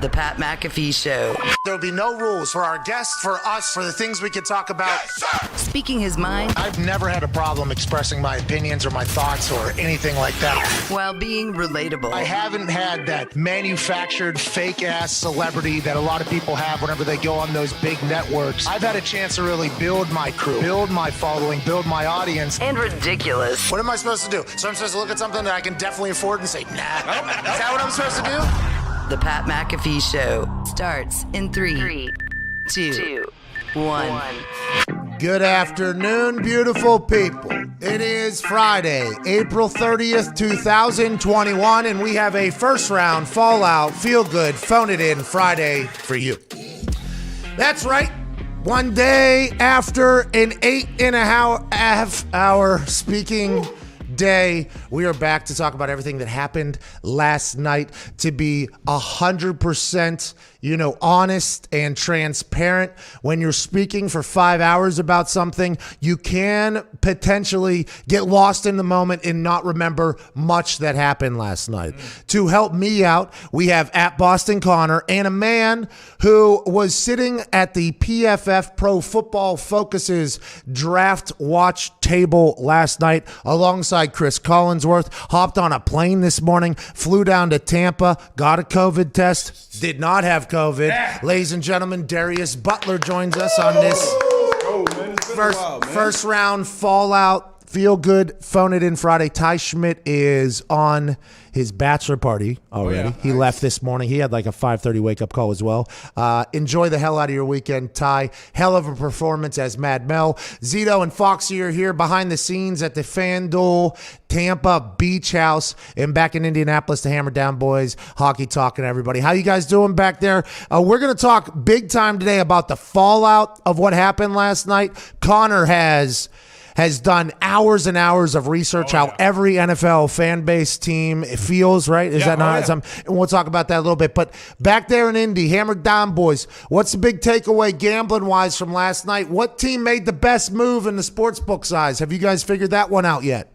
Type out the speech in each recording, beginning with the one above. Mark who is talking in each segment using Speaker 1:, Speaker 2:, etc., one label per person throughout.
Speaker 1: The Pat McAfee Show.
Speaker 2: There'll be no rules for our guests, for us, for the things we can talk about.
Speaker 1: Yes, speaking his mind.
Speaker 2: I've never had a problem expressing my opinions or my thoughts or anything like that.
Speaker 1: While being relatable.
Speaker 2: I haven't had that manufactured fake-ass celebrity that a lot of people have whenever they go on those big networks. I've had a chance to really build my crew, build my following, build my audience.
Speaker 1: And ridiculous.
Speaker 2: What am I supposed to do? So I'm supposed to look at something that I can definitely afford and say, nah. Is that what I'm supposed to do?
Speaker 1: The Pat McAfee Show starts in 3, 2, 1.
Speaker 3: Good afternoon, beautiful people. It is Friday, April 30th, 2021, and we have a first round Fallout Feel Good Phone It In Friday for you. That's right. One day after an 8.5 hour speaking day, we are back to talk about everything that happened last night, to be 100% honest and transparent. When you're speaking for 5 hours about something, you can potentially get lost in the moment and not remember much that happened last night. To help me out, we have at Boston Connor and a man who was sitting at the PFF Pro Football Focus's draft watch table last night alongside Chris Collinsworth. Hopped on a plane this morning, flew down to Tampa, got a COVID test, did not have COVID. Ladies and gentlemen, Darius Butler joins us on this first round Fallout Feel Good Phone It In Friday. Ty Schmidt is on his bachelor party already. He left this morning. He had like a 5:30 wake-up call as well. Enjoy the hell out of your weekend, Ty. Hell of a performance as Mad Mel. Zito and Foxy are here behind the scenes at the FanDuel Tampa Beach House and back in Indianapolis, the Hammer Down Boys. Hockey talking, everybody. How you guys doing back there? We're going to talk big time today about the fallout of what happened last night. Connor has done hours and hours of research how every NFL fan base team feels, right? Is that not? And we'll talk about that a little bit. But back there in Indy, Hammered Down Boys, what's the big takeaway gambling-wise from last night? What team made the best move in the sportsbook size? Have you guys figured that one out yet?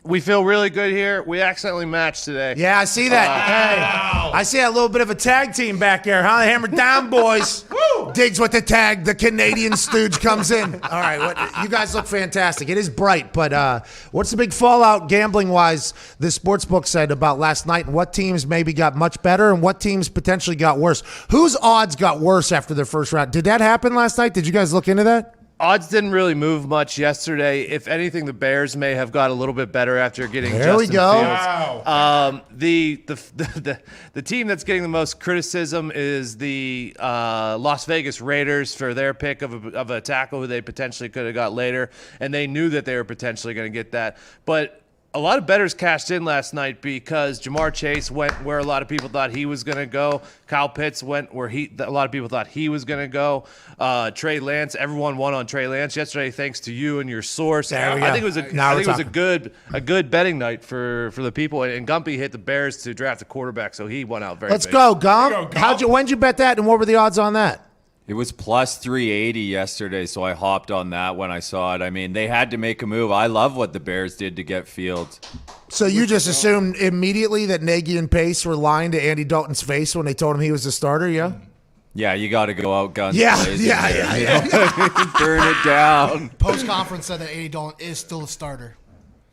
Speaker 4: We feel really good here. We accidentally matched today.
Speaker 3: Yeah, I see that. Hey, I see a little bit of a tag team back there, huh? The Hammer Down Boys. Digs with the tag. The Canadian stooge comes in. All right, you guys look fantastic. It is bright, but what's the big fallout gambling-wise the sportsbook said about last night, and what teams maybe got much better and what teams potentially got worse? Whose odds got worse after their first round? Did that happen last night? Did you guys look into that?
Speaker 4: Odds didn't really move much yesterday. If anything, the Bears may have got a little bit better after getting Justin Fields.
Speaker 3: Wow.
Speaker 4: The team that's getting the most criticism is the Las Vegas Raiders for their pick of a tackle who they potentially could have got later, and they knew that they were potentially going to get that. But a lot of bettors cashed in last night because Jamar Chase went where a lot of people thought he was going to go. Kyle Pitts went where a lot of people thought he was going to go. Trey Lance, everyone won on Trey Lance yesterday, thanks to you and your source.
Speaker 3: There we go.
Speaker 4: I think it was a good betting night for the people. And Gumpy hit the Bears to draft a quarterback, so he won out very big.
Speaker 3: Let's go, Gump. When'd you bet that, and what were the odds on that?
Speaker 5: It was plus 380 yesterday, so I hopped on that when I saw it. I mean, they had to make a move. I love what the Bears did to get Fields.
Speaker 3: So you just assumed immediately that Nagy and Pace were lying to Andy Dalton's face when they told him he was the starter, yeah?
Speaker 5: Yeah, you got to go out guns blazing.
Speaker 3: Yeah.
Speaker 5: Burn it down.
Speaker 6: Post-conference said that Andy Dalton is still a starter.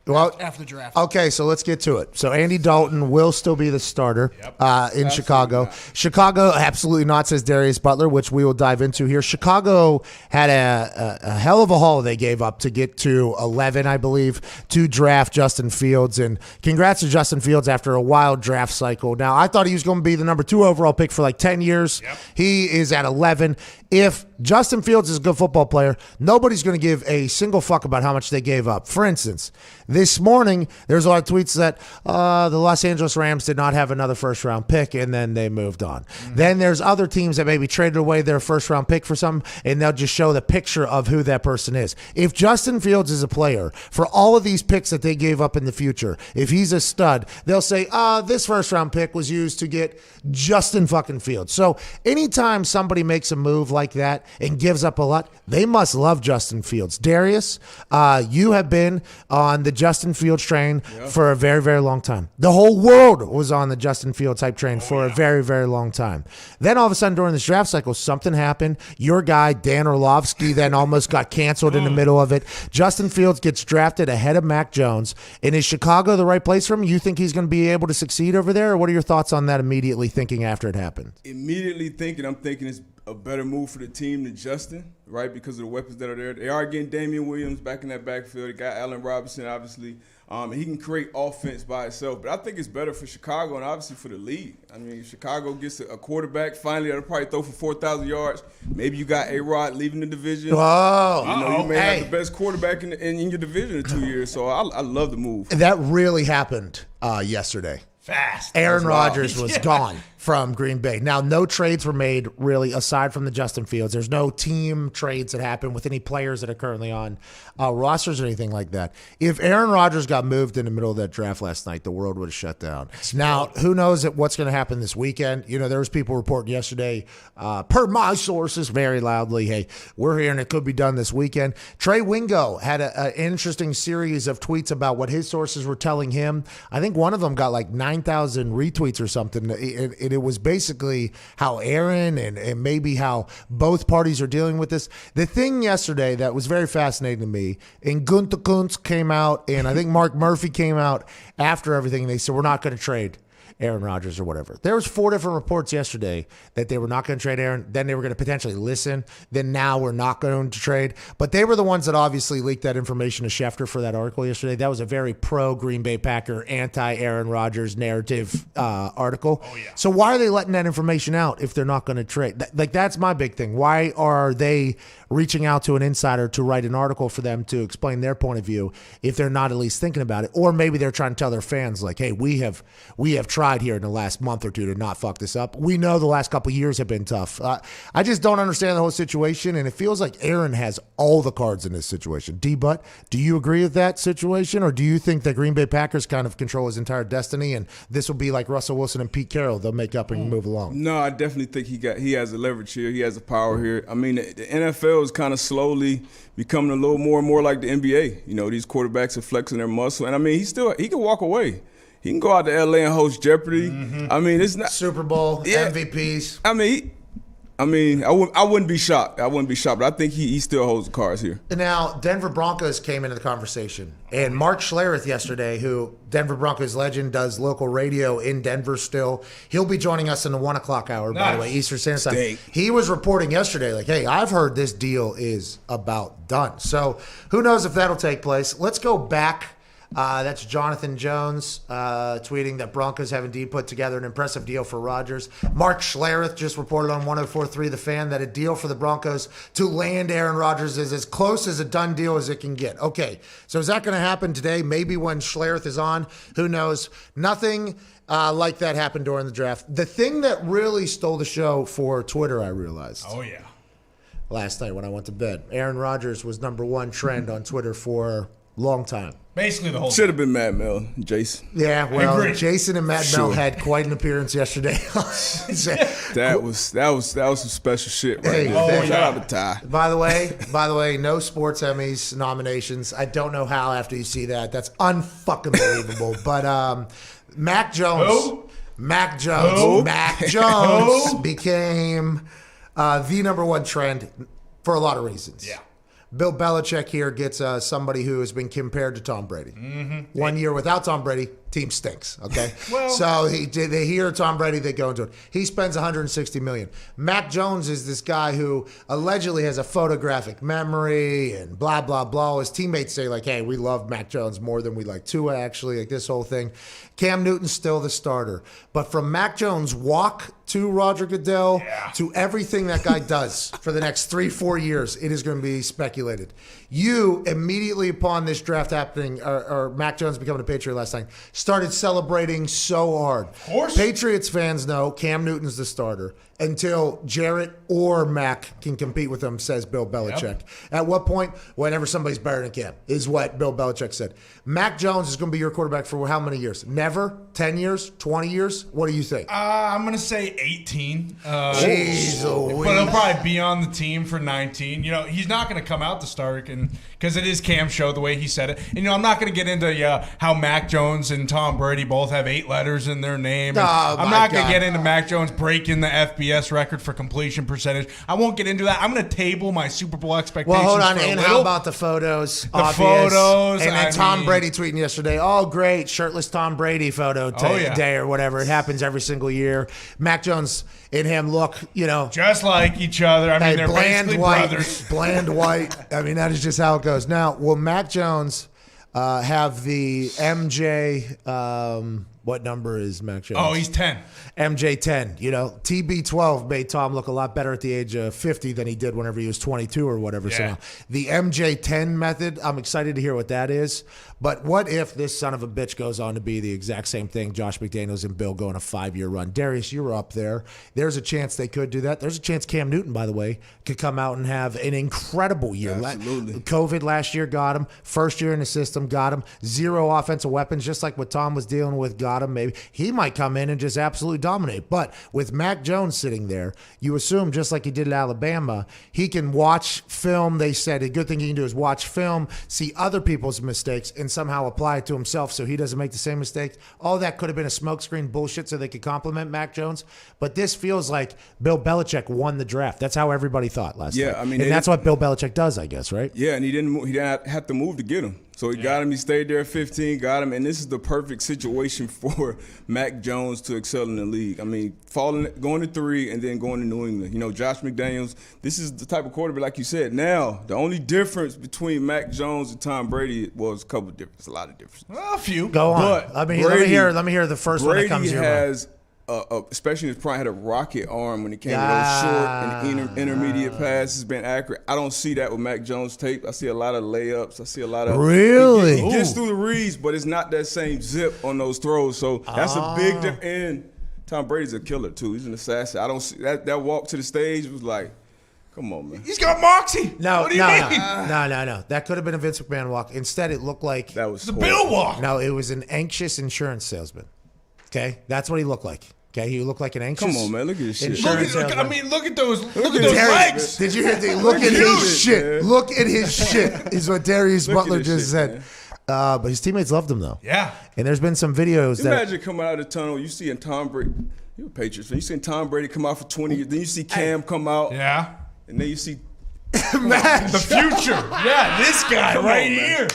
Speaker 3: Well,
Speaker 6: after the draft.
Speaker 3: Okay, so let's get to it. So Andy Dalton will still be the starter in Chicago. Chicago, absolutely not, says Darius Butler, which we will dive into here. Chicago had a hell of a haul they gave up to get to 11, I believe, to draft Justin Fields. And congrats to Justin Fields after a wild draft cycle. Now, I thought he was going to be the number 2 overall pick for like 10 years. Yep. He is at 11. If Justin Fields is a good football player, nobody's going to give a single fuck about how much they gave up. For instance, this morning, there's a lot of tweets that the Los Angeles Rams did not have another first-round pick, and then they moved on. Mm-hmm. Then there's other teams that maybe traded away their first-round pick for something, and they'll just show the picture of who that person is. If Justin Fields is a player, for all of these picks that they gave up in the future, if he's a stud, they'll say, this first-round pick was used to get Justin fucking Fields. So anytime somebody makes a move like that and gives up a lot, they must love Justin Fields. Darius, you have been on the Justin Fields train for a very, very long time. The whole world was on the Justin Fields type train for a very, very long time. Then all of a sudden during this draft cycle, something happened. Your guy, Dan Orlovsky, then almost got canceled in the middle of it. Justin Fields gets drafted ahead of Mac Jones. And is Chicago the right place for him? You think he's going to be able to succeed over there? Or what are your thoughts on that immediately thinking after it happened?
Speaker 7: Immediately thinking, I'm thinking it's a better move for the team than Justin, right? Because of the weapons that are there. They are getting Damian Williams back in that backfield. They got Allen Robinson, obviously. And he can create offense by itself. But I think it's better for Chicago and obviously for the league. I mean, if Chicago gets a quarterback, finally that'll probably throw for 4,000 yards. Maybe you got A-Rod leaving the division.
Speaker 3: Oh,
Speaker 7: you may have the best quarterback in your division in 2 years. So I love the move.
Speaker 3: That really happened yesterday.
Speaker 6: Fast.
Speaker 3: Aaron Rodgers was gone from Green Bay. Now, no trades were made, really, aside from the Justin Fields. There's no team trades that happen with any players that are currently on rosters or anything like that. If Aaron Rodgers got moved in the middle of that draft last night, the world would have shut down. Now, who knows what's going to happen this weekend? You know, there was people reporting yesterday, per my sources, very loudly, hey, we're here and it could be done this weekend. Trey Wingo had an interesting series of tweets about what his sources were telling him. I think one of them got like 9,000 retweets or something. It was basically how Aaron and maybe how both parties are dealing with this. The thing yesterday that was very fascinating to me, and Gunther Kuntz came out, and I think Mark Murphy came out after everything, and they said, we're not going to trade Aaron Rodgers or whatever. There was 4 different reports yesterday that they were not going to trade Aaron. Then they were going to potentially listen. Then now we're not going to trade. But they were the ones that obviously leaked that information to Schefter for that article yesterday. That was a very pro Green Bay Packer, anti-Aaron Rodgers narrative article. Oh, yeah. So why are they letting that information out if they're not going to trade? That's my big thing. Why are they reaching out to an insider to write an article for them to explain their point of view if they're not at least thinking about it? Or maybe they're trying to tell their fans, like, hey, we have tried here in the last month or two to not fuck this up. We know the last couple of years have been tough. I just don't understand the whole situation, and it feels like Aaron has all the cards in this situation. D-Butt, do you agree with that situation, or do you think the Green Bay Packers kind of control his entire destiny, and this will be like Russell Wilson and Pete Carroll? They'll make up and move along.
Speaker 7: No, I definitely think he has the leverage here. He has the power here. I mean, the NFL is kind of slowly becoming a little more and more like the NBA. You know, these quarterbacks are flexing their muscle, and I mean, he can walk away. He can go out to LA and host Jeopardy. I mean, it's not
Speaker 3: Super Bowl, MVPs.
Speaker 7: I mean, I wouldn't be shocked. But I think he still holds the cards here.
Speaker 3: Now, Denver Broncos came into the conversation, and Mark Schlereth yesterday, who Denver Broncos legend, does local radio in Denver still. He'll be joining us in the 1 o'clock hour, by the way, Eastern Standard Time. He was reporting yesterday, like, hey, I've heard this deal is about done. So who knows if that'll take place. Let's go back. That's Jonathan Jones tweeting that Broncos have indeed put together an impressive deal for Rodgers. Mark Schlereth just reported on 104.3 The Fan that a deal for the Broncos to land Aaron Rodgers is as close as a done deal as it can get. Okay, so is that going to happen today? Maybe when Schlereth is on? Who knows? Nothing like that happened during the draft. The thing that really stole the show for Twitter, I realized.
Speaker 6: Oh, yeah.
Speaker 3: Last night when I went to bed. Aaron Rodgers was number one trend on Twitter for a long time.
Speaker 6: Basically the whole
Speaker 7: should have been Matt Mel, Jason.
Speaker 3: Yeah, well, Jason and Matt Mel had quite an appearance yesterday.
Speaker 7: That was some special shit right there. Shout out to Ty.
Speaker 3: By the way, no sports Emmys nominations. I don't know how after you see that. That's unfucking believable. But Mac Jones became the number one trend for a lot of reasons. Yeah. Bill Belichick here gets somebody who has been compared to Tom Brady. 1 year without Tom Brady, team stinks. Okay, so they hear Tom Brady, they go into it. He spends $160 million. Mac Jones is this guy who allegedly has a photographic memory and blah blah blah. His teammates say like, "Hey, we love Mac Jones more than we like Tua." Actually, like this whole thing. Cam Newton's still the starter, but from Mac Jones' walk to Roger Goodell to everything that guy does for the next 3-4 years, it is going to be speculated. You immediately upon this draft happening, or Mac Jones becoming a Patriot last night, started celebrating so hard. Of course. Patriots fans know Cam Newton's the starter until Jarrett or Mac can compete with him, says Bill Belichick. Yep. At what point? Whenever somebody's better than Cam, is what Bill Belichick said. Mac Jones is going to be your quarterback for how many years? Never? 10 years? 20 years? What do you think?
Speaker 6: I'm going to say
Speaker 8: 18.
Speaker 3: Jeez Louise.
Speaker 8: But he'll probably be on the team for 19. You know, he's not going to come out to start because it is Cam's show, the way he said it. And, you know, I'm not going to get into how Mac Jones and Tom Brady both have 8 letters in their name. I'm not going to get into Mac Jones breaking the FBS record for completion percentage. I won't get into that. I'm going to table my Super Bowl expectations.
Speaker 3: Well, hold on.
Speaker 8: For
Speaker 3: And
Speaker 8: a
Speaker 3: how
Speaker 8: little.
Speaker 3: about the photos?
Speaker 8: The photos.
Speaker 3: And then Tom Brady tweeting yesterday, oh, great, shirtless Tom Brady photo day or whatever. It happens every single year. Mac Jones and him look, you know.
Speaker 8: Just like each other. I mean, they're basically brothers.
Speaker 3: Bland white. I mean, that is just how it goes. Now, will Mac Jones have the MJ, what number is Mac Jones?
Speaker 8: Oh, he's 10.
Speaker 3: MJ 10. You know, TB12 made Tom look a lot better at the age of 50 than he did whenever he was 22 or whatever.
Speaker 8: Yeah.
Speaker 3: So now, the MJ 10 method, I'm excited to hear what that is. But what if this son of a bitch goes on to be the exact same thing? Josh McDaniels and Bill go on a 5-year run. Darius, you're up there. There's a chance they could do that. There's a chance Cam Newton, by the way, could come out and have an incredible year.
Speaker 7: Absolutely.
Speaker 3: COVID last year got him. First year in the system got him. 0 offensive weapons, just like what Tom was dealing with, got him. Maybe he might come in and just absolutely dominate. But with Mac Jones sitting there, you assume just like he did at Alabama, he can watch film. They said a good thing he can do is watch film, see other people's mistakes, and somehow apply it to himself so he doesn't make the same mistakes. All that could have been a smokescreen bullshit so they could compliment Mac Jones. But this feels like Bill Belichick won the draft. That's how everybody thought last night.
Speaker 7: I mean,
Speaker 3: and that's what Bill Belichick does, I guess, right?
Speaker 7: Yeah, and he didn't have to move to get him. So he got him. He stayed there at 15, got him. And this is the perfect situation for Mac Jones to excel in the league. I mean, going to 3 and then going to New England. You know, Josh McDaniels, this is the type of quarterback, like you said. Now, the only difference between Mac Jones and Tom Brady was a couple of differences, a lot of differences.
Speaker 8: Well, a few.
Speaker 3: Go on.
Speaker 7: But
Speaker 3: let me hear the first
Speaker 7: Brady
Speaker 3: one that comes to your mind.
Speaker 7: has especially in his prime, had a rocket arm when it came to those short and intermediate passes, been accurate. I don't see that with Mac Jones tape. I see a lot of layups. I see a lot of
Speaker 3: really.
Speaker 7: He gets through the reads, but it's not that same zip on those throws. So that's a big difference. And Tom Brady's a killer too. He's an assassin. I don't see that walk to the stage was like, come on, man.
Speaker 8: He's got moxie.
Speaker 3: No,
Speaker 8: what do you mean?
Speaker 3: No. That could have been a Vince McMahon walk. Instead, it looked like
Speaker 7: that was
Speaker 8: the Bill walk.
Speaker 3: No, it was an anxious insurance salesman. Okay, that's what he looked like. Okay, he looked like an anxious.
Speaker 7: Come on, man. Look at this shit.
Speaker 8: Look at those legs.
Speaker 3: Did you hear the look at his shit? Man. Look at his shit is what Darius Butler just said. But his teammates loved him though.
Speaker 8: Yeah.
Speaker 3: And there's been some videos
Speaker 7: Imagine coming out of the tunnel, you seeing Tom Brady. You're a Patriots fan. You seen Tom Brady come out for 20 years. Then you see Cam come out.
Speaker 8: Yeah.
Speaker 7: And then you see
Speaker 8: the future. Yeah, this guy right here.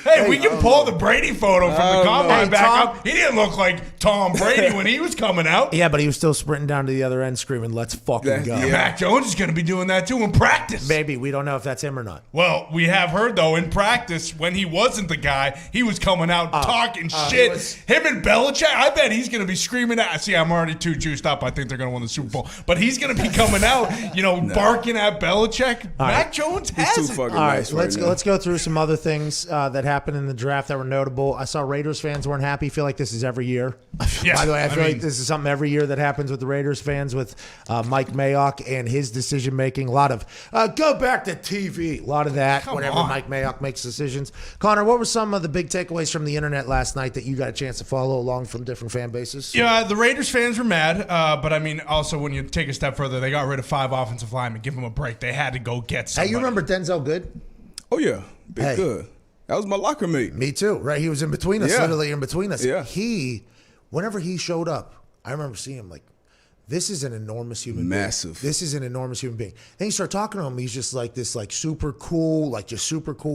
Speaker 8: Hey, we can pull the Brady photo from the combine back up. He didn't look like Tom Brady when he was coming out.
Speaker 3: Yeah, but he was still sprinting down to the other end screaming, let's fucking go.
Speaker 8: Yeah. Mac Jones is going to be doing that too in practice.
Speaker 3: Maybe. We don't know if that's him or not.
Speaker 8: Well, we have heard, though, in practice, when he wasn't the guy, he was coming out talking shit. Him and Belichick, I bet he's going to be screaming out. See, I'm already too juiced up. I think they're going to win the Super Bowl. But he's going to be coming out, barking at Belichick. Mac Jones has it.
Speaker 7: All right,
Speaker 3: let's go through some other things that happened in the draft that were notable. I saw Raiders fans weren't happy. I feel like this is every year.
Speaker 8: Yeah,
Speaker 3: by the way, I feel like this is something every year that happens with the Raiders fans with Mike Mayock and his decision making. A lot of go back to TV. A lot of that whenever Mike Mayock makes decisions. Connor, what were some of the big takeaways from the internet last night that you got a chance to follow along from different fan bases?
Speaker 8: Yeah, the Raiders fans were mad, but I mean, also when you take a step further, they got rid of 5 offensive linemen. Give them a break. They had to go get somebody.
Speaker 3: Hey, you remember Denzel Good?
Speaker 7: Oh yeah, big good. That was my locker mate.
Speaker 3: Me too, right? He was in between us, literally in between us.
Speaker 7: Yeah.
Speaker 3: Whenever he showed up, I remember seeing him like, this is an enormous human being.
Speaker 7: Massive.
Speaker 3: This is an enormous human being. Then you start talking to him, he's just like this like super cool,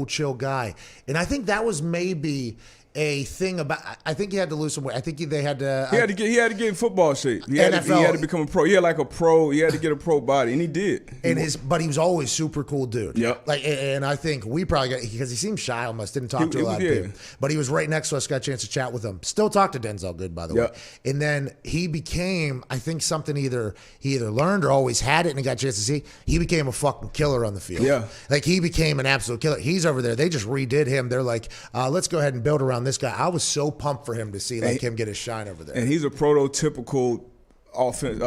Speaker 3: chill guy. And I think that was maybe a thing about. I think he had to lose some weight. I think they had to.
Speaker 7: He had to get in football shape. He had to become a pro. He had like a pro. He had to get a pro body, and he did.
Speaker 3: But he was always super cool dude.
Speaker 7: Yep.
Speaker 3: And I think we probably got, because he seemed shy almost, didn't talk to a lot of people. But he was right next to us, got a chance to chat with him. Still talk to Denzel Good, by the way. And then he became, I think something he either learned or always had it, and he got a chance to see. He became a fucking killer on the field.
Speaker 7: Yeah.
Speaker 3: Like he became an absolute killer. He's over there. They just redid him. They're like, let's go ahead and build around this guy. I was so pumped for him to see him get his shine over there.
Speaker 7: And he's a prototypical offense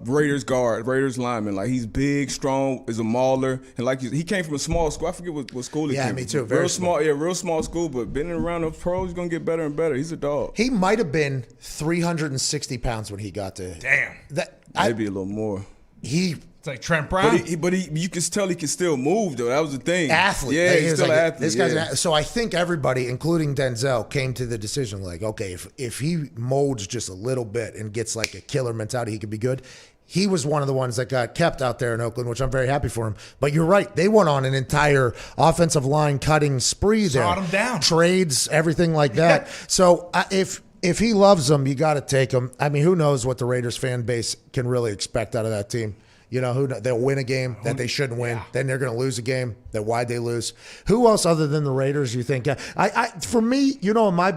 Speaker 7: Raiders guard, Raiders lineman. Like he's big, strong, is a mauler, and like he came from a small school. I forget what school he came from.
Speaker 3: Yeah, me too.
Speaker 7: Real small, real small school, but been around the pros, he's gonna get better and better. He's a dog.
Speaker 3: He might have been 360 pounds when he got to.
Speaker 8: Damn.
Speaker 7: Maybe a little more.
Speaker 8: It's like Trent Brown.
Speaker 7: But you can tell he can still move, though. That was the thing.
Speaker 3: Athlete.
Speaker 7: Yeah, he's still an athlete.
Speaker 3: This guy's so I think everybody, including Denzel, came to the decision like, okay, if he molds just a little bit and gets like a killer mentality, he could be good. He was one of the ones that got kept out there in Oakland, which I'm very happy for him. But you're right. They went on an entire offensive line cutting spree there.
Speaker 8: Shot him down.
Speaker 3: Trades, everything like that. So if he loves them, you got to take him. I mean, who knows what the Raiders fan base can really expect out of that team. You know, they'll win a game that they shouldn't win. Yeah. Then they're going to lose a game that why'd they lose. Who else other than the Raiders you think? For me, you know, my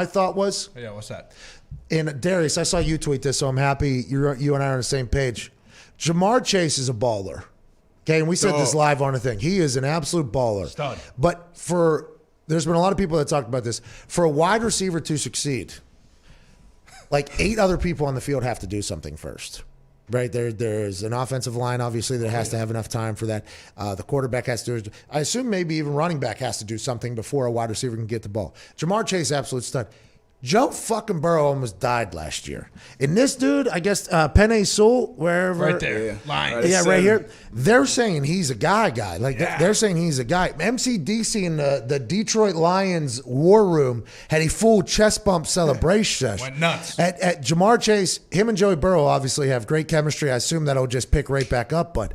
Speaker 3: thought was?
Speaker 8: Yeah, what's that?
Speaker 3: And Darius, I saw you tweet this, so I'm happy you and I are on the same page. Jamar Chase is a baller. Okay, and we said this live on a thing. He is an absolute baller.
Speaker 8: Stud.
Speaker 3: But there's been a lot of people that talked about this. For a wide receiver to succeed, like 8 other people on the field have to do something first. Right, there's an offensive line, obviously, that has to have enough time for that. The quarterback has to do it. I assume maybe even running back has to do something before a wide receiver can get the ball. Jamar Chase, absolute stud. Joe fucking Burrow almost died last year. And this dude, I guess, Penei Sewell, wherever.
Speaker 8: Right there. Line.
Speaker 3: Yeah, right here. They're saying he's a guy. Like, they're saying he's a guy. MCDC in the Detroit Lions war room had a full chest bump celebration.
Speaker 8: Went nuts.
Speaker 3: At Jamar Chase, him and Joey Burrow obviously have great chemistry. I assume that'll just pick right back up, but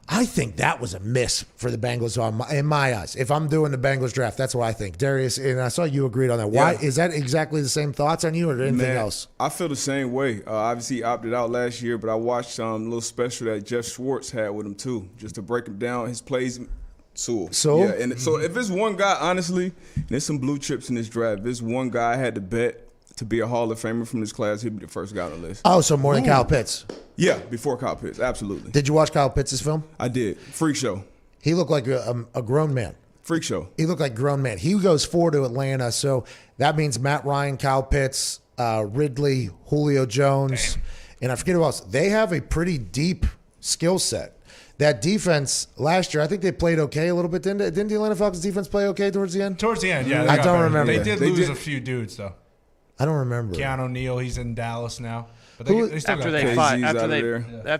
Speaker 3: I think that was a miss for the Bengals in my eyes. If I'm doing the Bengals draft, that's what I think. Darius, and I saw you agreed on that. Why is that exactly the same thoughts on you or anything else?
Speaker 7: I feel the same way. Obviously, he opted out last year, but I watched a little special that Jeff Schwartz had with him too, just to break him down his plays. So if it's one guy, honestly, and there's some blue chips in this draft. If there's one guy I had to bet to be a Hall of Famer from this class, he'd be the first guy on the list.
Speaker 3: Oh, so more than Kyle Pitts.
Speaker 7: Yeah, before Kyle Pitts, absolutely.
Speaker 3: Did you watch Kyle Pitts' film?
Speaker 7: I did. Freak show.
Speaker 3: He looked like a grown man.
Speaker 7: Freak show.
Speaker 3: He looked like a grown man. He goes forward to Atlanta, so that means Matt Ryan, Kyle Pitts, Ridley, Julio Jones, and I forget who else. They have a pretty deep skill set. That defense last year, I think they played okay a little bit, didn't the Atlanta Falcons defense play okay towards the end?
Speaker 8: Towards the end, yeah.
Speaker 3: I don't remember.
Speaker 8: They did lose a few dudes, though.
Speaker 3: I don't remember.
Speaker 8: Keanu Neal, he's in Dallas now. But they still
Speaker 4: after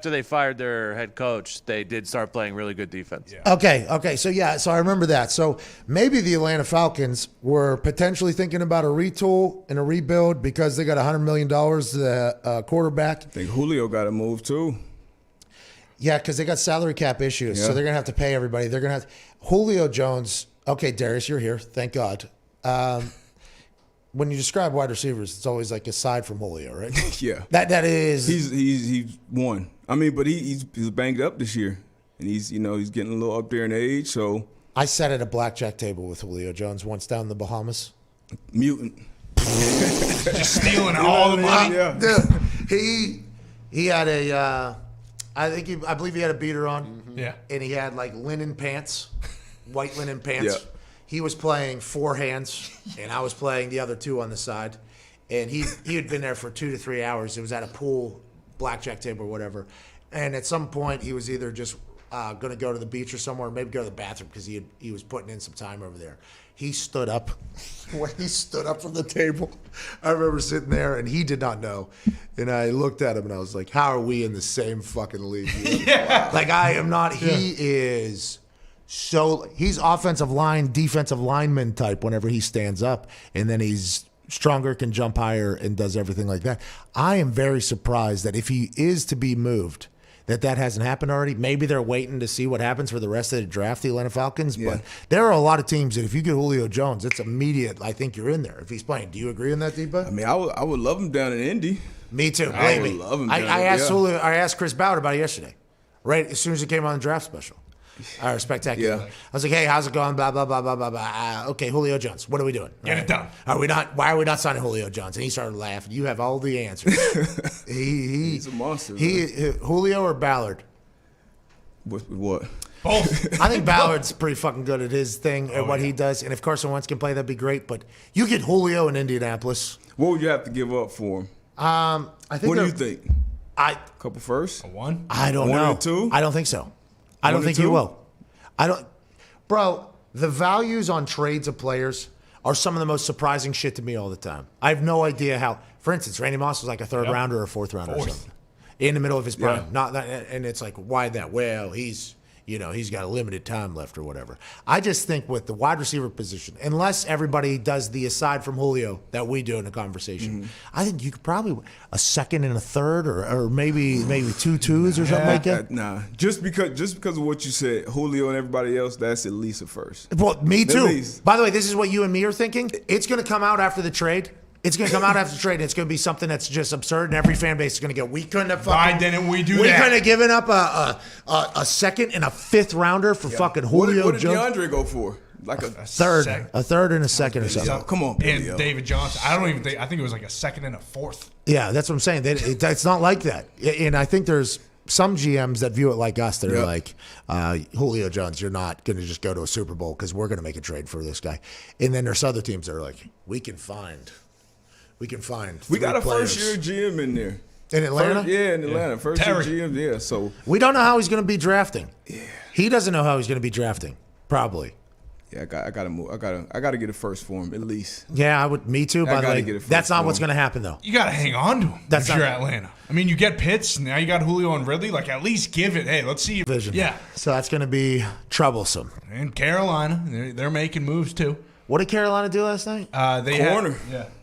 Speaker 4: they fired their head coach, they did start playing really good defense.
Speaker 3: Yeah. Okay. So I remember that. So maybe the Atlanta Falcons were potentially thinking about a retool and a rebuild because they got $100 million to the quarterback.
Speaker 7: I think Julio got to move too.
Speaker 3: Yeah, because they got salary cap issues, so they're gonna have to pay everybody. They're gonna have Julio Jones. Okay, Darius, you're here. Thank God. When you describe wide receivers, it's always like aside from Julio, right?
Speaker 7: Yeah.
Speaker 3: That is.
Speaker 7: He's one. I mean, but he's banged up this year, and he's getting a little up there in age. So
Speaker 3: I sat at a blackjack table with Julio Jones once down in the Bahamas.
Speaker 7: Mutant.
Speaker 8: Just stealing all the money.
Speaker 7: Yeah.
Speaker 3: Dude, he had a. I believe he had a beater on.
Speaker 8: Mm-hmm. Yeah.
Speaker 3: And he had like linen pants, white linen pants.
Speaker 7: Yeah.
Speaker 3: He was playing 4 hands, and I was playing the other 2 on the side. And he had been there for 2 to 3 hours. It was at a pool, blackjack table or whatever. And at some point, he was either just going to go to the beach or somewhere, or maybe go to the bathroom because he was putting in some time over there. He stood up. When he stood up from the table, I remember sitting there, and he did not know. And I looked at him, and I was like, how are we in the same fucking league?
Speaker 8: Yeah.
Speaker 3: Like, I am not. He is so – he's offensive line, defensive lineman type whenever he stands up. And then he's stronger, can jump higher, and does everything like that. I am very surprised that if he is to be moved – that hasn't happened already. Maybe they're waiting to see what happens for the rest of the draft, the Atlanta Falcons. Yeah. But there are a lot of teams that if you get Julio Jones, it's immediate. I think you're in there if he's playing. Do you agree on that, Deepa?
Speaker 7: I mean, I would love him down in Indy.
Speaker 3: Me too.
Speaker 7: I would love him.
Speaker 3: I asked Chris Ballard about it yesterday, right as soon as it came on the draft special. Spectacular. Yeah. I was like, hey, how's it going? Blah, blah, blah, blah, blah, blah. Okay, Julio Jones. What are we doing?
Speaker 8: Get it done.
Speaker 3: Why are we not signing Julio Jones? And he started laughing. You have all the answers.
Speaker 7: He's a monster.
Speaker 3: Julio or Ballard?
Speaker 7: What?
Speaker 8: Both.
Speaker 3: I think Ballard's pretty fucking good at his thing, at what he does. And if Carson Wentz can play, that'd be great. But you get Julio in Indianapolis.
Speaker 7: What would you have to give up for him?
Speaker 3: I think.
Speaker 7: What do you think?
Speaker 3: A
Speaker 7: couple firsts?
Speaker 8: A 1?
Speaker 3: I don't know.
Speaker 7: 1 or 2?
Speaker 3: I don't think so. I don't think he will. Bro, the values on trades of players are some of the most surprising shit to me all the time. I have no idea how. For instance, Randy Moss was like a 3rd rounder or a 4th rounder or something. in the middle of his prime.
Speaker 7: Yeah.
Speaker 3: Not that, and it's like, why that? Well, he's got a limited time left or whatever. I just think with the wide receiver position, unless everybody does the aside from Julio that we do in the conversation, I think you could probably a second and a third, or maybe 2 twos or something like that.
Speaker 7: Nah, just because of what you said, Julio and everybody else, that's at least a first.
Speaker 3: Well, me too.
Speaker 7: least.
Speaker 3: By the way, this is what you and me are thinking. It's going to come out after the trade. It's going to come out after the trade, and it's going to be something that's just absurd, and every fan base is going to go, we couldn't have
Speaker 8: Why didn't we do that?
Speaker 3: We couldn't have given up a second and a fifth rounder for fucking Julio
Speaker 7: What did
Speaker 3: Jones.
Speaker 7: DeAndre go for? Like a
Speaker 3: Third and a second or something.
Speaker 7: Come on, Billy,
Speaker 8: And David Johnson. I think it was like a second and a fourth.
Speaker 3: Yeah, that's what I'm saying. It's not like that. And I think there's some GMs that view it like us that are like, Julio Jones, you're not going to just go to a Super Bowl because we're going to make a trade for this guy. And then there's other teams that are like, we can find. We got a first-year GM in there. In Atlanta?
Speaker 7: In Atlanta. First-year GM, yeah. So
Speaker 3: we don't know how he's going to be drafting. Yeah. He doesn't know how he's going to be drafting, probably.
Speaker 7: Yeah, I got to move. I got to get a first for him at least.
Speaker 3: Yeah, I would. Me too. By the way, that's not what's going to happen though.
Speaker 8: You got to hang on to him. If you're Atlanta. I mean, you get Pitts. Now you got Julio and Ridley. Like, at least give it. Hey, let's see.
Speaker 3: Vision.
Speaker 8: Yeah.
Speaker 3: So that's going to be troublesome.
Speaker 8: And Carolina, they're making moves too.
Speaker 3: What did Carolina do last night?
Speaker 7: Corner.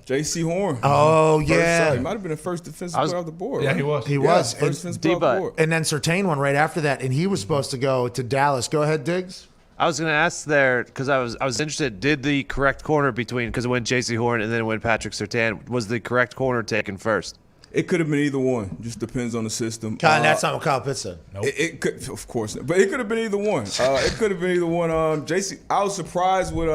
Speaker 7: J.C. Horn.
Speaker 3: Oh, yeah.
Speaker 7: He might have been the first defensive player off the board.
Speaker 8: Yeah,
Speaker 7: right?
Speaker 8: he was.
Speaker 3: He was.
Speaker 7: First defensive player off the board.
Speaker 3: And then Surtain won right after that, and he was supposed to go to Dallas. Go ahead, Diggs.
Speaker 4: I was going to ask there because I was interested. Did the correct corner because it went J.C. Horn and then it went Patrick Surtain, was the correct corner taken first?
Speaker 7: It could have been either one. Just depends on the system.
Speaker 3: That's not what Kyle Pitts said.
Speaker 8: Nope.
Speaker 7: It could, of course, not. But it could have been either one. It could have been either one. J.C. I was surprised with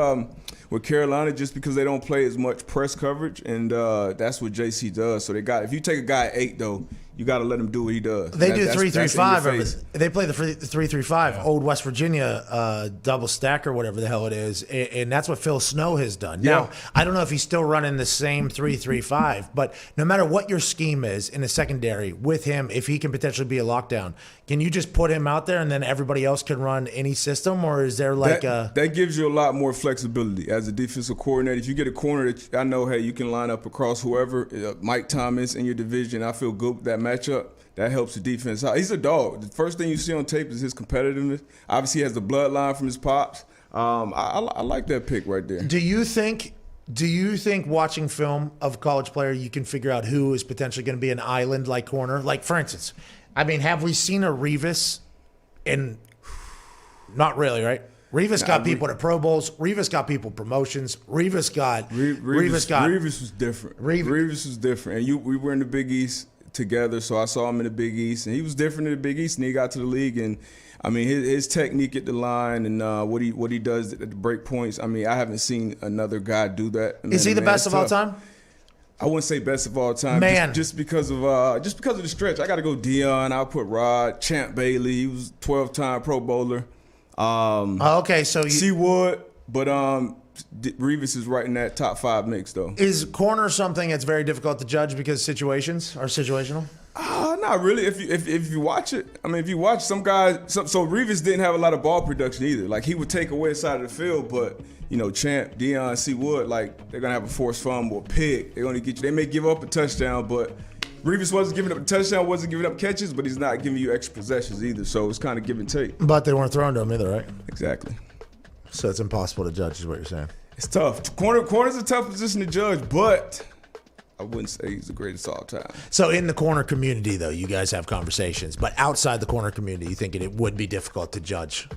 Speaker 7: Carolina just because they don't play as much press coverage, and that's what JC does. So if you take a guy at 8 though, you got to let him do what he does.
Speaker 3: They do 3-3-5. They play the 3-3-5, old West Virginia double stack or whatever the hell it is, and that's what Phil Snow has done. Now, I don't know if he's still running the same 3-3-5, but no matter what your scheme is in the secondary with him, if he can potentially be a lockdown, can you just put him out there and then everybody else can run any system, or is there like
Speaker 7: that gives you a lot more flexibility as a defensive coordinator. If you get a corner that I know, hey, you can line up across whoever, Mike Thomas in your division, I feel good with that matchup. That helps the defense out. He's a dog. The first thing you see on tape is his competitiveness. Obviously, he has the bloodline from his pops. I like that pick right there.
Speaker 3: Do you think watching film of a college player, you can figure out who is potentially going to be an island-like corner? Like, for instance, I mean, have we seen a Revis in – not really, right? Revis got people to Pro Bowls. Revis got people promotions. Revis was
Speaker 7: different. Revis was different. And we were in the Big East together, so I saw him in the Big East. And he was different in the Big East, and he got to the league. And, I mean, his technique at the line and what he does at the break points, I mean, I haven't seen another guy do that.
Speaker 3: Is he the best of all time?
Speaker 7: I wouldn't say best of all time.
Speaker 3: Man.
Speaker 7: Just because of the stretch. I got to go Deion. I'll put Rod, Champ Bailey. He was 12-time Pro Bowler.
Speaker 3: Okay, so
Speaker 7: Seawood, but Revis is right in that top 5 mix, though.
Speaker 3: Is corner something that's very difficult to judge because situations are situational?
Speaker 7: Not really. If you watch it, I mean, if you watch some guys, so Revis didn't have a lot of ball production either. Like, he would take away side of the field, but Champ, Deion, Seawood, like, they're gonna have a forced fumble, or pick. They're gonna get you. They may give up a touchdown, but Revis wasn't giving up a touchdown, wasn't giving up catches, but he's not giving you extra possessions either. So it's kind of give and take.
Speaker 3: But they weren't throwing to him either, right?
Speaker 7: Exactly.
Speaker 3: So it's impossible to judge, is what you're saying.
Speaker 7: It's tough. Corner's a tough position to judge, but I wouldn't say he's the greatest of all time.
Speaker 3: So in the corner community, though, you guys have conversations. But outside the corner community, you think it would be difficult to judge?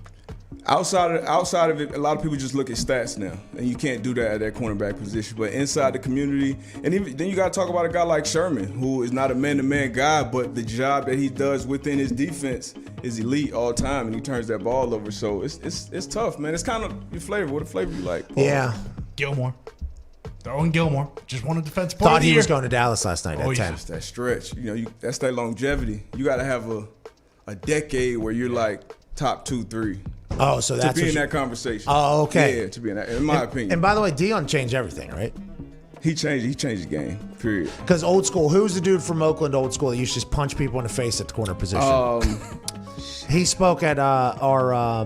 Speaker 7: Outside of it, a lot of people just look at stats now, and you can't do that at that cornerback position. But inside the community, and even, then you got to talk about a guy like Sherman, who is not a man-to-man guy, but the job that he does within his defense is elite all time, and he turns that ball over. So it's tough, man. It's kind of your flavor. What flavor you like? Paul?
Speaker 3: Yeah.
Speaker 8: Gilmore. Throwing Gilmore. Just won a defensive player
Speaker 3: Thought
Speaker 8: of the
Speaker 3: he
Speaker 8: year.
Speaker 3: was going to Dallas last night at 10.
Speaker 7: That stretch. That's that longevity. You got to have a decade where you're like top 2, 3.
Speaker 3: Oh, so that's
Speaker 7: to be in that conversation.
Speaker 3: Oh, okay.
Speaker 7: Yeah, to be in that, in my opinion.
Speaker 3: And by the way, Deion changed everything, right?
Speaker 7: He changed the game, period.
Speaker 3: Because old school, who's the dude from Oakland old school that used to just punch people in the face at the corner position?
Speaker 7: He
Speaker 3: spoke at our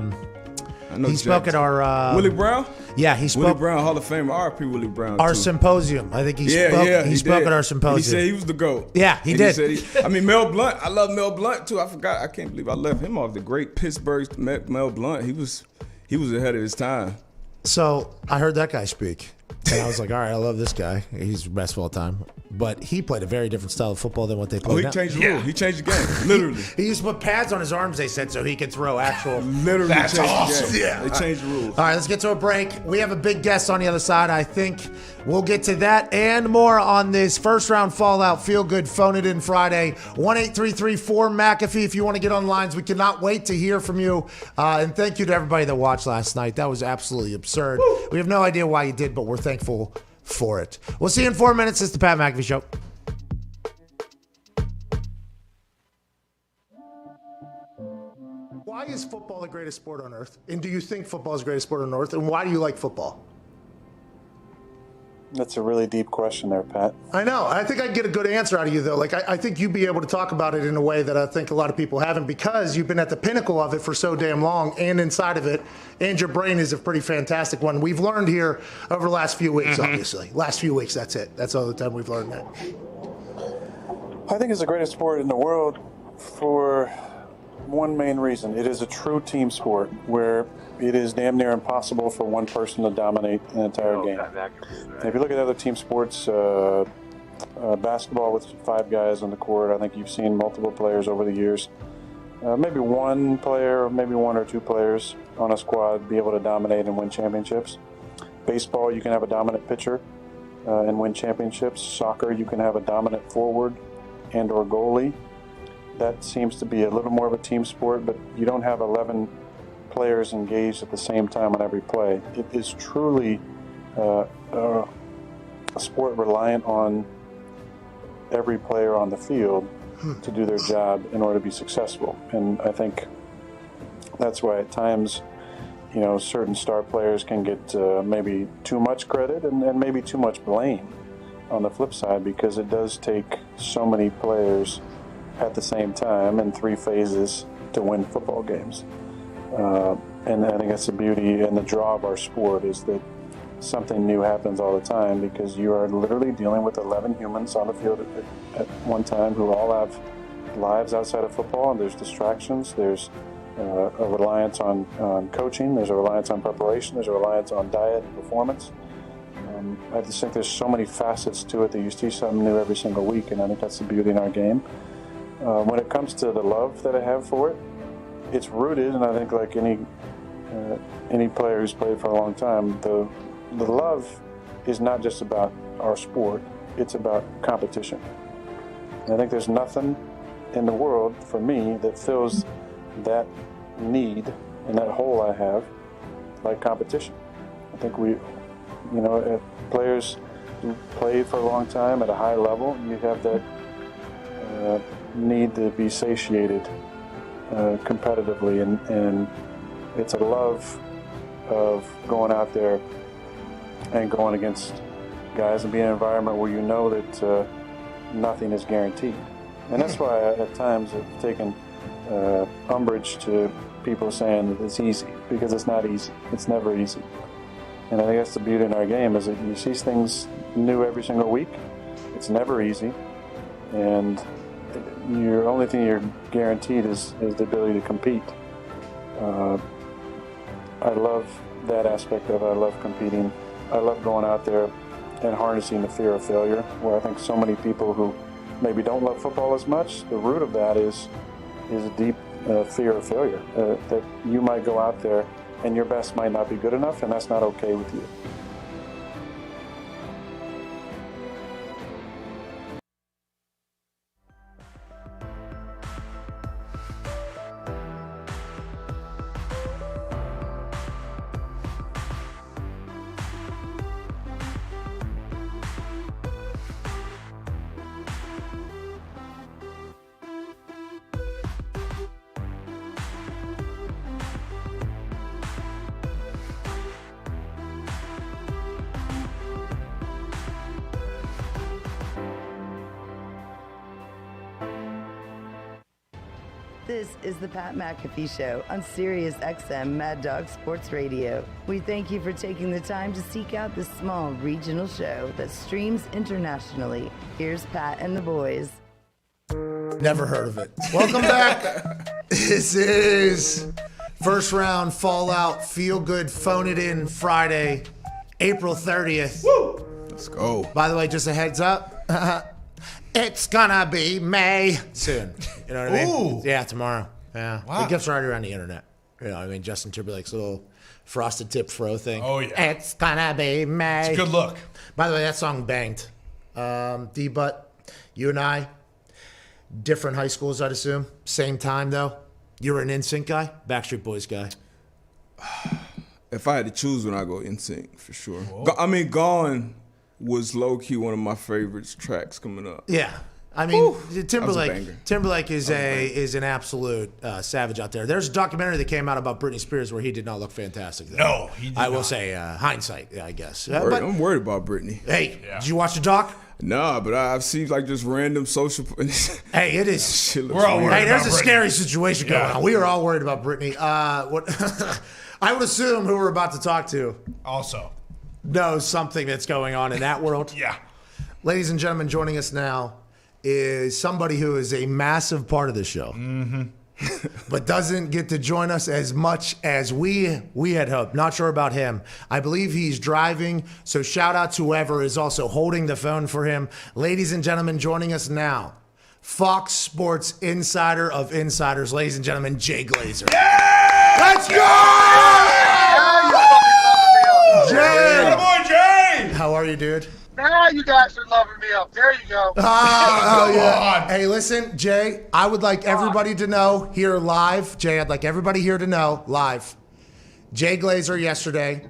Speaker 7: Willie Brown?
Speaker 3: Yeah, he
Speaker 7: Willie
Speaker 3: spoke.
Speaker 7: Brown, Hall of Famer, R.P. Willie Brown.
Speaker 3: Our
Speaker 7: too.
Speaker 3: symposium. I think he
Speaker 7: Yeah,
Speaker 3: spoke.
Speaker 7: yeah,
Speaker 3: he spoke
Speaker 7: did.
Speaker 3: at our
Speaker 7: And
Speaker 3: symposium.
Speaker 7: he said he was the GOAT.
Speaker 3: Yeah, he
Speaker 7: And
Speaker 3: did.
Speaker 7: said Mel Blount. I love Mel Blount too. I can't believe I left him off. The great Pittsburgh Mel Blount. He was ahead of his time.
Speaker 3: So I heard that guy speak, and I was like, all right, I love this guy. He's the best of all time. But he played a very different style of football than what they play
Speaker 7: Oh, he
Speaker 3: now.
Speaker 7: changed the rule. He changed the game, literally.
Speaker 3: He used to put pads on his arms, they said, so he could throw actual.
Speaker 7: Literally
Speaker 3: That's
Speaker 7: changed
Speaker 3: awesome.
Speaker 7: the game.
Speaker 3: Yeah.
Speaker 7: They changed the rules.
Speaker 3: All right, let's get to a break. We have a big guest on the other side. I think we'll get to that and more on this first round Fallout Feel Good Phone It In Friday. 1-833-4-McAfee if you want to get on lines. We cannot wait to hear from you. And thank you to everybody that watched last night. That was absolutely absurd. Woo. We have no idea why you did, but we're thankful for it. We'll see you in 4 minutes. It's the Pat McAfee Show. Why is football the greatest sport on earth? And do you think football is the greatest sport on earth? And why do you like football?
Speaker 9: That's a really deep question there, Pat.
Speaker 3: I know. I think I can get a good answer out of you, though. Like, I think you'd be able to talk about it in a way that I think a lot of people haven't because you've been at the pinnacle of it for so damn long and inside of it. And your brain is a pretty fantastic one. We've learned here over the last few weeks, obviously. Last few weeks, that's it. That's all the time we've learned that.
Speaker 9: I think it's the greatest sport in the world for one main reason. It is a true team sport where it is damn near impossible for one person to dominate an entire game. And if you look at other team sports, basketball with 5 guys on the court, I think you've seen multiple players over the years. Maybe one player, maybe 1 or 2 players on a squad be able to dominate and win championships. Baseball, you can have a dominant pitcher and win championships. Soccer, you can have a dominant forward and or goalie. That seems to be a little more of a team sport, but you don't have 11 players engaged at the same time on every play. It is truly a sport reliant on every player on the field to do their job in order to be successful. And I think that's why at times, certain star players can get maybe too much credit and maybe too much blame on the flip side, because it does take so many players at the same time in 3 phases to win football games. And I think that's the beauty and the draw of our sport, is that something new happens all the time, because you are literally dealing with 11 humans on the field at one time who all have lives outside of football, and there's distractions, there's a reliance on coaching, there's a reliance on preparation, there's a reliance on diet and performance. I just think there's so many facets to it that you see something new every single week, and I think that's the beauty in our game. When it comes to the love that I have for it, it's rooted, and I think like any player who's played for a long time, the love is not just about our sport, it's about competition. And I think there's nothing in the world for me that fills that need and that hole I have like competition. I think players who play for a long time at a high level, you have that need to be satiated competitively, and it's a love of going out there and going against guys and being in an environment where you know that nothing is guaranteed. And that's why I, at times, I've taken umbrage to people saying that it's easy, because it's not easy. It's never easy. And I think that's the beauty in our game, is that you see things new every single week. It's never easy. And your only thing you're guaranteed is the ability to compete. I love that aspect of it. I love competing. I love going out there and harnessing the fear of failure, where I think so many people who maybe don't love football as much, the root of that is a deep fear of failure, that you might go out there and your best might not be good enough, and that's not okay with you.
Speaker 1: This is the Pat McAfee Show on Sirius XM Mad Dog Sports Radio. We thank you for taking the time to seek out this small regional show that streams internationally. Here's Pat and the boys.
Speaker 3: Never heard of it. Welcome back. This is first round Fallout Feel Good Phone It In Friday, April 30th.
Speaker 7: Woo! Let's go.
Speaker 3: By the way, just a heads up. It's gonna be May soon. You know what I mean?
Speaker 8: Ooh.
Speaker 3: Yeah, tomorrow. Yeah.
Speaker 8: Wow.
Speaker 3: It gets right around the internet. You know, I mean, Justin Timberlake's little frosted tip fro thing.
Speaker 8: Oh, yeah.
Speaker 3: It's gonna be May.
Speaker 8: It's a good look.
Speaker 3: By the way, that song banged. D-Butt, you and I, different high schools, I'd assume. Same time, though. You were an NSYNC guy? Backstreet Boys guy?
Speaker 7: If I had to choose one, I'd go NSYNC for sure. Gone was low-key one of my favorite tracks coming up.
Speaker 3: Yeah. I mean,
Speaker 7: banger.
Speaker 3: Timberlake is an absolute savage out there. There's a documentary that came out about Britney Spears where he did not look fantastic. Though.
Speaker 8: No, he did
Speaker 3: I will
Speaker 8: not.
Speaker 3: say hindsight, I guess.
Speaker 7: I'm worried about Britney.
Speaker 3: Hey, did you watch the doc?
Speaker 7: Nah, but I've seen like just random social.
Speaker 3: Hey, it is.
Speaker 7: Shit looks
Speaker 8: We're all
Speaker 7: weird.
Speaker 8: worried
Speaker 3: Hey, there's a
Speaker 8: about Britney.
Speaker 3: scary situation going
Speaker 8: Yeah.
Speaker 3: on. We are all worried about Britney. What? I would assume who we're about to talk to
Speaker 8: Also.
Speaker 3: knows something that's going on in that world.
Speaker 8: Yeah.
Speaker 3: Ladies and gentlemen, joining us now is somebody who is a massive part of the show, but doesn't get to join us as much as we had hoped. Not sure about him. I believe he's driving, so shout out to whoever is also holding the phone for him. Ladies and gentlemen, joining us now, Fox Sports insider of insiders, ladies and gentlemen, Jay Glazer. Yeah! Let's go! Jay!
Speaker 8: Come on, Jay!
Speaker 3: How are you, dude?
Speaker 10: Now you guys are loving me up. There you go.
Speaker 3: Oh, yeah.
Speaker 8: on.
Speaker 3: Hey, listen, Jay, I would like everybody to know here live. Jay, I'd like everybody here to know live. Jay Glazer yesterday,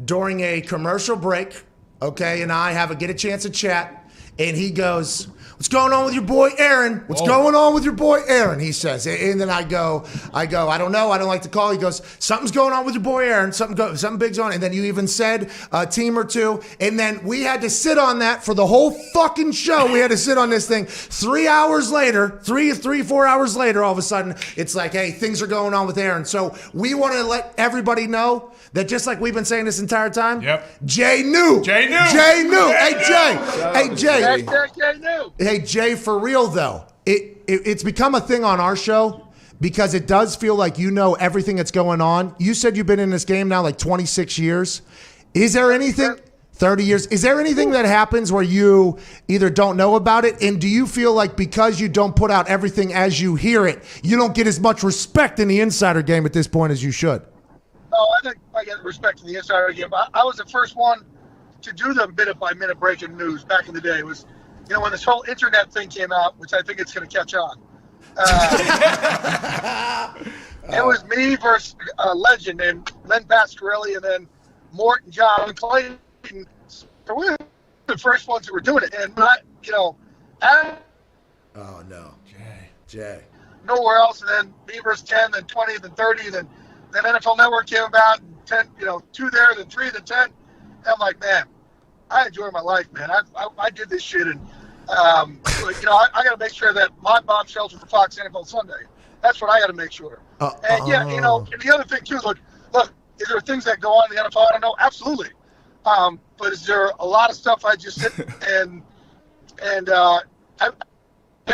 Speaker 3: during a commercial break, okay, and I get a chance to chat, and he goes, "What's going on with your boy Aaron? What's going on with your boy Aaron?" He says, and then I go, I don't know, I don't like to call. He goes, "Something's going on with your boy Aaron. Something big's on." And then you even said a team or two, and then we had to sit on that for the whole fucking show. We had to sit on this thing. 3 hours later, 4 hours later, all of a sudden, it's like, hey, things are going on with Aaron. So we want to let everybody know that just like we've been saying this entire time, Jay knew.
Speaker 8: Jay knew.
Speaker 3: Hey, Jay. Hey, Jay.
Speaker 10: Jay knew.
Speaker 3: Hey, Jay, for real, though, it's become a thing on our show because it does feel like you know everything that's going on. You said you've been in this game now like 26 years. Is there anything, 30 years, is there anything that happens where you either don't know about it? And do you feel like because you don't put out everything as you hear it, you don't get as much respect in the insider game at this point as you should?
Speaker 10: No, I think I get respect in the insider game. I was the first one to do the minute-by-minute breaking news back in the day. It was, when this whole internet thing came out, which I think it's going to catch on. It was me versus a legend and Len Pasquarelli and then Morton, John, and Clayton. So we were the first ones who were doing it. And,
Speaker 3: Oh, no. Jay.
Speaker 10: Nowhere else. And then me versus 10, then 20, then 30, then NFL Network came about, and 10, 2 there, then 3, then 10. And I'm like, man, I enjoy my life, man. I did this shit, and I got to make sure that my bomb shelter for Fox NFL Sunday. That's what I got to make sure. And and the other thing too is look, is there things that go on in the NFL? I don't know, absolutely. But is there a lot of stuff I just sit and I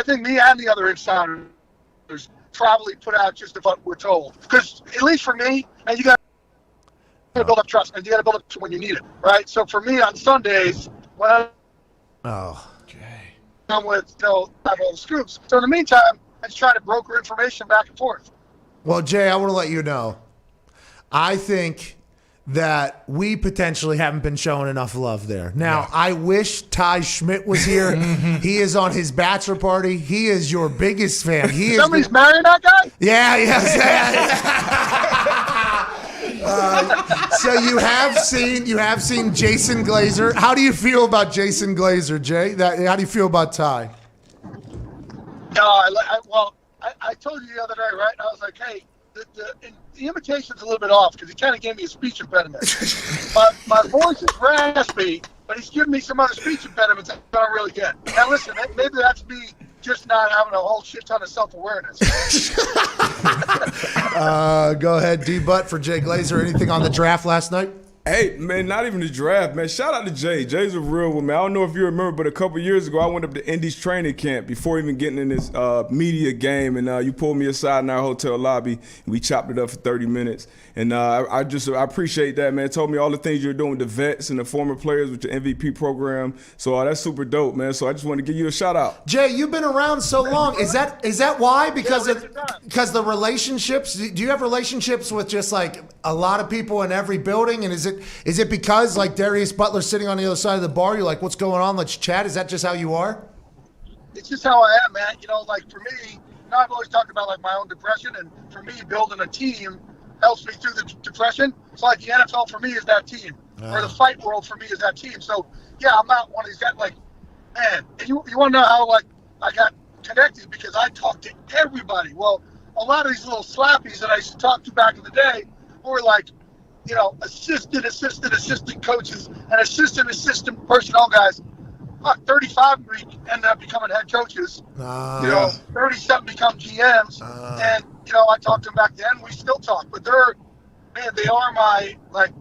Speaker 10: think me and the other insiders probably put out just what we're told. Because at least for me, and you got to build up trust, and you got to build up when you need it, right? So for me on Sundays, when I'm with, have all the scoops. So in the meantime, I just try to broker information back and forth.
Speaker 3: Well, Jay, I want to let you know, I think that we potentially haven't been showing enough love there. Now, I wish Ty Schmidt was here. He is on his bachelor party. He is your biggest fan.
Speaker 10: Somebody's marrying that guy?
Speaker 3: Yeah, yes. So you have seen Jason Glazer. How do you feel about Jason Glazer, Jay? How do you feel about Ty?
Speaker 10: No, I told you the other day, right? I was like, hey, the imitation's a little bit off because he kind of gave me a speech impediment. my voice is raspy, but he's giving me some other speech impediments that I don't really get. Now listen, maybe that's me just not having a whole shit ton of self-awareness.
Speaker 3: Go ahead, D-Butt, for Jay Glazer. Anything on the draft last night?
Speaker 7: Hey, man, not even the draft, man. Shout out to Jay. Jay's a real one, man. I don't know if you remember, but a couple years ago, I went up to Indy's training camp before even getting in this media game, and you pulled me aside in our hotel lobby, and we chopped it up for 30 minutes. And I appreciate that, man. Told me all the things you're doing with the vets and the former players with your MVP program. So that's super dope, man. So I just want to give you a shout out.
Speaker 3: Jay, you've been around so long. Is that why? Because the relationships. Do you have relationships with just like a lot of people in every building? And is it because like Darius Butler's sitting on the other side of the bar? You're like, what's going on? Let's chat. Is that just how you are?
Speaker 10: It's just how I am, man. You know, like for me, I've always talked about like my own depression, and for me, building a team helps me through the depression. It's like the NFL for me is that team, or the fight world for me is that team. So yeah, I'm not one of these guys. Like, man, and you want to know how like I got connected? Because I talked to everybody. Well, a lot of these little slappies that I used to talk to back in the day were like, you know, assistant coaches and assistant personnel guys. 35 ended up becoming head coaches. 30-something become GMs. And, you know, I talked to them back then. We still talk. But they are my, like,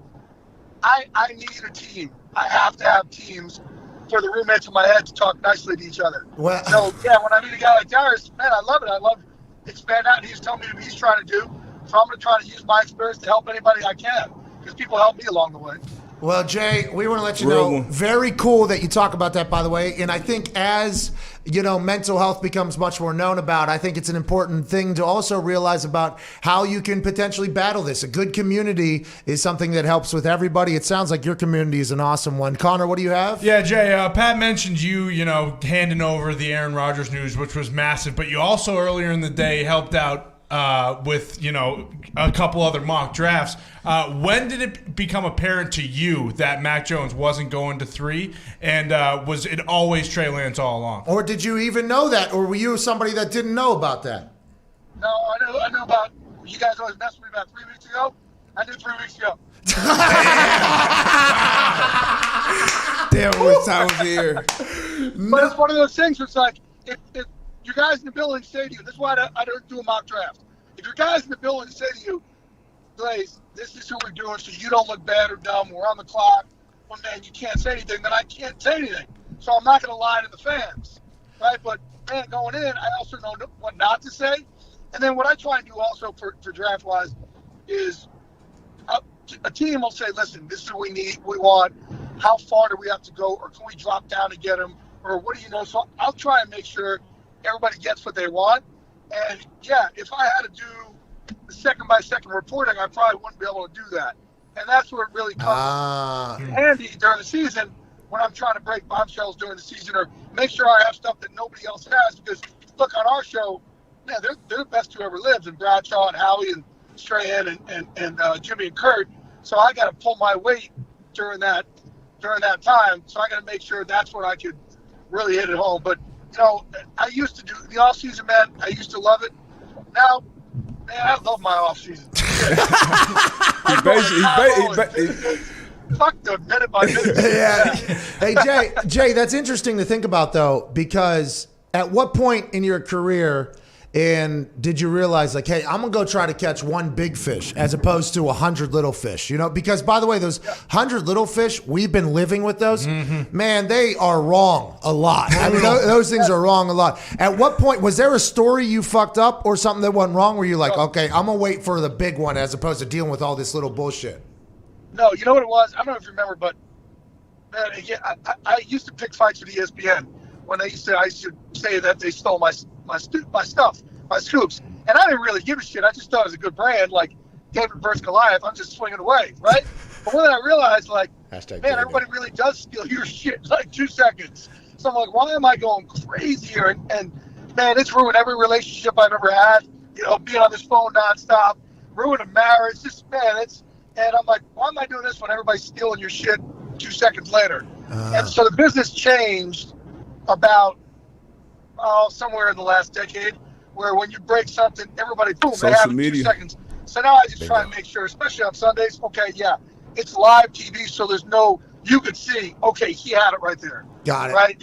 Speaker 10: I need a team. I have to have teams for the roommates in my head to talk nicely to each other.
Speaker 3: Well,
Speaker 10: so, yeah, when I meet a guy like Darius, man, I love it. I love expand out. And he's telling me what he's trying to do. So I'm going to try to use my experience to help anybody I can, because people help me along the way.
Speaker 3: Well, Jay, we want to let you know, very cool that you talk about that, by the way. And I think as, you know, mental health becomes much more known about, I think it's an important thing to also realize about how you can potentially battle this. A good community is something that helps with everybody. It sounds like your community is an awesome one. Connor, what do you have?
Speaker 8: Yeah, Jay, Pat mentioned you know, handing over the Aaron Rodgers news, which was massive. But you also earlier in the day helped out with, you know, a couple other mock drafts. When did it become apparent to you that Mac Jones wasn't going to 3? And was it always Trey Lance all along?
Speaker 3: Or did you even know that? Or were you somebody that didn't know about that?
Speaker 10: No, I knew about, you guys always messed with me about 3 weeks ago. I knew 3 weeks ago.
Speaker 7: Damn, what time was here?
Speaker 10: But it's one of those things where it's like, if your guys in the building say to you, this is why I don't do a mock draft. If your guys in the building say to you, Glaze, this is who we're doing so you don't look bad or dumb, we're on the clock, well, man, you can't say anything, then I can't say anything. So I'm not going to lie to the fans, right? But, man, going in, I also know what not to say. And then what I try and do also for draft-wise is a team will say, listen, this is what we need, we want, how far do we have to go, or can we drop down to get them, or what do you know? So I'll try and make sure everybody gets what they want. And yeah, if I had to do the second-by-second reporting, I probably wouldn't be able to do that. And that's where it really comes handy during the season, when I'm trying to break bombshells during the season, or make sure I have stuff that nobody else has. Because look, on our show, man, they're the best who ever lived, and Bradshaw and Howie and Strahan and Jimmy and Kurt. So I got to pull my weight during that time. So I got to make sure that's when I could really hit it home. But you know, I used to do the off season, man. I used to love it. Now, man, I love my off season. Fuck the minute by minute.
Speaker 3: Yeah. Hey, Jay, that's interesting to think about though, because at what point in your career and did you realize, like, hey, I'm going to go try to catch one big fish as opposed to 100 little fish, you know? Because, by the way, those 100 little fish, we've been living with those. Mm-hmm. Man, they are wrong a lot. I mean, those things are wrong a lot. At what point, was there a story you fucked up or something that went wrong where you're like, okay, I'm going to wait for the big one as opposed to dealing with all this little bullshit?
Speaker 10: No, you know what it was? I don't know if you remember, but, man, again, I used to pick fights with ESPN when I used to say that they stole my stuff, my scoops. And I didn't really give a shit. I just thought it was a good brand, like David versus Goliath. I'm just swinging away, right? But when I realized, like, man, everybody really does steal your shit in like 2 seconds. So I'm like, why am I going crazy here? And man, it's ruined every relationship I've ever had. You know, being on this phone nonstop, ruined a marriage. Just, man, and I'm like, why am I doing this when everybody's stealing your shit 2 seconds later? And so the business changed about somewhere in the last decade, where when you break something, everybody, boom, they have it in 2 seconds. So now I just try and make sure, especially on Sundays, okay, yeah, it's live TV, so there's no, you could see, okay, he had it right there.
Speaker 3: Got it.
Speaker 10: Right?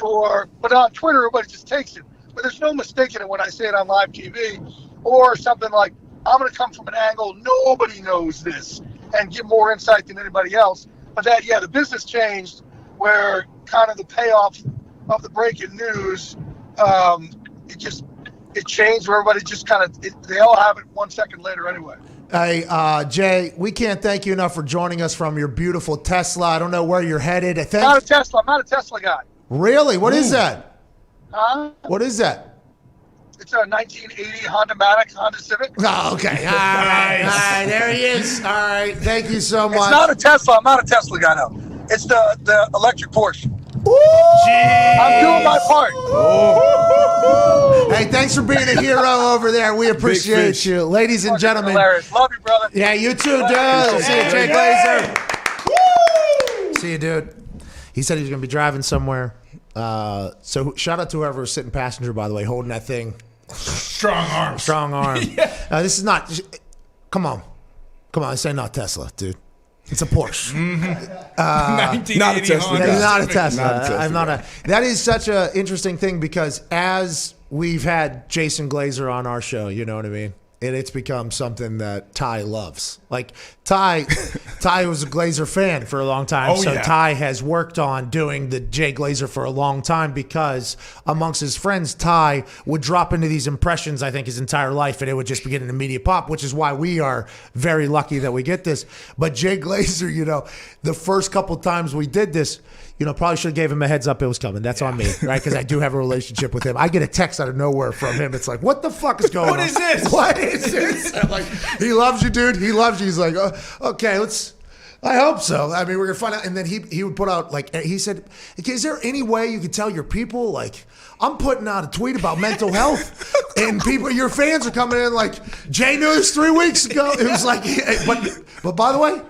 Speaker 10: But on Twitter, everybody just takes it. but there's no mistaking it when I say it on live TV or something like, I'm going to come from an angle, nobody knows this, and give more insight than anybody else. But that, the business changed where kind of the payoff of the breaking news, it changed where everybody just kind of, they all have it 1 second later anyway.
Speaker 3: Hey, Jay, we can't thank you enough for joining us from your beautiful Tesla. I don't know where you're headed.
Speaker 10: I'm not a Tesla guy.
Speaker 3: Really? What is that?
Speaker 10: Huh?
Speaker 3: What is that?
Speaker 10: It's a 1980 Honda Civic.
Speaker 3: Oh, okay. All right. All right. There he is. All right. Thank you so much.
Speaker 10: It's not a Tesla. I'm not a Tesla guy, no. It's the electric Porsche. I'm doing my part.
Speaker 3: Hey, thanks for being a hero over there. We appreciate you. Ladies and gentlemen.
Speaker 10: Hilarious. Love you, brother.
Speaker 3: Yeah, you too, dude. See you, Jay Glazer. See you, dude. He said he was going to be driving somewhere. So shout out to whoever was sitting passenger, by the way, holding that thing.
Speaker 8: Strong arm.
Speaker 3: Strong arm. This is not. Come on. This ain't not Tesla, dude. It's a Porsche.
Speaker 8: Not a Tesla.
Speaker 3: Not a Tesla. I'm not a. That is such an interesting thing because as we've had Jason Glazer on our show, you know what I mean? And it's become something that Ty loves. Like Ty was a Glazer fan for a long time. Ty has worked on doing the Jay Glazer for a long time because amongst his friends, Ty would drop into these impressions, I think, his entire life, and it would just begin an immediate pop, which is why we are very lucky that we get this. But Jay Glazer, the first couple times we did this, probably should have gave him a heads up it was coming. That's on me, right? Because I do have a relationship with him. I get a text out of nowhere from him. It's like, what the fuck is going on?
Speaker 8: What is this?
Speaker 3: What is this? I'm like, he loves you, dude. He loves you. He's like, oh, okay, I hope so. I mean, we're going to find out. And then he would put out, he said, is there any way you could tell your people, I'm putting out a tweet about mental health and your fans are coming in like, Jay knew this 3 weeks ago. It was like, but by the way,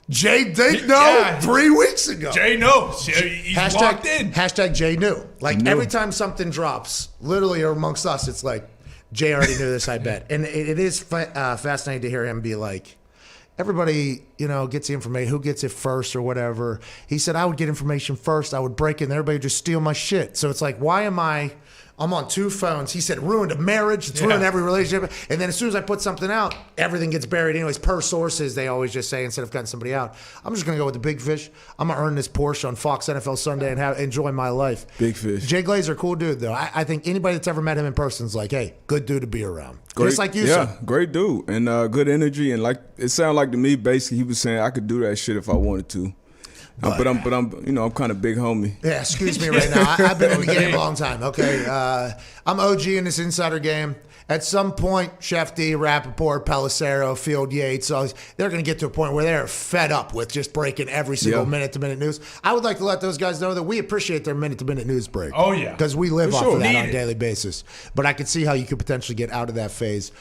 Speaker 3: Jay did know 3 weeks ago.
Speaker 8: Jay knows. He's locked in.
Speaker 3: Hashtag Jay knew. Every time something drops, literally amongst us, it's like, Jay already knew this, I bet. And it is fascinating to hear him be like, everybody, gets the information, who gets it first or whatever. He said, I would get information first. I would break it and everybody would just steal my shit. So it's like, why am I'm on two phones. He said, ruined a marriage. It's ruined every relationship. And then as soon as I put something out, everything gets buried anyways. Per sources, they always just say, instead of cutting somebody out, I'm just going to go with the big fish. I'm going to earn this Porsche on Fox NFL Sunday and enjoy my life.
Speaker 7: Big fish.
Speaker 3: Jay Glazer, cool dude, though. I think anybody that's ever met him in person is like, hey, good dude to be around.
Speaker 7: Great,
Speaker 3: just like you said.
Speaker 7: Great dude. And good energy. And it sounded like to me, basically, he was saying I could do that shit if I wanted to. But I'm kind of big homie.
Speaker 3: Yeah, excuse me right now. I've been in the game a long time. Okay, I'm OG in this insider game. At some point, Chef D, Rappaport, Pelissero, Field Yates, they're going to get to a point where they're fed up with just breaking every single minute-to-minute news. I would like to let those guys know that we appreciate their minute-to-minute news break.
Speaker 8: Oh, yeah.
Speaker 3: Because we live off of that on a daily basis. But I could see how you could potentially get out of that phase.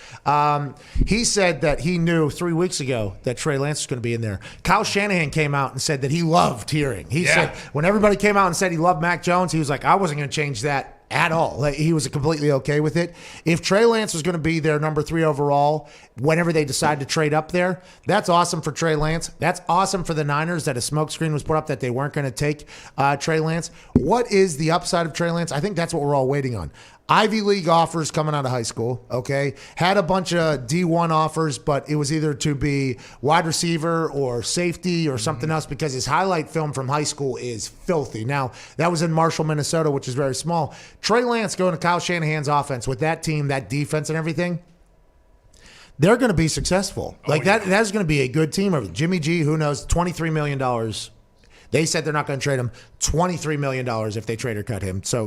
Speaker 3: He said that he knew 3 weeks ago that Trey Lance was going to be in there. Kyle Shanahan came out and said that he loved hearing. He said when everybody came out and said he loved Mac Jones, he was like, I wasn't going to change that at all. He was completely okay with it. If Trey Lance was going to be their number 3 overall, whenever they decide to trade up there, that's awesome for Trey Lance. That's awesome for the Niners that a smokescreen was put up that they weren't going to take Trey Lance. What is the upside of Trey Lance? I think that's what we're all waiting on. Ivy League offers coming out of high school, okay? Had a bunch of D1 offers, but it was either to be wide receiver or safety or something else because his highlight film from high school is filthy. Now, that was in Marshall, Minnesota, which is very small. Trey Lance going to Kyle Shanahan's offense with that team, that defense and everything, they're going to be successful. That's going to be a good team. Jimmy G, who knows, $23 million. They said they're not going to trade him. $23 million if they trade or cut him. So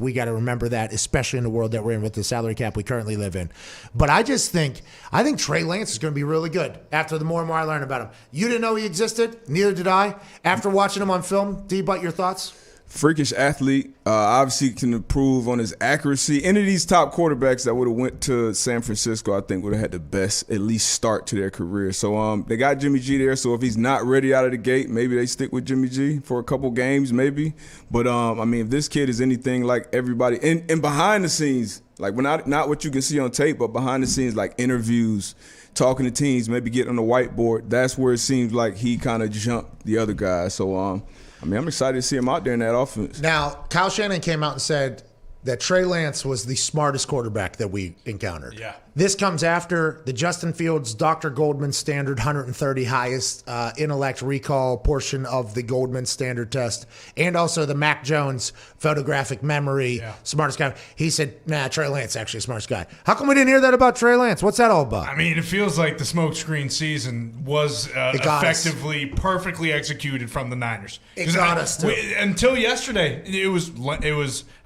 Speaker 3: we got to remember that, especially in the world that we're in with the salary cap we currently live in. But I think Trey Lance is going to be really good after the more and more I learn about him. You didn't know he existed. Neither did I. After watching him on film, D-Butt, your thoughts?
Speaker 7: Freakish athlete, obviously can improve on his accuracy. Any of these top quarterbacks that would have went to San Francisco, I think would have had the best at least start to their career. So they got Jimmy G there. So if he's not ready out of the gate, maybe they stick with Jimmy G for a couple games, maybe. But if this kid is anything like everybody, and behind the scenes, like not what you can see on tape, but behind the scenes, like interviews, talking to teams, maybe getting on the whiteboard. That's where it seems like he kind of jumped the other guys. So I'm excited to see him out there in that offense.
Speaker 3: Now, Kyle Shanahan came out and said that Trey Lance was the smartest quarterback that we encountered.
Speaker 8: Yeah.
Speaker 3: This comes after the Justin Fields, Dr. Goldman standard 130 highest intellect recall portion of the Goldman standard test, and also the Mac Jones photographic memory, smartest guy. He said, nah, Trey Lance actually the smartest guy. How come we didn't hear that about Trey Lance? What's that all about?
Speaker 8: I mean, it feels like the smokescreen season was effectively perfectly executed from the Niners.
Speaker 3: It got us, too.
Speaker 8: Until yesterday, it was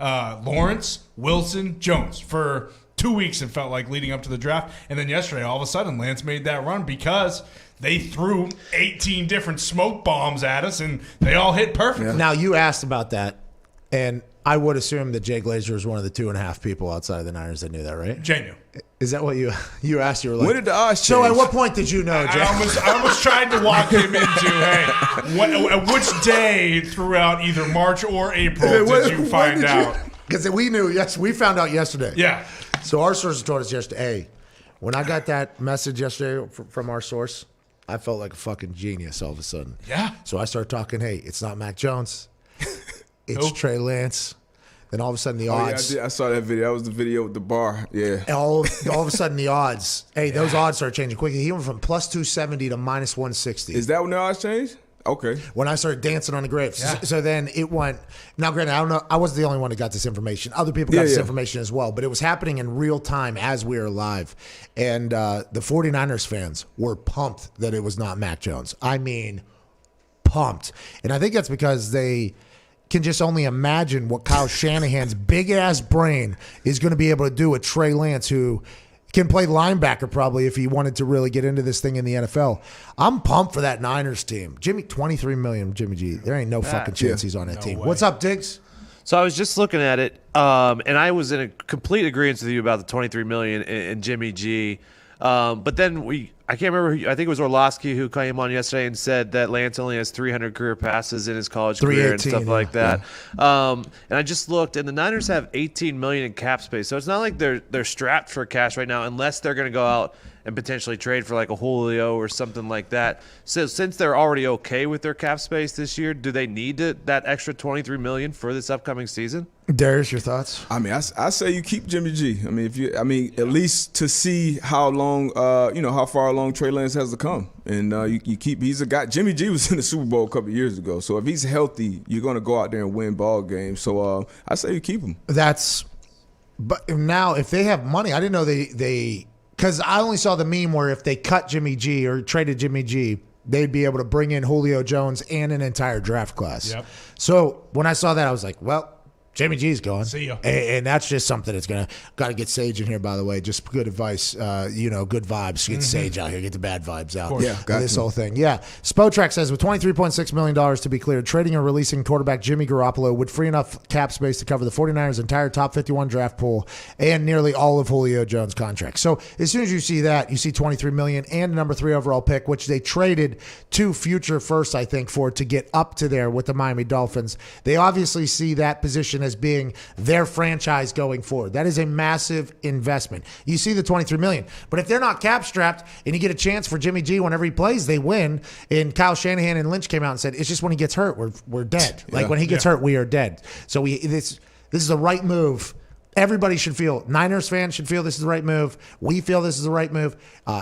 Speaker 8: Lawrence, Wilson, Jones for 2 weeks, it felt like, leading up to the draft. And then yesterday, all of a sudden, Lance made that run because they threw 18 different smoke bombs at us, and they all hit perfectly.
Speaker 3: Now, you asked about that, and I would assume that Jay Glazer was one of the 2.5 people outside of the Niners that knew that, right?
Speaker 8: Jay knew.
Speaker 3: Is that what you asked? You were like,
Speaker 7: when did the odds change?
Speaker 3: So at what point did you know, Jay?
Speaker 8: I almost tried to walk him into, at which day throughout either March or April did you find out?
Speaker 3: Because we knew, we found out yesterday.
Speaker 8: Yeah.
Speaker 3: So our sources told us yesterday, hey, when I got that message yesterday from our source, I felt like a fucking genius all of a sudden.
Speaker 8: Yeah.
Speaker 3: So I started talking, hey, it's not Mac Jones. It's Trey Lance. Then all of a sudden the odds.
Speaker 7: Yeah, I saw that video. That was the video with the bar. Yeah.
Speaker 3: All of a sudden the odds. Hey, those odds started changing quickly. He went from plus 270 to minus 160.
Speaker 7: Is that when the odds changed? Okay.
Speaker 3: When I started dancing on the grapes.
Speaker 8: Yeah.
Speaker 3: So then it went. Now, granted, I don't know. I wasn't the only one that got this information. Other people got this information as well. But it was happening in real time as we were live. And the 49ers fans were pumped that it was not Mac Jones. I mean, pumped. And I think that's because they can just only imagine what Kyle Shanahan's big-ass brain is going to be able to do with Trey Lance, who can play linebacker probably if he wanted to really get into this thing in the NFL. I'm pumped for that Niners team. $23 million, Jimmy G. There ain't no fucking chance he's on that team. What's up, Diggs?
Speaker 4: So I was just looking at it, and I was in a complete agreement with you about the $23 million in Jimmy G. But then I can't remember. I think it was Orlovsky who came on yesterday and said that Lance only has 300 career passes in his college career and stuff like that. Yeah. And I just looked, and the Niners have $18 million in cap space, so it's not like they're strapped for cash right now, unless they're going to go out and potentially trade for like a Julio or something like that. So since they're already okay with their cap space this year, do they need that extra $23 million for this upcoming season?
Speaker 3: Darius, your thoughts?
Speaker 7: I mean, I say you keep Jimmy G. I mean, at least to see how long, how far along Trey Lance has to come, and you keep. He's a guy. Jimmy G was in the Super Bowl a couple of years ago, so if he's healthy, you're going to go out there and win ball games. So I say you keep him.
Speaker 3: But now if they have money, I didn't know they because I only saw the meme where if they cut Jimmy G or traded Jimmy G, they'd be able to bring in Julio Jones and an entire draft class.
Speaker 8: Yep.
Speaker 3: So when I saw that, I was like, well, Jimmy G's gone.
Speaker 8: See ya.
Speaker 3: And that's just something that's got to get Sage in here, by the way. Just good advice, good vibes. Get Sage out here. Get the bad vibes out.
Speaker 7: Yeah, got
Speaker 3: this whole thing. Yeah. Spotrac says with $23.6 million to be cleared, trading and releasing quarterback Jimmy Garoppolo would free enough cap space to cover the 49ers' entire top 51 draft pool and nearly all of Julio Jones' contract. So as soon as you see that, you see $23 million and a number 3 overall pick, which they traded 2 future firsts, I think, for to get up to there with the Miami Dolphins. They obviously see that position as being their franchise going forward. That is a massive investment. You see the $23 million. But if they're not cap strapped and you get a chance for Jimmy G whenever he plays, they win. And Kyle Shanahan and Lynch came out and said, it's just when he gets hurt, we're dead. Like when he gets hurt, we are dead. So this is the right move. Everybody should feel, Niners fans should feel this is the right move. We feel this is the right move.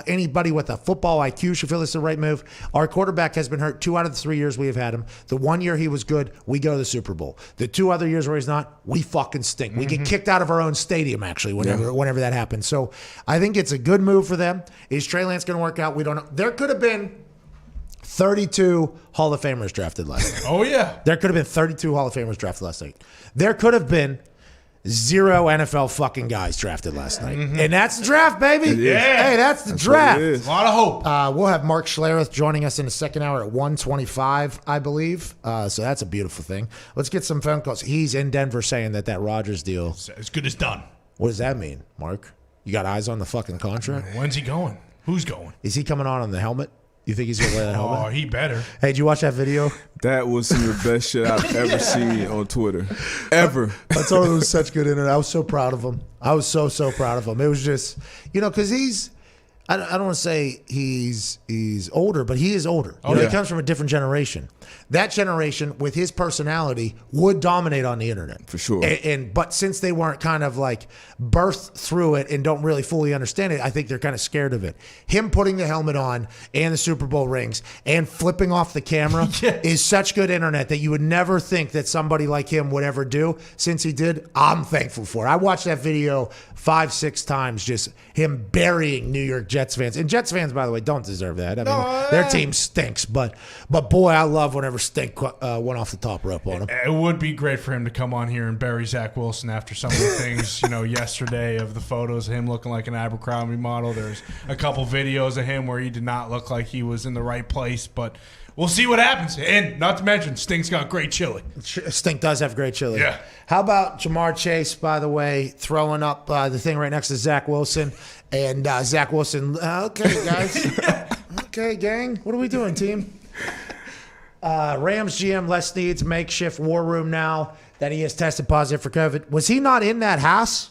Speaker 3: Anybody with a football IQ should feel this is the right move. Our quarterback has been hurt 2 out of the 3 years we have had him. The 1 year he was good, we go to the Super Bowl. The 2 other years where he's not, we fucking stink. We get kicked out of our own stadium, actually, whenever that happens. So I think it's a good move for them. Is Trey Lance going to work out? We don't know. There could have been 32 Hall of Famers drafted last night.
Speaker 8: Oh, yeah.
Speaker 3: There could have been 32 Hall of Famers drafted last night. There could have been 0 NFL fucking guys drafted last night. And that's the draft, baby.
Speaker 8: Yeah.
Speaker 3: Hey, that's the draft.
Speaker 8: A lot of hope.
Speaker 3: We'll have Mark Schlereth joining us in the second hour at 1:25, I believe. So that's a beautiful thing. Let's get some phone calls. He's in Denver saying that Rodgers deal.
Speaker 8: As good as done.
Speaker 3: What does that mean, Mark? You got eyes on the fucking contract?
Speaker 8: When's he going? Who's going?
Speaker 3: Is he coming on the helmet? You think he's going to wear that helmet?
Speaker 8: Oh, he better.
Speaker 3: Hey, did you watch that video?
Speaker 7: That was some of the best shit I've ever seen on Twitter. Ever.
Speaker 3: I told him it was such good internet. I was so proud of him. I was so proud of him. It was just, because I don't want to say he's older, but he is older. He comes from a different generation. That generation, with his personality, would dominate on the internet.
Speaker 7: For sure.
Speaker 3: But since they weren't kind of like birthed through it and don't really fully understand it, I think they're kind of scared of it. Him putting the helmet on and the Super Bowl rings and flipping off the camera is such good internet that you would never think that somebody like him would ever do. Since he did, I'm thankful for it. I watched that video 5-6 times, just him burying New York Jets fans. And Jets fans, by the way, don't deserve that. I mean, their team stinks. But boy, I love whenever Stink went off the top rope on him.
Speaker 8: It would be great for him to come on here and bury Zach Wilson after some of the things, yesterday of the photos of him looking like an Abercrombie model. There's a couple videos of him where he did not look like he was in the right place, but we'll see what happens. And not to mention, Stink's got great chili.
Speaker 3: Stink does have great chili.
Speaker 8: Yeah.
Speaker 3: How about Jamar Chase, by the way, throwing up the thing right next to Zach Wilson? And Zach Wilson, okay, guys. Okay, gang. What are we doing, team? Rams GM Les Needs makeshift war room now that he has tested positive for COVID. Was he not in that house?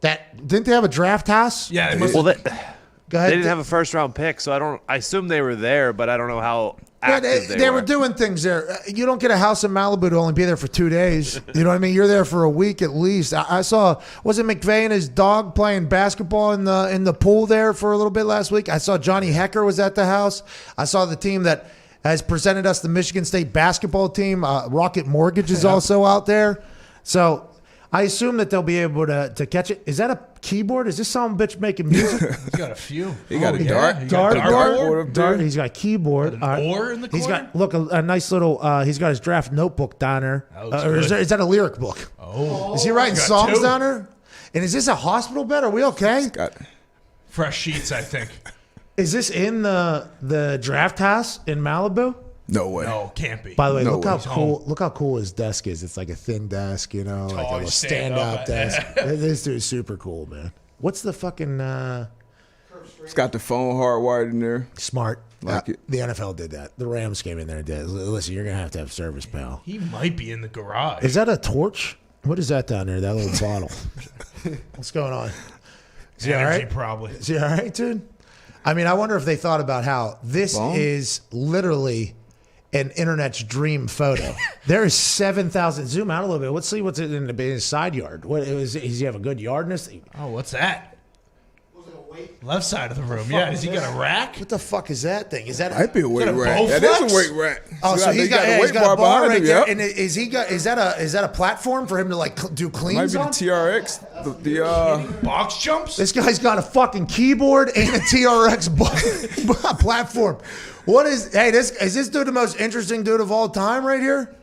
Speaker 3: Didn't they have a draft house?
Speaker 8: Yeah.
Speaker 3: Go ahead.
Speaker 4: They didn't have a first-round pick, so I assume they were there, but I don't know how active
Speaker 3: they were doing things there. You don't get a house in Malibu to only be there for 2 days. You know what I mean? You're there for a week at least. I saw, was it McVay and his dog playing basketball in the pool there for a little bit last week? I saw Johnny Hecker was at the house. I saw the team that has presented us the Michigan State basketball team. Rocket Mortgage is also out there. So I assume that they'll be able to catch it. Is that a keyboard? Is this some bitch making music?
Speaker 8: He's got a few.
Speaker 7: He got a dart.
Speaker 3: Dart. He's got a keyboard.
Speaker 8: An oar in the corner?
Speaker 3: He's got a nice little. He's got his draft notebook down there. Or is that a lyric book?
Speaker 8: Oh,
Speaker 3: is he writing songs down there? And is this a hospital bed? Are we okay?
Speaker 8: Fresh sheets, I think.
Speaker 3: Is this in the draft house in Malibu?
Speaker 7: No way.
Speaker 8: No, can't be.
Speaker 3: By the way, look how cool his desk is. It's like a thin desk, like a little stand-up desk. This dude's super cool, man. What's the fucking?
Speaker 7: It's got the phone hardwired in there.
Speaker 3: Smart.
Speaker 7: Like it.
Speaker 3: The NFL did that. The Rams came in there and did it. Listen, you're gonna have to have service, pal.
Speaker 8: He might be in the garage.
Speaker 3: Is that a torch? What is that down there? That little bottle. What's going on? Is he all right?
Speaker 8: Probably.
Speaker 3: Is he all right, dude? I mean, I wonder if they thought about how this is literally an internet's dream photo. There is 7,000. Zoom out a little bit. Let's see what's in his side yard. Does he have a good yard in this thing?
Speaker 8: Oh, what's that? Left side of the room. Yeah, has he got a rack?
Speaker 3: What the fuck is that thing? Is that
Speaker 7: might be a weight rack? That is a weight rack.
Speaker 3: Oh, so he's got a weight bar behind right there. And is that a platform for him to like do cleans on?
Speaker 7: Might be the TRX. The
Speaker 8: box jumps.
Speaker 3: This guy's got a fucking keyboard and a TRX platform. Is this dude the most interesting dude of all time right here?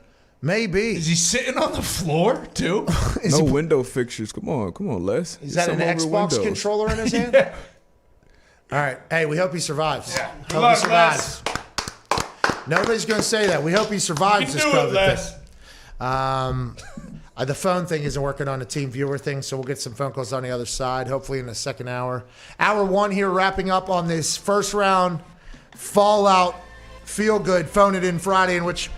Speaker 3: Maybe.
Speaker 8: Is he sitting on the floor too?
Speaker 7: No window fixtures. Come on, Les.
Speaker 3: Is that an Xbox controller in his hand? Yeah. All right. Hey, we hope he survives.
Speaker 8: Yeah.
Speaker 3: Hope he survives. Nobody's going to say that. We hope he survives this COVID thing. The phone thing isn't working on the team viewer thing, so we'll get some phone calls on the other side, hopefully in the second hour. Hour one here, wrapping up on this first round Fallout Feel Good Phone It In Friday, in which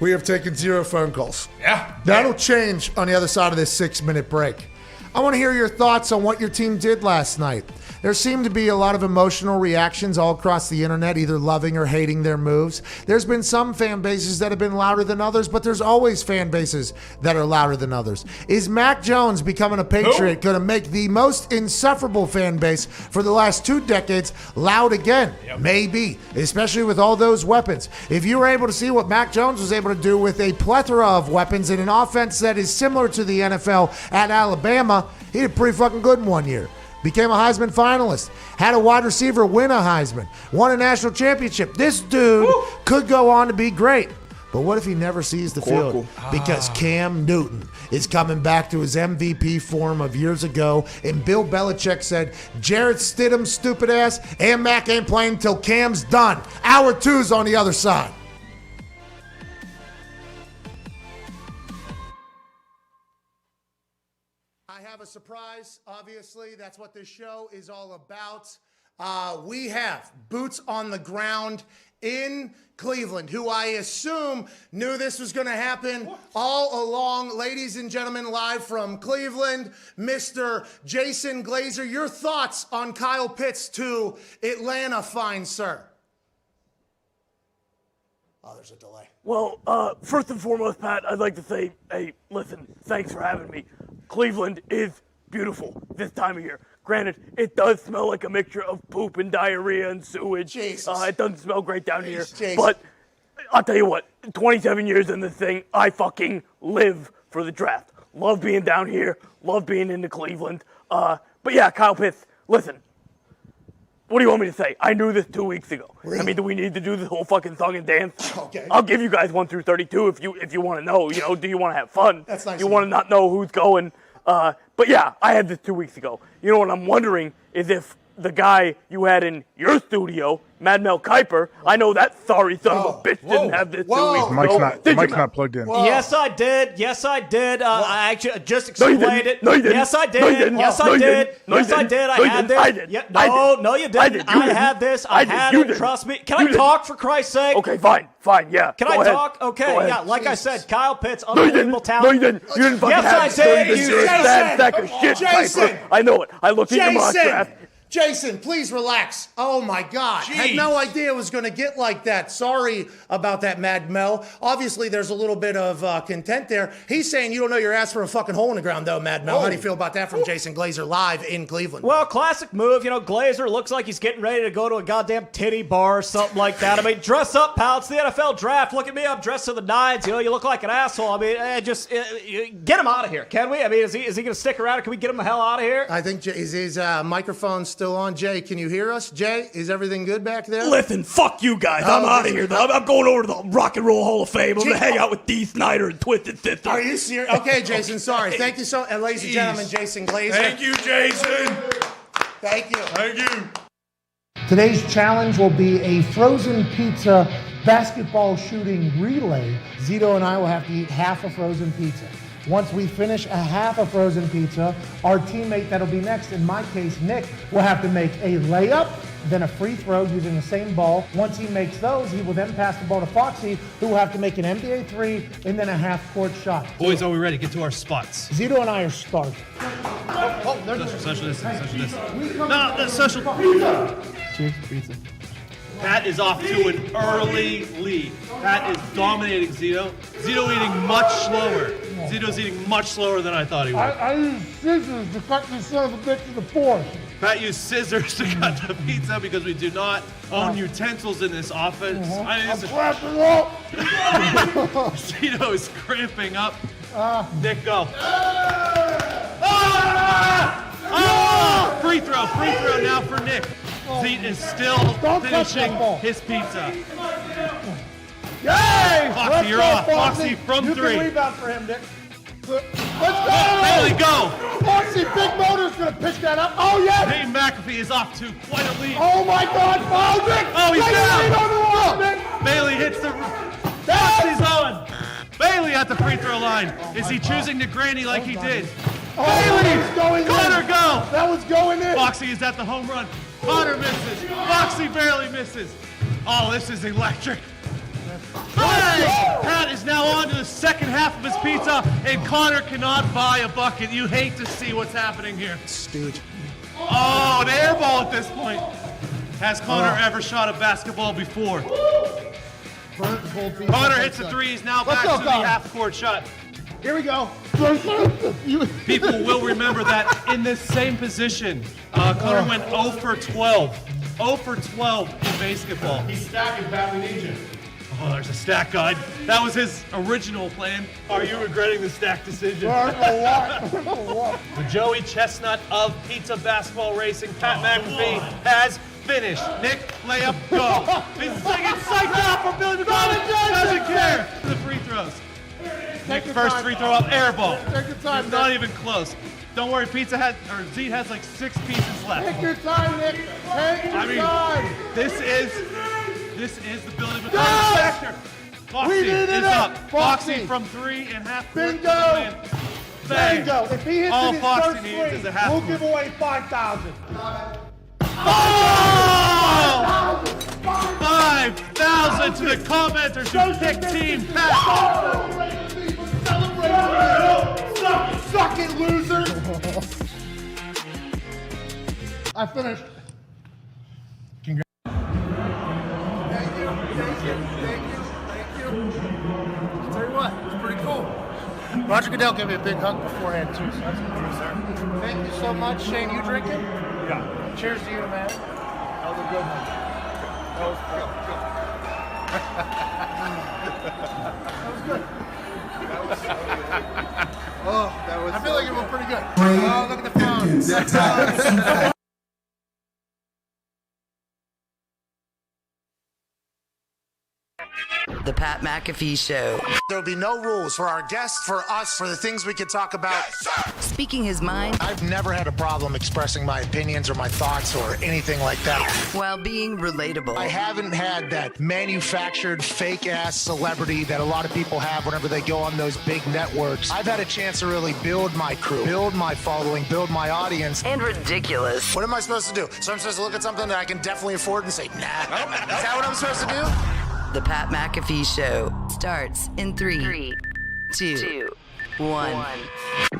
Speaker 3: we have taken 0 phone calls.
Speaker 8: Yeah.
Speaker 3: That'll change on the other side of this 6-minute break. I want to hear your thoughts on what your team did last night. There seemed to be a lot of emotional reactions all across the internet, either loving or hating their moves. There's been some fan bases that have been louder than others, but there's always fan bases that are louder than others. Is Mac Jones becoming a Patriot going to make the most insufferable fan base for the last 2 decades loud again? Yep. Maybe, especially with all those weapons. If you were able to see what Mac Jones was able to do with a plethora of weapons in an offense that is similar to the NFL at Alabama, he did pretty fucking good in 1 year. Became a Heisman finalist, had a wide receiver win a Heisman, won a national championship. This dude could go on to be great. But what if he never sees the field? Because Cam Newton is coming back to his MVP form of years ago. And Bill Belichick said, Jarrett Stidham's stupid ass and Mac ain't playing until Cam's done. Hour 2's on the other side. I have a surprise, obviously. That's what this show is all about. we have boots on the ground in Cleveland, who I assume knew this was going to happen all along. Ladies and gentlemen, live from Cleveland, Mr. Jason Glazer, your thoughts on Kyle Pitts to Atlanta, fine sir. Oh, there's a delay.
Speaker 11: Well, first and foremost, Pat, I'd like to say, hey, listen, thanks for having me. Cleveland is beautiful this time of year. Granted, it does smell like a mixture of poop and diarrhea and sewage.
Speaker 3: Jesus.
Speaker 11: It doesn't smell great down here.
Speaker 3: Jesus.
Speaker 11: But I'll tell you what, 27 years in this thing, I fucking live for the draft. Love being down here. Love being into Cleveland. But yeah, Kyle Pitts, listen. What do you want me to say? I knew this 2 weeks ago.
Speaker 3: Really?
Speaker 11: I mean, do we need to do this whole fucking song and dance?
Speaker 3: Okay.
Speaker 11: I'll give you guys 1 through 32 if you want to know. You know, do you want to have fun?
Speaker 3: That's nice
Speaker 11: You
Speaker 3: of
Speaker 11: want
Speaker 3: you.
Speaker 11: to not know who's going? But yeah, I had this 2 weeks ago. You know what I'm wondering is if the guy you had in your studio, Mad Mel Kiper, I know that sorry son of a bitch didn't have this 2 weeks ago.
Speaker 12: Mike's not plugged in.
Speaker 3: Whoa.
Speaker 13: Yes, I did. Yes, I did. I actually just explained it.
Speaker 11: No, you didn't.
Speaker 13: Yes, I did.
Speaker 11: No, you didn't.
Speaker 13: Yes,
Speaker 11: No,
Speaker 13: I
Speaker 11: you
Speaker 13: did.
Speaker 11: didn't. No, you
Speaker 13: Yes, I
Speaker 11: didn't.
Speaker 13: did.
Speaker 11: No,
Speaker 13: I
Speaker 11: you
Speaker 13: had
Speaker 11: didn't.
Speaker 13: this.
Speaker 11: I did.
Speaker 13: Yeah,
Speaker 11: I
Speaker 13: no,
Speaker 11: did.
Speaker 13: no, you
Speaker 11: I
Speaker 13: didn't.
Speaker 11: did. You
Speaker 13: I had this. I
Speaker 11: did.
Speaker 13: had
Speaker 11: You
Speaker 13: it.
Speaker 11: didn't.
Speaker 13: Trust me. Can
Speaker 11: You
Speaker 13: I
Speaker 11: didn't.
Speaker 13: talk for Christ's sake?
Speaker 11: Okay, fine, yeah.
Speaker 13: Can
Speaker 11: Go
Speaker 13: I
Speaker 11: ahead.
Speaker 13: talk? Okay,
Speaker 11: Go ahead.
Speaker 13: yeah. Like I said, Kyle Pitts,
Speaker 11: No, you didn't.
Speaker 13: unbelievable talent.
Speaker 11: No, you didn't. You didn't fucking
Speaker 13: Yes,
Speaker 11: have
Speaker 13: I
Speaker 11: it.
Speaker 13: did.
Speaker 11: No, you
Speaker 13: You
Speaker 11: didn't.
Speaker 13: said
Speaker 11: Bad
Speaker 13: it.
Speaker 11: sack of shit,
Speaker 3: Jason.
Speaker 11: Piper. I know it. I looked at your mock draft.
Speaker 3: Jason, please relax. Oh, my God. Had no idea it was going to get like that. Sorry about that, Mad Mel. Obviously, there's a little bit of content there. He's saying you don't know your ass from a fucking hole in the ground, though, Mad Mel. How do you feel about that from Jason Glazer live in Cleveland?
Speaker 13: Well, classic move. You know, Glazer looks like he's getting ready to go to a goddamn titty bar or something like that. I mean, dress up, pal. It's the NFL draft. Look at me. I'm dressed to the nines. You know, you look like an asshole. I mean, just get him out of here, can we? I mean, is he going to stick around? Can we get him the hell out of here?
Speaker 3: I think is his microphone still on? Jay, can you hear us? Jay, is everything good back there?
Speaker 11: Listen, fuck you guys. I'm out of here. I'm going over to the Rock and Roll Hall of Fame. I'm going to hang out with Dee Snyder and Twisted Sister.
Speaker 3: Are you serious? Okay, Jason, sorry. Thank you so much. And ladies and gentlemen, Jason Glazer.
Speaker 8: Thank you, Jason.
Speaker 3: Thank you.
Speaker 8: Thank you.
Speaker 14: Today's challenge will be a frozen pizza basketball shooting relay. Zito and I will have to eat half a frozen pizza. Once we finish a half a frozen pizza, our teammate that'll be next, in my case, Nick, will have to make a layup, then a free throw using the same ball. Once he makes those, he will then pass the ball to Foxy, who will have to make an NBA three and then a half-court shot.
Speaker 15: Boys, are we ready? Get to our spots.
Speaker 14: Zito and I are starving.
Speaker 15: Social distance. No, social.
Speaker 14: Cheers, pizza.
Speaker 15: Pat is off to an early lead. Pat is dominating Zito. Zito eating much slower. Zito's eating much slower than I thought he would.
Speaker 14: I used scissors to cut this son of a bitch to the force.
Speaker 15: Pat used scissors to cut the pizza because we do not own utensils in this office.
Speaker 14: I'm clapping up.
Speaker 15: Zito is cramping up. Nick, go. Free throw now for Nick. Zeke is still finishing his pizza.
Speaker 14: Yay!
Speaker 15: Foxy, you're off. Foxy from
Speaker 14: you
Speaker 15: three.
Speaker 14: You can rebound for him, Nick. Let's go!
Speaker 15: Bailey, go!
Speaker 14: Foxy, Big Motor's gonna pitch that up. Oh, yes!
Speaker 15: Hey, McAfee is off to quite a lead.
Speaker 14: Oh, my God! Oh, Nick!
Speaker 15: Oh, he's down!
Speaker 14: On the wall, Nick!
Speaker 15: Bailey hits the... Foxy's on! Bailey at the free throw line. Is he choosing to granny like he did?
Speaker 14: Oh,
Speaker 15: Bailey!
Speaker 14: Going
Speaker 15: Connor,
Speaker 14: in.
Speaker 15: go!
Speaker 14: That was going in.
Speaker 15: Foxy is at the home run. Connor misses. Foxy barely misses. Oh, this is electric. Bang! Pat is now on to the second half of his pizza, and Connor cannot buy a bucket. You hate to see what's happening here.
Speaker 3: Stooge.
Speaker 15: Oh, an air ball at this point. Has Connor ever shot a basketball before? Connor hits the three. He's now back to the half-court shot.
Speaker 14: Here we go.
Speaker 15: People will remember that in this same position, Connor went 0 for 12. 0 for 12 in basketball.
Speaker 8: He's stacking, Pat. We need you.
Speaker 15: Oh, there's a stack guide. That was his original plan. Are you regretting the stack decision? The Joey Chestnut of pizza basketball racing, Pat McAfee, has finished. Nick, layup, go. He's getting psyched out for Billy McCollum. Doesn't care. The free throws. Nick, first free throw up, air ball.
Speaker 14: Take your time,
Speaker 15: It's not even close. Don't worry, Zeke has like 6 pieces left.
Speaker 14: Take your time, Nick. Take your time.
Speaker 15: This is the Billy McCollum factor. Foxy is up. Foxy from 3 and half court.
Speaker 14: Bingo.
Speaker 15: Bang.
Speaker 14: Bingo. If he hits
Speaker 15: All
Speaker 14: in his
Speaker 15: Foxy
Speaker 14: first
Speaker 15: needs
Speaker 14: three,
Speaker 15: is a half
Speaker 14: we'll
Speaker 15: court.
Speaker 14: give away $5,000.
Speaker 15: Oh! listen to the commenters who pick Team Pat.
Speaker 14: Suck it, loser! I finished. Congrats. Thank you. I'll tell you what, it was pretty cool. Roger Goodell gave me a big hug beforehand, too, so that's good news there. Thank you so much. Shane, you drinking? Yeah. Cheers to you, man. That was a good one. That was good. That was good. Oh, that was I feel like it went pretty good. Oh, look at the phone.
Speaker 1: The Pat McAfee Show.
Speaker 3: There'll be no rules for our guests, for us, for the things we can talk about.
Speaker 1: Speaking his mind.
Speaker 2: I've never had a problem expressing my opinions or my thoughts or anything like that.
Speaker 1: While being relatable.
Speaker 2: I haven't had that manufactured fake-ass celebrity that a lot of people have whenever they go on those big networks. I've had a chance to really build my crew, build my following, build my audience.
Speaker 1: And ridiculous.
Speaker 3: What am I supposed to do? So I'm supposed to look at something that I can definitely afford and say, nah. Is that what I'm supposed to do?
Speaker 1: The Pat McAfee Show starts in 3, 2, 1.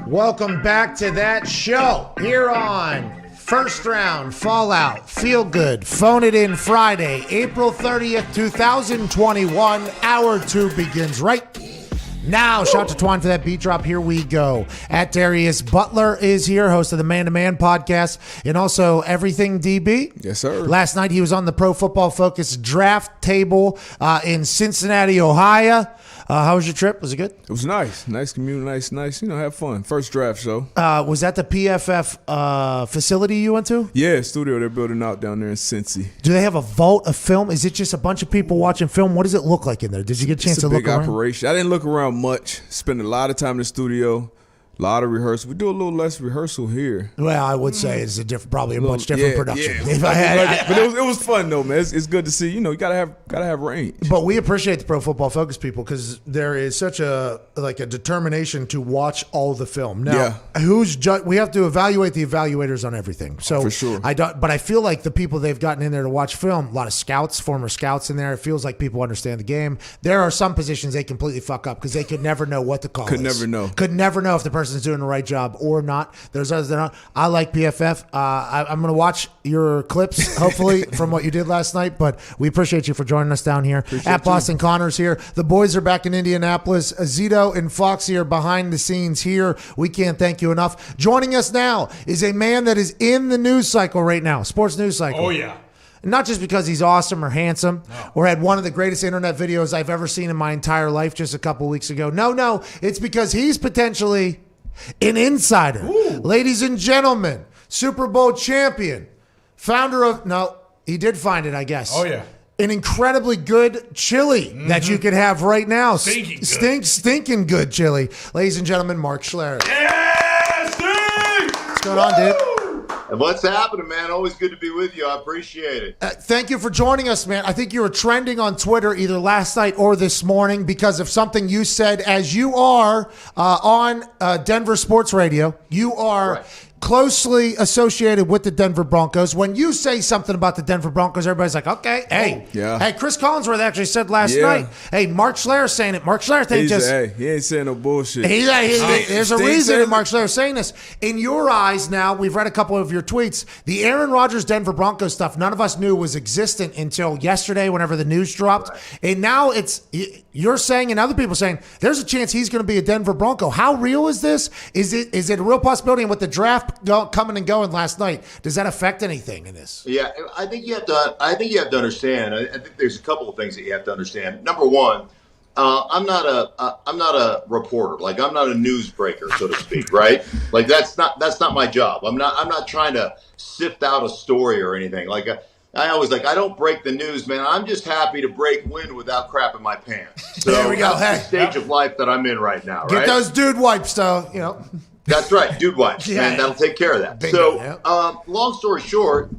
Speaker 3: Welcome back to that show here on First Round Fallout Feel Good Phone It In Friday, April 30th, 2021. Hour 2 begins right now. Shout out to Twine for that beat drop. Here we go. At Darius Butler is here, host of the Man to Man podcast, and also Everything DB.
Speaker 7: Yes, sir.
Speaker 3: Last night he was on the Pro Football Focus draft table in Cincinnati, Ohio. How was your trip? Was it good?
Speaker 7: It was nice. Nice commute, nice. You know, have fun. First draft show.
Speaker 3: Was that the PFF facility you went to?
Speaker 7: Yeah, studio they're building out down there in Cincy.
Speaker 3: Do they have a vault of film? Is it just a bunch of people watching film? What does it look like in there? Did you get a chance to look around?
Speaker 7: It's a big operation. I didn't look around much. Spent a lot of time in the studio. A lot of rehearsal. We do a little less rehearsal here.
Speaker 3: Well, I would say it's probably a much different production.
Speaker 7: Yeah. But it was fun though, man. It's good to see. You know, you gotta have range.
Speaker 3: But we appreciate the Pro Football Focus people because there is such a determination to watch all the film. Now, we have to evaluate the evaluators on everything. So
Speaker 7: for sure.
Speaker 3: But I feel like the people they've gotten in there to watch film, a lot of scouts, former scouts in there. It feels like people understand the game. There are some positions they completely fuck up because they could never know what the call is. Could never know if the person's doing the right job or not. There's others that aren't. I like PFF. I'm going to watch your clips, hopefully, from what you did last night, but we appreciate you for joining us down here. At Boston Connors here. The boys are back in Indianapolis. Zito and Foxy are behind the scenes here. We can't thank you enough. Joining us now is a man that is in the news cycle right now, sports news cycle.
Speaker 8: Oh, yeah.
Speaker 3: Not just because he's awesome or handsome or had one of the greatest internet videos I've ever seen in my entire life just a couple weeks ago. No. It's because he's potentially an insider. Ooh. Ladies and gentlemen, Super Bowl champion, founder of... No, he did find it, I guess.
Speaker 8: Oh, yeah.
Speaker 3: An incredibly good chili that you could have right now. Stinking good chili. Ladies and gentlemen, Mark Schlereth.
Speaker 12: Yeah, Steve!
Speaker 3: What's going on, dude?
Speaker 12: What's happening, man? Always good to be with you. I appreciate it.
Speaker 3: Thank you for joining us, man. I think you were trending on Twitter either last night or this morning because of something you said as you are on Denver Sports Radio. You are closely associated with the Denver Broncos. When you say something about the Denver Broncos, everybody's like, okay, hey. Chris Collinsworth actually said last night, hey, Mark Schlereth saying it. Mark Schlereth ain't just...
Speaker 7: Hey, he ain't saying no bullshit.
Speaker 3: There's a reason Mark Schlereth saying this. In your eyes now, we've read a couple of your tweets, the Aaron Rodgers Denver Broncos stuff, none of us knew was existent until yesterday whenever the news dropped. Right. And now you're saying and other people saying, there's a chance he's going to be a Denver Bronco. How real is this? Is it a real possibility? And with the draft coming and going last night, does that affect anything in this?
Speaker 12: Yeah, I think you have to understand. I think there's a couple of things that you have to understand. Number one, I'm not a reporter. Like, I'm not a newsbreaker, so to speak, right? Like, that's not my job. I'm not trying to sift out a story or anything. Like, I don't break the news, man. I'm just happy to break wind without crapping my pants. So
Speaker 3: there we go.
Speaker 12: That's the stage of life that I'm in right now, right?
Speaker 3: Get those dude wipes, though, you know.
Speaker 12: That's right, dude wipes, man. That'll take care of that. Bingo, long story short,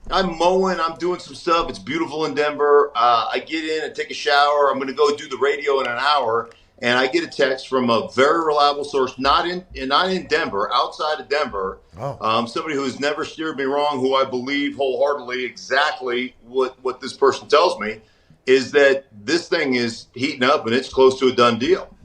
Speaker 12: I'm mowing. I'm doing some stuff. It's beautiful in Denver. I get in and take a shower. I'm going to go do the radio in an hour, and I get a text from a very reliable source, not in Denver, outside of Denver. Somebody who's never steered me wrong, who I believe wholeheartedly exactly what this person tells me. is that this thing is heating up and it's close to a done deal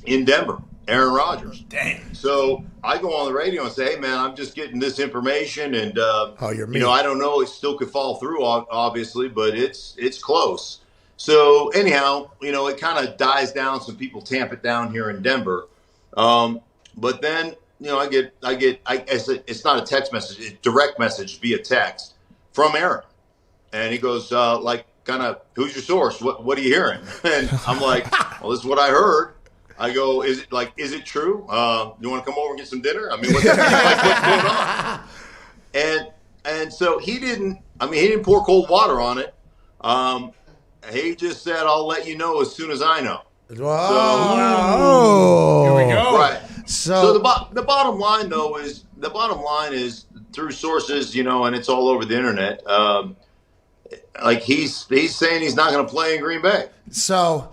Speaker 12: in Denver. Aaron Rodgers.
Speaker 8: Dang.
Speaker 12: So I go on the radio and say, hey, man, I'm just getting this information. And, I don't know. It still could fall through, obviously, but it's close. So anyhow, it kind of dies down. Some people tamp it down here in Denver. But then, it's not a text message, it's direct message via text from Aaron. And he goes, who's your source? What are you hearing? And I'm like, well, this is what I heard. I go, is it true? You want to come over and get some dinner? I mean, what's going on? And so he didn't pour cold water on it. He just said, I'll let you know as soon as I know.
Speaker 3: Whoa.
Speaker 8: Here we go.
Speaker 12: Right. So the bottom line is through sources, and it's all over the internet. He's saying he's not going to play in Green Bay.
Speaker 3: So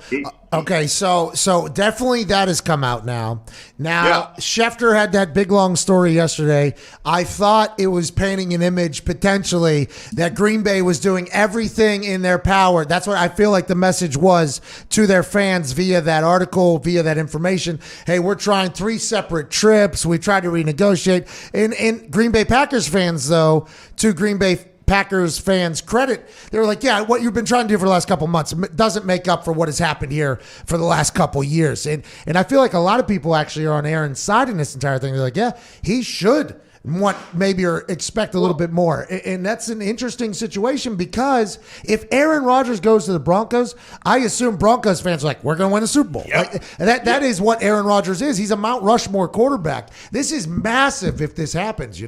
Speaker 3: definitely that has come out now. Schefter had that big long story yesterday. I thought it was painting an image potentially that Green Bay was doing everything in their power. That's what I feel like the message was to their fans via that article, via that information. Hey, we're trying 3 separate trips. We tried to renegotiate. And Green Bay Packers fans, though, to Green Bay Packers fans' credit, they were like, yeah, what you've been trying to do for the last couple months doesn't make up for what has happened here for the last couple years. And I feel like a lot of people actually are on Aaron's side in this entire thing. They're like, yeah, he should want maybe or expect a little bit more. And that's an interesting situation because if Aaron Rodgers goes to the Broncos, I assume Broncos fans are like, we're going to win a Super Bowl. Yep. That is what Aaron Rodgers is. He's a Mount Rushmore quarterback. This is massive if this happens,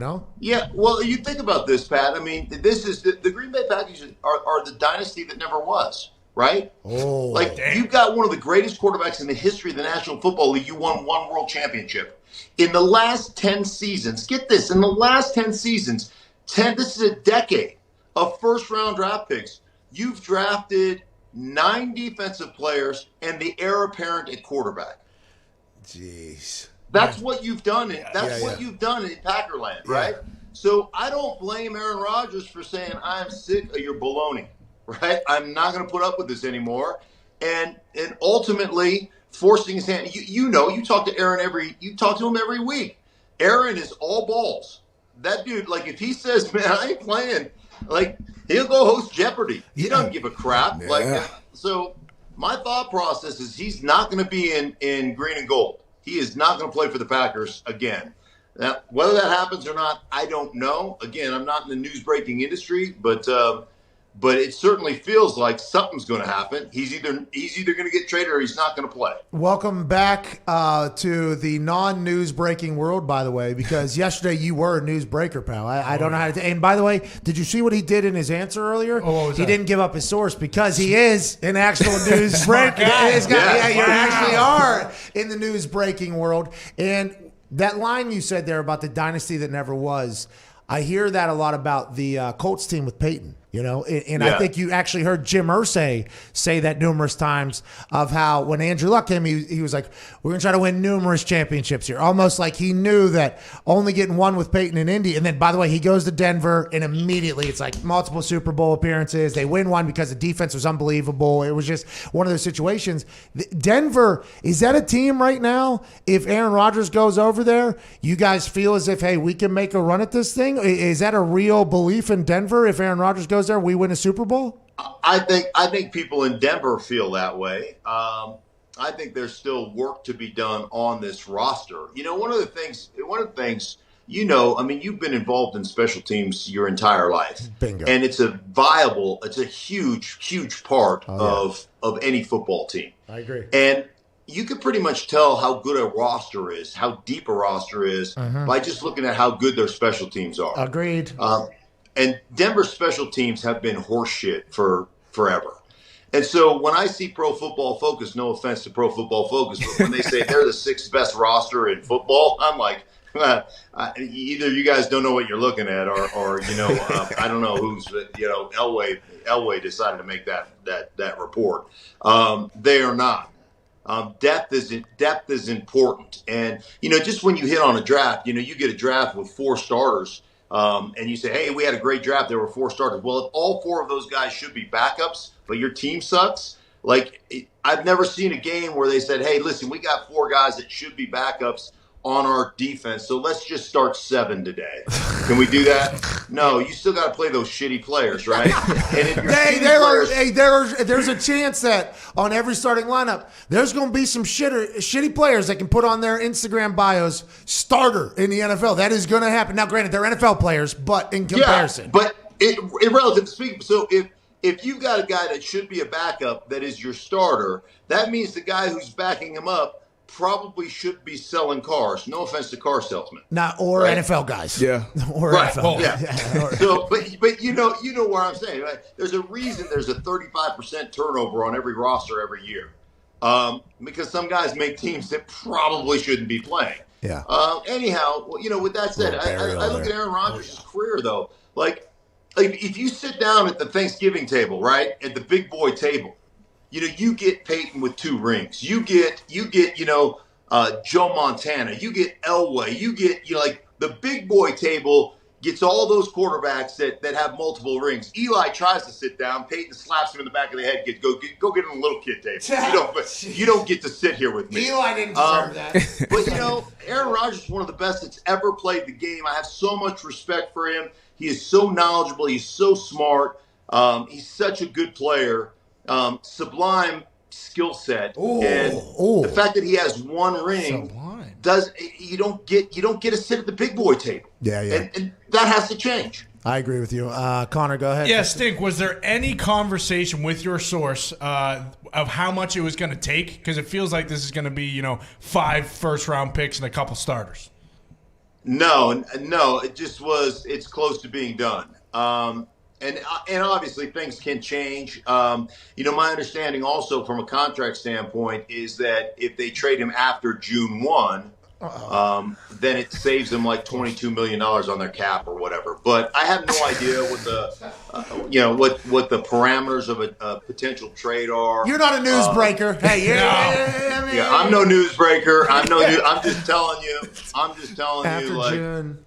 Speaker 12: Yeah, well, you think about this, Pat. I mean, this is the Green Bay Packers are the dynasty that never was, right?
Speaker 3: Oh,
Speaker 12: you've got one of the greatest quarterbacks in the history of the National Football League. You won 1 world championship. In the last 10 seasons, get this, in the last 10 seasons, this is a decade of first-round draft picks. You've drafted 9 defensive players and the heir apparent at quarterback.
Speaker 3: Jeez.
Speaker 12: That's what you've done. What you've done in Packerland, right? So I don't blame Aaron Rodgers for saying, I'm sick of your baloney, right? I'm not going to put up with this anymore. And ultimately forcing his hand. You talk to Aaron every week. Aaron is all balls. That dude, if he says, man, I ain't playing, he'll go host Jeopardy. He doesn't give a crap.
Speaker 3: Yeah.
Speaker 12: So my thought process is he's not going to be in green and gold. He is not going to play for the Packers again. Now, whether that happens or not, I don't know. Again, I'm not in the news breaking industry, but it certainly feels like something's going to happen. He's either going to get traded or he's not going to play.
Speaker 3: Welcome back to the non-news breaking world, by the way, because yesterday you were a news breaker, pal. I don't know how to. And by the way, did you see what he did in his answer earlier?
Speaker 8: Oh, what was
Speaker 3: he
Speaker 8: that?
Speaker 3: didn't give up his source because he is an actual news breaker. You actually are in the news breaking world. And that line you said there about the dynasty that never was, I hear that a lot about the Colts team with Peyton. I think you actually heard Jim Irsay say that numerous times of how when Andrew Luck came, he was like, we're going to try to win numerous championships here. Almost like he knew that only getting one with Peyton and Indy. And then, by the way, he goes to Denver and immediately it's like multiple Super Bowl appearances. They win one because the defense was unbelievable. It was just one of those situations. Denver, is that a team right now? If Aaron Rodgers goes over there, you guys feel as if, hey, we can make a run at this thing? Is that a real belief in Denver? If Aaron Rodgers goes there, we win a Super Bowl?
Speaker 12: I think people in Denver feel that way. I think there's still work to be done on this roster. One of the things, you've been involved in special teams your entire life.
Speaker 3: Bingo.
Speaker 12: And it's a huge part of any football team.
Speaker 3: I agree.
Speaker 12: And you can pretty much tell how good a roster is, how deep a roster is, by just looking at how good their special teams are.
Speaker 3: Agreed.
Speaker 12: And Denver's special teams have been horseshit for forever. And so when I see Pro Football Focus, no offense to Pro Football Focus, but when they say they're the 6th best roster in football, I'm like, either you guys don't know what you're looking at, or I don't know who's, Elway decided to make that report. They are not. Depth is important. And, just when you hit on a draft, you get a draft with 4 starters. and you say, hey, we had a great draft, there were 4 starters. Well, if all 4 of those guys should be backups, but your team sucks, like I've never seen a game where they said, hey, listen, we got 4 guys that should be backups on our defense, so let's just start 7 today. Can we do that? No, you still got to play those shitty players, right? And if
Speaker 3: there's a chance that on every starting lineup, there's going to be some shitty players that can put on their Instagram bios starter in the NFL. That is going to happen. Now, granted, they're NFL players, but in comparison.
Speaker 12: Yeah, but in relative speaking, so if you've got a guy that should be a backup that is your starter, that means the guy who's backing him up probably should be selling cars. No offense to car salesmen.
Speaker 3: Or right? NFL guys.
Speaker 7: Yeah.
Speaker 3: Or
Speaker 12: right.
Speaker 3: NFL.
Speaker 12: Yeah. So, but you know what I'm saying. Right? There's a reason there's a 35% turnover on every roster every year. Because some guys make teams that probably shouldn't be playing.
Speaker 3: Yeah.
Speaker 12: Anyhow, with that said, I look at Aaron Rodgers' career though. Like if you sit down at the Thanksgiving table, right, at the big boy table, you get Peyton with 2 rings. You get Joe Montana. You get Elway. You get, like the big boy table gets all those quarterbacks that have multiple rings. Eli tries to sit down. Peyton slaps him in the back of the head. Go get him a little kid table. You don't get to sit here with me.
Speaker 3: Eli didn't deserve that.
Speaker 12: But, Aaron Rodgers is one of the best that's ever played the game. I have so much respect for him. He is so knowledgeable. He's so smart. He's such a good player. Sublime skill set, and the fact that he has 1 ring you don't get to sit at the big boy table.
Speaker 3: Yeah.
Speaker 12: And that has to change.
Speaker 3: I agree with you. Connor, go ahead.
Speaker 8: Yeah, Stink, was there any conversation with your source of how much it was going to take? Because it feels like this is going to be 5 first-round picks and a couple starters.
Speaker 12: No, it just it's close to being done. And obviously things can change. My understanding also from a contract standpoint is that if they trade him after June 1, then it saves them like $22 million on their cap or whatever. But I have no idea what the what the parameters of a potential trade are.
Speaker 3: You're not a newsbreaker.
Speaker 12: I'm no newsbreaker. I'm just telling you.
Speaker 3: After June.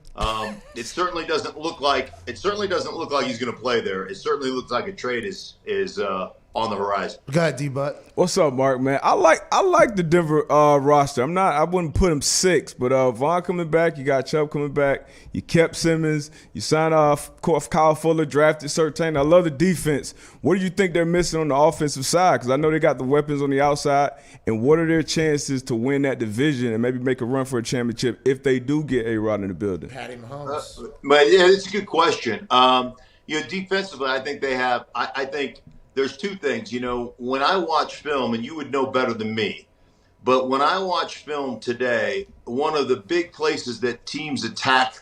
Speaker 12: It certainly doesn't look like he's going to play there. It certainly looks like a trade is on the horizon.
Speaker 3: Go ahead, D-Butt.
Speaker 7: What's up, Mark, man? I like the Denver roster. I wouldn't put him 6, but Vaughn coming back, you got Chubb coming back, you kept Simmons, you signed off Kyle Fuller, drafted Surtain. I love the defense. What do you think they're missing on the offensive side? Because I know they got the weapons on the outside, and what are their chances to win that division and maybe make a run for a championship if they do get A-Rod in the building?
Speaker 3: Patty Mahomes.
Speaker 12: But yeah, it's a good question. Defensively, I think they have. I think there's 2 things. When I watch film, and you would know better than me, but when I watch film today, one of the big places that teams attack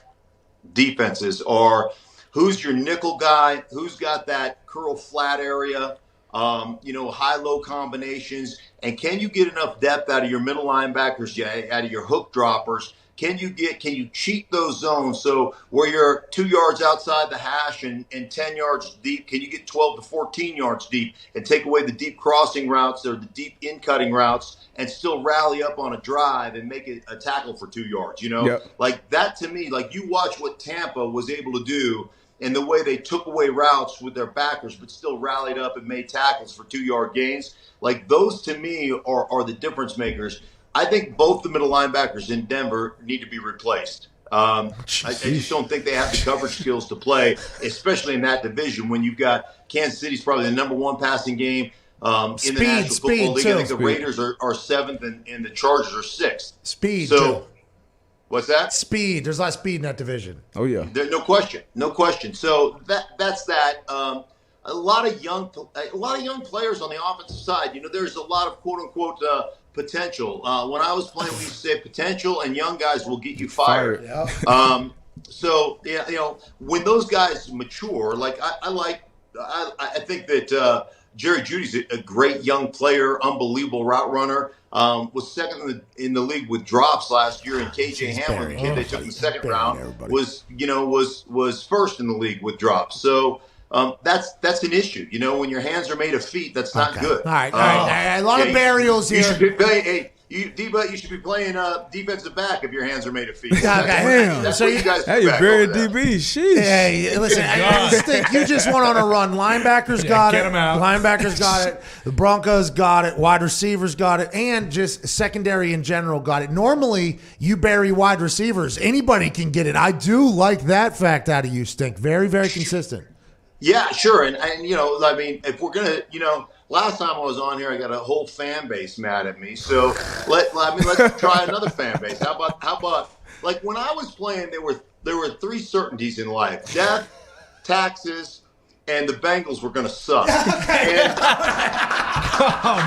Speaker 12: defenses are who's your nickel guy, who's got that curl flat area, high-low combinations, and can you get enough depth out of your middle linebackers, out of your hook droppers? Can you cheat those zones so where you're 2 yards outside the hash and 10 yards deep, can you get 12 to 14 yards deep and take away the deep crossing routes or the deep in-cutting routes and still rally up on a drive and make it a tackle for 2 yards,
Speaker 7: Yep.
Speaker 12: Like that to me, like you watch what Tampa was able to do and the way they took away routes with their backers but still rallied up and made tackles for 2-yard gains. Like those to me are the difference makers. I think both the middle linebackers in Denver need to be replaced. I just don't think they have the coverage skills to play, especially in that division when you've got Kansas City's probably the number 1 passing game in the National Football League. I think the Raiders are 7th and the Chargers are 6th.
Speaker 3: Speed,
Speaker 12: so,
Speaker 3: too.
Speaker 12: What's that?
Speaker 3: Speed. There's a lot of speed in that division.
Speaker 7: Oh, yeah.
Speaker 12: No question. So that's that. A lot of young players on the offensive side. There's a lot of quote unquote potential. When I was playing, we used to say potential and young guys will get you fired.
Speaker 3: Yeah.
Speaker 12: So when those guys mature, like I think that Jerry Jeudy's a great young player, unbelievable route runner. Was second in the league with drops last year, and KJ Hamler, the kid they took in the second round, was first in the league with drops. So that's an issue. When your hands are made of feet, that's not good.
Speaker 3: All right. A lot of burials here.
Speaker 12: D-Butt, you should be playing defensive back if your hands are made of feet.
Speaker 3: Damn.
Speaker 12: That's
Speaker 3: So
Speaker 12: what you guys
Speaker 16: Hey,
Speaker 12: do
Speaker 16: you're
Speaker 12: back
Speaker 16: very
Speaker 12: over there.
Speaker 16: DB. Sheesh.
Speaker 3: Hey, listen, I think you just went on a run. Linebackers got
Speaker 8: get
Speaker 3: it.
Speaker 8: 'em out.
Speaker 3: Linebackers got it. The Broncos got it. Wide receivers got it. And just secondary in general got it. Normally, you bury wide receivers. Anybody can get it. I do like that fact out of you, Stink. Very, very consistent.
Speaker 12: Yeah, sure. And I mean, if we're going to, last time I was on here, I got a whole fan base mad at me. So let's try another fan base. How about like when I was playing, there were three certainties in life: death, taxes, and the Bengals were going to suck.
Speaker 3: Come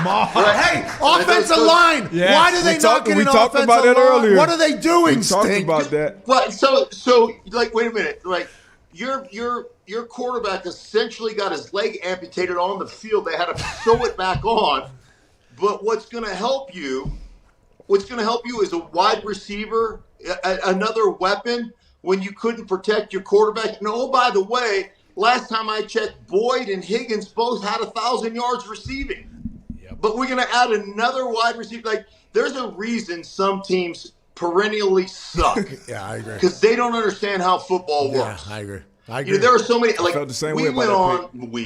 Speaker 3: on.
Speaker 12: Right.
Speaker 3: Hey, offensive line.
Speaker 16: Yeah.
Speaker 3: Why do they not get an offensive
Speaker 16: about that
Speaker 3: line?
Speaker 16: earlier.
Speaker 3: What are they doing,
Speaker 16: We talked
Speaker 3: Stink?
Speaker 16: about that.
Speaker 12: Right. So like, wait a minute. Like your quarterback essentially got his leg amputated on the field. They had to sew it back on. But what's going to help you is a wide receiver, another weapon when you couldn't protect your quarterback. And oh, by the way, last time I checked, Boyd and Higgins both had 1,000 yards receiving. Yep. But we're going to add another wide receiver. Like, there's a reason some teams perennially suck.
Speaker 3: Yeah, I agree.
Speaker 12: Because they don't understand how football works.
Speaker 3: Yeah, I agree.
Speaker 12: There are so many. Like,
Speaker 16: felt the same
Speaker 12: we
Speaker 16: way about
Speaker 12: went
Speaker 16: that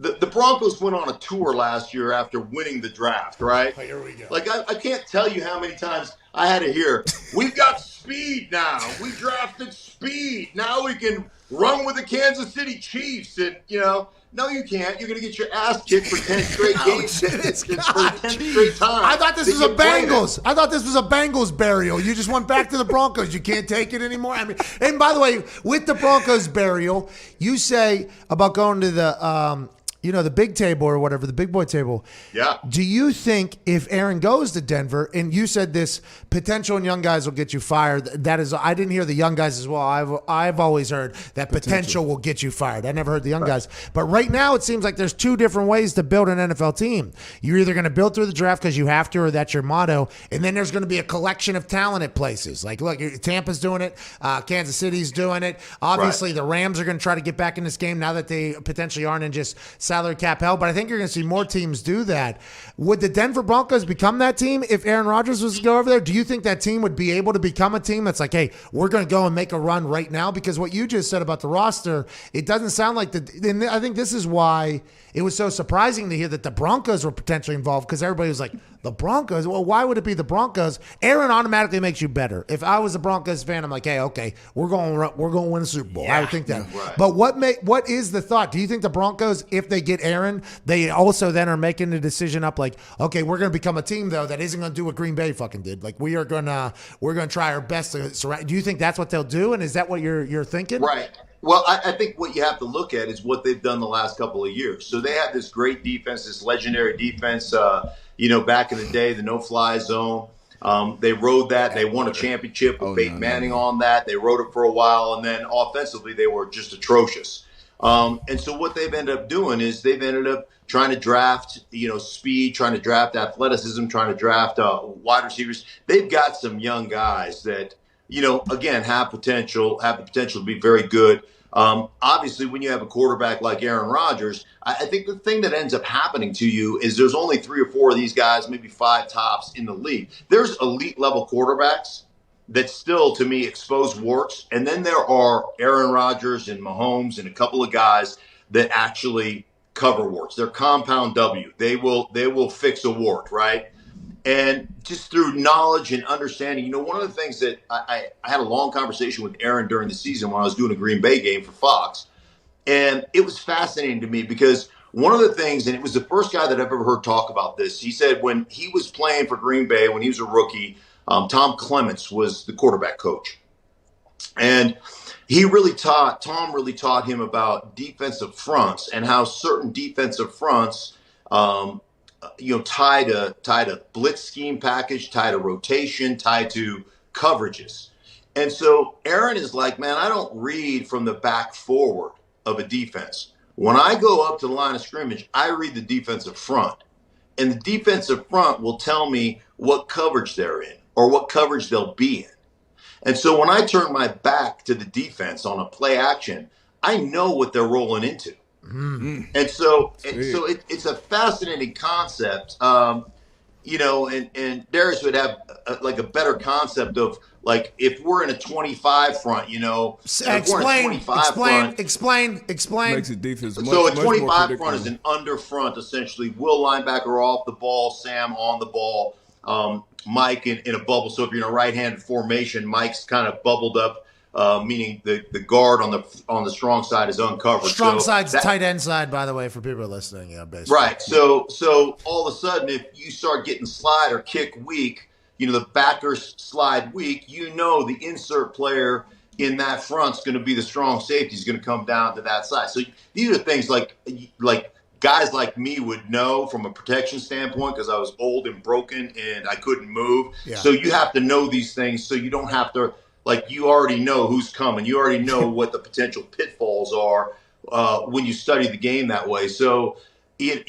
Speaker 12: on. The Broncos went on a tour last year after winning the draft, right?
Speaker 3: Oh, here we go.
Speaker 12: Like, I can't tell you how many times I had to hear, we've got speed now. We drafted speed. Now we can run with the Kansas City Chiefs. And, no, you can't. You're going to get your ass kicked for 10 straight games. For 10 straight times.
Speaker 3: I thought this was a Bengals. I thought this was a Bengals burial. You just went back to the Broncos. You can't take it anymore. I mean, and by the way, with the Broncos burial, you say about going to the the big table or whatever, the big boy table.
Speaker 12: Yeah.
Speaker 3: Do you think if Aaron goes to Denver, and you said this potential and young guys will get you fired, that is, I didn't hear the young guys as well. I've always heard that potential will get you fired. I never heard the young guys. But right now it seems like there's two different ways to build an NFL team. You're either going to build through the draft because you have to, or that's your motto. And then there's going to be a collection of talent at places. Like, look, Tampa's doing it. Kansas City's doing it. Obviously, the Rams are going to try to get back in this game now that they potentially aren't in just salary cap hell, but I think you're going to see more teams do that. Would the Denver Broncos become that team if Aaron Rodgers was to go over there? Do you think that team would be able to become a team that's like, hey, we're going to go and make a run right now? Because what you just said about the roster, it doesn't sound like and I think this is why it was so surprising to hear that the Broncos were potentially involved, because everybody was like, the Broncos? Well, why would it be the Broncos? Aaron automatically makes you better. If I was a Broncos fan, I'm like, hey, okay, we're going to win a Super Bowl. Yeah, I would think that. Right. But what is the thought? Do you think the Broncos, if they get Aaron, they also then are making the decision up like, okay, we're going to become a team though that isn't going to do what Green Bay fucking did. Like we're going to try our best to surround. Do you think that's what they'll do? And is that what you're thinking?
Speaker 12: Right. Well, I think what you have to look at is what they've done the last couple of years. So they had this great defense, this legendary defense, back in the day, the no-fly zone. They rode that. They won a championship with Peyton Manning on that. They rode it for a while, and then offensively they were just atrocious. And so what they've ended up doing is they've ended up trying to draft, speed, trying to draft athleticism, trying to draft wide receivers. They've got some young guys that, again, have the potential to be very good. Obviously, when you have a quarterback like Aaron Rodgers, I think the thing that ends up happening to you is there's only 3 or 4 of these guys, maybe 5 tops in the league. There's elite level quarterbacks that still, to me, expose warts. And then there are Aaron Rodgers and Mahomes and a couple of guys that actually cover warts. They're compound W. They will fix a wart, right? And just through knowledge and understanding, one of the things that I had a long conversation with Aaron during the season when I was doing a Green Bay game for Fox. And it was fascinating to me because one of the things, and it was the first guy that I've ever heard talk about this, he said when he was playing for Green Bay, when he was a rookie, Tom Clements was the quarterback coach. And Tom really taught him about defensive fronts and how certain defensive fronts, tied to blitz scheme package, tied to rotation, tied to coverages. And so Aaron is like, man, I don't read from the back forward of a defense. When I go up to the line of scrimmage, I read the defensive front. And the defensive front will tell me what coverage they're in or what coverage they'll be in. And so when I turn my back to the defense on a play action, I know what they're rolling into. Mm-hmm. And so it's a fascinating concept. and Darius would have a better concept of like if we're in a 25 front,
Speaker 3: Explain.
Speaker 7: Makes it defense much,
Speaker 12: so a
Speaker 7: much more
Speaker 12: 25 front is
Speaker 7: predictable.
Speaker 12: an under front essentially. Will linebacker off the ball, Sam on the ball, Mike in a bubble. So if you're in a right-handed formation, Mike's kind of bubbled up, meaning the guard on the strong side is uncovered.
Speaker 3: Strong side's tight end side, by the way, for people listening. Yeah, basically.
Speaker 12: Right. So all of a sudden, if you start getting slide or kick weak, the backers slide weak, the insert player in that front is going to be the strong safety. Is going to come down to that side. So these are things like guys like me would know from a protection standpoint because I was old and broken and I couldn't move.
Speaker 3: Yeah.
Speaker 12: So you have to know these things so you don't have to, you already know who's coming. You already know what the potential pitfalls are when you study the game that way. So, and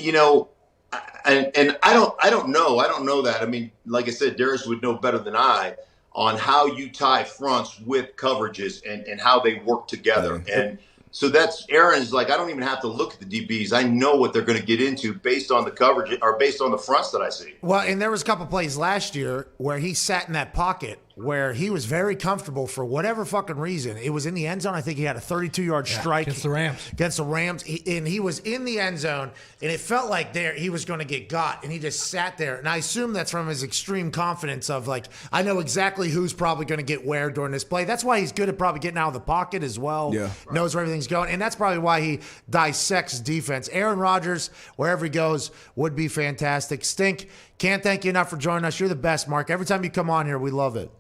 Speaker 12: I don't know that. I mean, like I said, Darius would know better than I on how you tie fronts with coverages and how they work together.
Speaker 7: Yeah.
Speaker 12: And so Aaron's like, I don't even have to look at the DBs. I know what they're going to get into based on the coverage or based on the fronts that I see.
Speaker 3: Well, and there was a couple plays last year where he sat in that pocket where he was very comfortable for whatever fucking reason. It was in the end zone. I think he had a 32-yard strike.
Speaker 8: Against the Rams.
Speaker 3: Against the Rams. And he was in the end zone, and it felt like he was going to get got, and he just sat there. And I assume that's from his extreme confidence of, I know exactly who's probably going to get where during this play. That's why he's good at probably getting out of the pocket as well.
Speaker 7: Yeah.
Speaker 3: Knows where everything's going. And that's probably why he dissects defense. Aaron Rodgers, wherever he goes, would be fantastic. Stink, can't thank you enough for joining us. You're the best, Mark. Every time you come on here, we love it.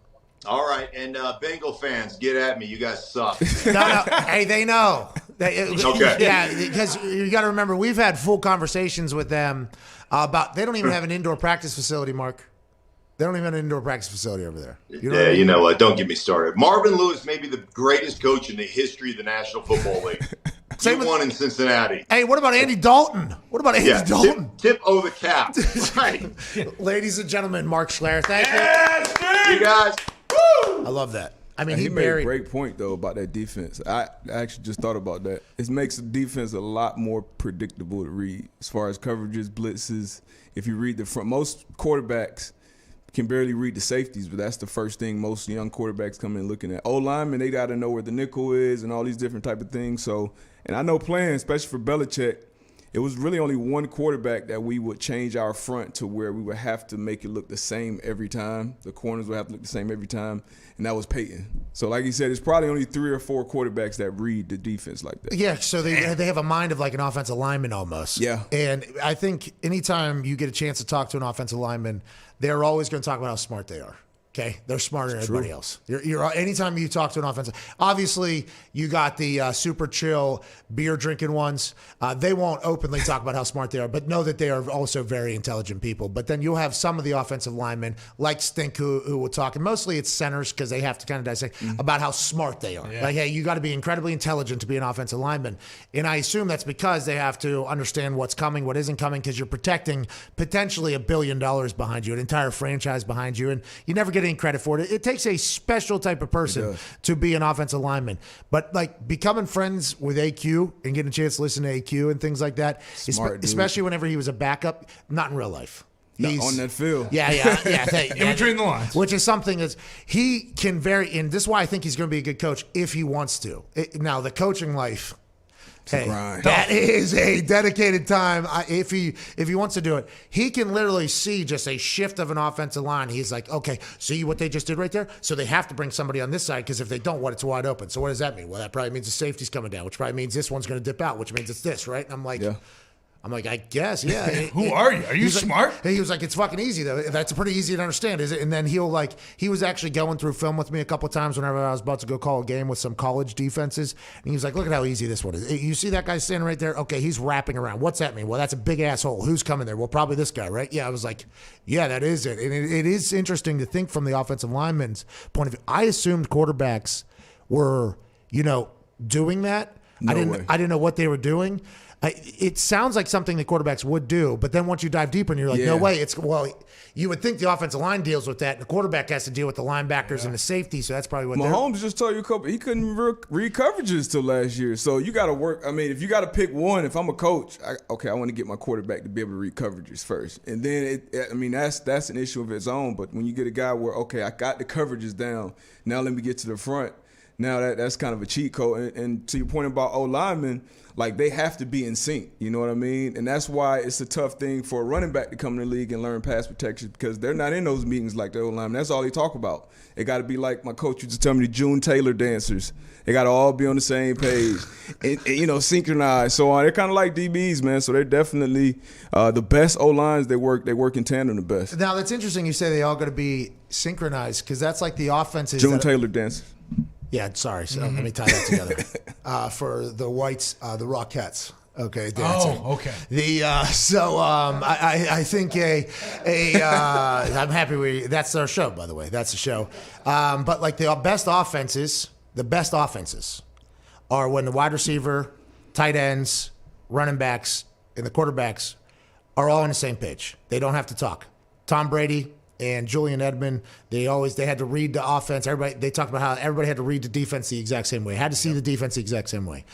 Speaker 12: All right, and Bengal fans, get at me. You guys suck.
Speaker 3: No. Hey, they know.
Speaker 12: Okay.
Speaker 3: Yeah, because you got to remember, we've had full conversations with them about. They don't even have an indoor practice facility, Mark. They don't even have an indoor practice facility over there.
Speaker 12: You know what? Don't get me started. Marvin Lewis may be the greatest coach in the history of the National Football League. He won in Cincinnati.
Speaker 3: Hey, what about Andy Dalton? Dalton?
Speaker 12: Tip O the cap. Right.
Speaker 3: Ladies and gentlemen, Mark Schlereth. Thank you.
Speaker 12: You guys.
Speaker 3: I love that. I mean,
Speaker 7: he made a great point, though, about that defense. I actually just thought about that. It makes the defense a lot more predictable to read as far as coverages, blitzes. If you read the front, most quarterbacks can barely read the safeties, but that's the first thing most young quarterbacks come in looking at. O-linemen, they got to know where the nickel is and all these different type of things. So, and I know playing, especially for Belichick, it was really only one quarterback that we would change our front to where we would have to make it look the same every time. The corners would have to look the same every time, and that was Peyton. So like he said, it's probably only 3 or 4 quarterbacks that read the defense like that.
Speaker 3: Yeah, so they have a mind of like an offensive lineman almost.
Speaker 7: Yeah.
Speaker 3: And I think anytime you get a chance to talk to an offensive lineman, they're always going to talk about how smart they are. Okay, they're smarter than everybody else. You're anytime you talk to an offensive, obviously you got the super chill beer drinking ones. They won't openly talk about how smart they are, but know that they are also very intelligent people. But then you'll have some of the offensive linemen like Stink who will talk, and mostly it's centers because they have to kind of dissect about how smart they are.
Speaker 8: Yeah.
Speaker 3: Like, hey, you got to be incredibly intelligent to be an offensive lineman, and I assume that's because they have to understand what's coming, what isn't coming, because you're protecting potentially $1 billion behind you, an entire franchise behind you, and you never get any credit for it. It takes a special type of person to be an offensive lineman. But like becoming friends with AQ and getting a chance to listen to AQ and things like that, especially whenever he was a backup, not in real life.
Speaker 7: He's on that field.
Speaker 3: Yeah.
Speaker 8: In between the lines.
Speaker 3: Which is something that he can and this is why I think he's going to be a good coach if he wants to. Now, the coaching life, that is a dedicated time. If he wants to do it, he can literally see just a shift of an offensive line. He's like, okay, see what they just did right there? So they have to bring somebody on this side because if they don't, it's wide open. So what does that mean? Well, that probably means the safety's coming down, which probably means this one's going to dip out, which means it's this, right? And I'm like, I guess, yeah.
Speaker 8: Who are you? Are you smart?
Speaker 3: He was like, it's fucking easy, though. That's pretty easy to understand, is it? And then he was actually going through film with me a couple of times whenever I was about to go call a game with some college defenses. And he was like, look at how easy this one is. You see that guy standing right there? Okay, he's wrapping around. What's that mean? Well, that's a big asshole. Who's coming there? Well, probably this guy, right? Yeah, I was like, yeah, that is it. And it is interesting to think from the offensive lineman's point of view. I assumed quarterbacks were, doing that. I didn't know what they were doing. It sounds like something the quarterbacks would do, but then once you dive deeper and you're like, no way. You would think the offensive line deals with that, and the quarterback has to deal with the linebackers and the safety, so that's probably what
Speaker 7: Mahomes just told you he couldn't read coverages till last year. So you got to work. I mean, if you got to pick one, if I'm a coach, I want to get my quarterback to be able to read coverages first. And then, that's an issue of its own. But when you get a guy where, I got the coverages down, now let me get to the front. Now that's kind of a cheat code. And to your point about O-linemen, like they have to be in sync, you know what I mean? And that's why it's a tough thing for a running back to come in the league and learn pass protection because they're not in those meetings like the O-linemen. That's all they talk about. It got to be like my coach used to tell me, the June Taylor dancers. They got to all be on the same page and synchronized, so on. They're kind of like DBs, man. So they're definitely the best O-lines. They work in tandem the best.
Speaker 3: Now, that's interesting you say they all got to be synchronized because that's like the offenses.
Speaker 7: June Taylor dancers.
Speaker 3: Yeah, sorry. So let me tie that together. For the whites, the Rockettes. Okay. Dancing.
Speaker 8: Oh, okay.
Speaker 3: I think I'm happy that's our show, by the way. That's the show. But like the best offenses are when the wide receiver, tight ends, running backs, and the quarterbacks are all on the same page. They don't have to talk. Tom Brady and Julian Edelman, they had to read the offense. They talked about how everybody had to read the defense the exact same way. Had to see the defense the exact same way.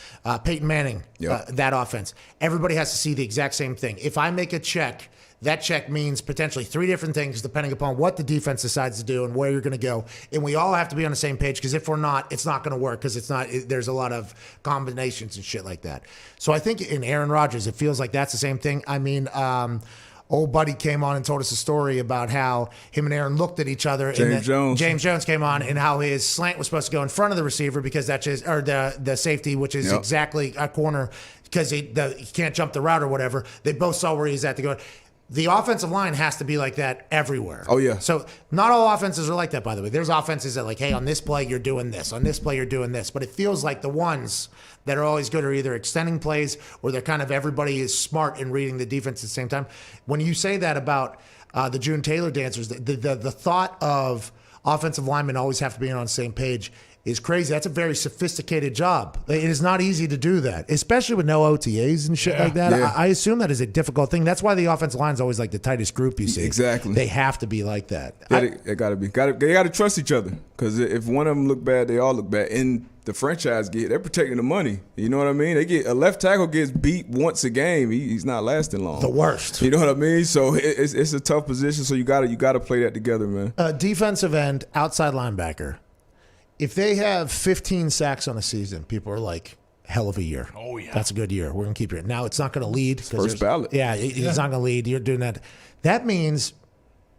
Speaker 3: Peyton Manning, that offense. Everybody has to see the exact same thing. If I make a check, that check means potentially 3 different things depending upon what the defense decides to do and where you're going to go. And we all have to be on the same page because if we're not, it's not going to work because there's a lot of combinations and shit like that. So I think in Aaron Rodgers, it feels like that's the same thing. I mean, old buddy came on and told us a story about how him and Aaron looked at each other.
Speaker 7: James
Speaker 3: Jones came on and how his slant was supposed to go in front of the receiver because that's the safety, which is exactly a corner because he can't jump the route or whatever. They both saw where he's at to go. The offensive line has to be like that everywhere.
Speaker 7: Oh, yeah.
Speaker 3: So not all offenses are like that, by the way. There's offenses that like, hey, on this play, you're doing this. On this play, you're doing this. But it feels like the ones that are always good are either extending plays or they're kind of everybody is smart in reading the defense at the same time. When you say that about the June Taylor dancers, the thought of offensive linemen always have to be on the same page is crazy. That's a very sophisticated job. It is not easy to do that, especially with no OTAs and shit like that.
Speaker 7: Yeah.
Speaker 3: I assume that is a difficult thing. That's why the offensive line is always like the tightest group you see.
Speaker 7: Exactly.
Speaker 3: They have to be like that.
Speaker 7: Yeah, they got to be. They got to trust each other because if one of them look bad, they all look bad. And the franchise they're protecting the money. You know what I mean? A left tackle gets beat once a game. He's not lasting long.
Speaker 3: The worst.
Speaker 7: You know what I mean? So it's a tough position. So you got to play that together, man.
Speaker 3: Defensive end, outside linebacker. If they have 15 sacks on a season, people are like, hell of a year.
Speaker 8: Oh, yeah.
Speaker 3: That's a good year. We're going to keep it. Now, it's not going to lead.
Speaker 7: First ballot.
Speaker 3: Yeah, it's not going to lead. You're doing that. That means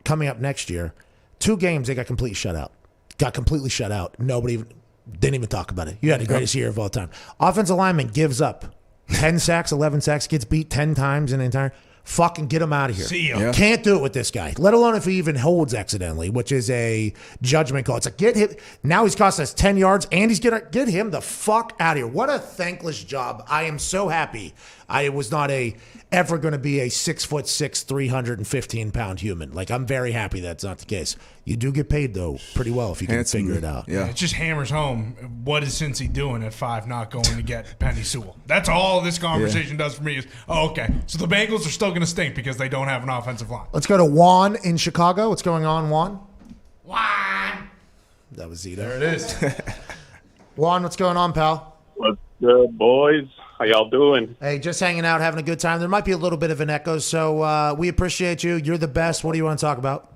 Speaker 3: coming up next year, 2 games they got completely shut out. Got completely shut out. Nobody didn't even talk about it. You had the greatest year of all time. Offensive lineman gives up 10 sacks, 11 sacks, gets beat 10 times in the entire. Fucking get him out of here.
Speaker 8: See ya. Yeah.
Speaker 3: Can't do it with this guy, let alone if he even holds accidentally, which is a judgment call. It's like, get him. Now he's cost us 10 yards, and he's going to get him the fuck out of here. What a thankless job. I am so happy I was not ever going to be a 6'6", 315-pound human. Like, I'm very happy that's not the case. You do get paid, though, pretty well if you can figure it out.
Speaker 8: Yeah. It just hammers home what is Cincy doing at 5 not going to get Penny Sewell. That's all this conversation does for me is, okay, so the Bengals are still going to stink because they don't have an offensive line.
Speaker 3: Let's go to Juan in Chicago. What's going on, Juan? Juan. That was Zito.
Speaker 8: There it is.
Speaker 3: Juan, what's going on, pal?
Speaker 16: What's good, boys? How y'all doing?
Speaker 3: Hey, just hanging out, having a good time. There might be a little bit of an echo, so we appreciate you. You're the best. What do you want to talk about?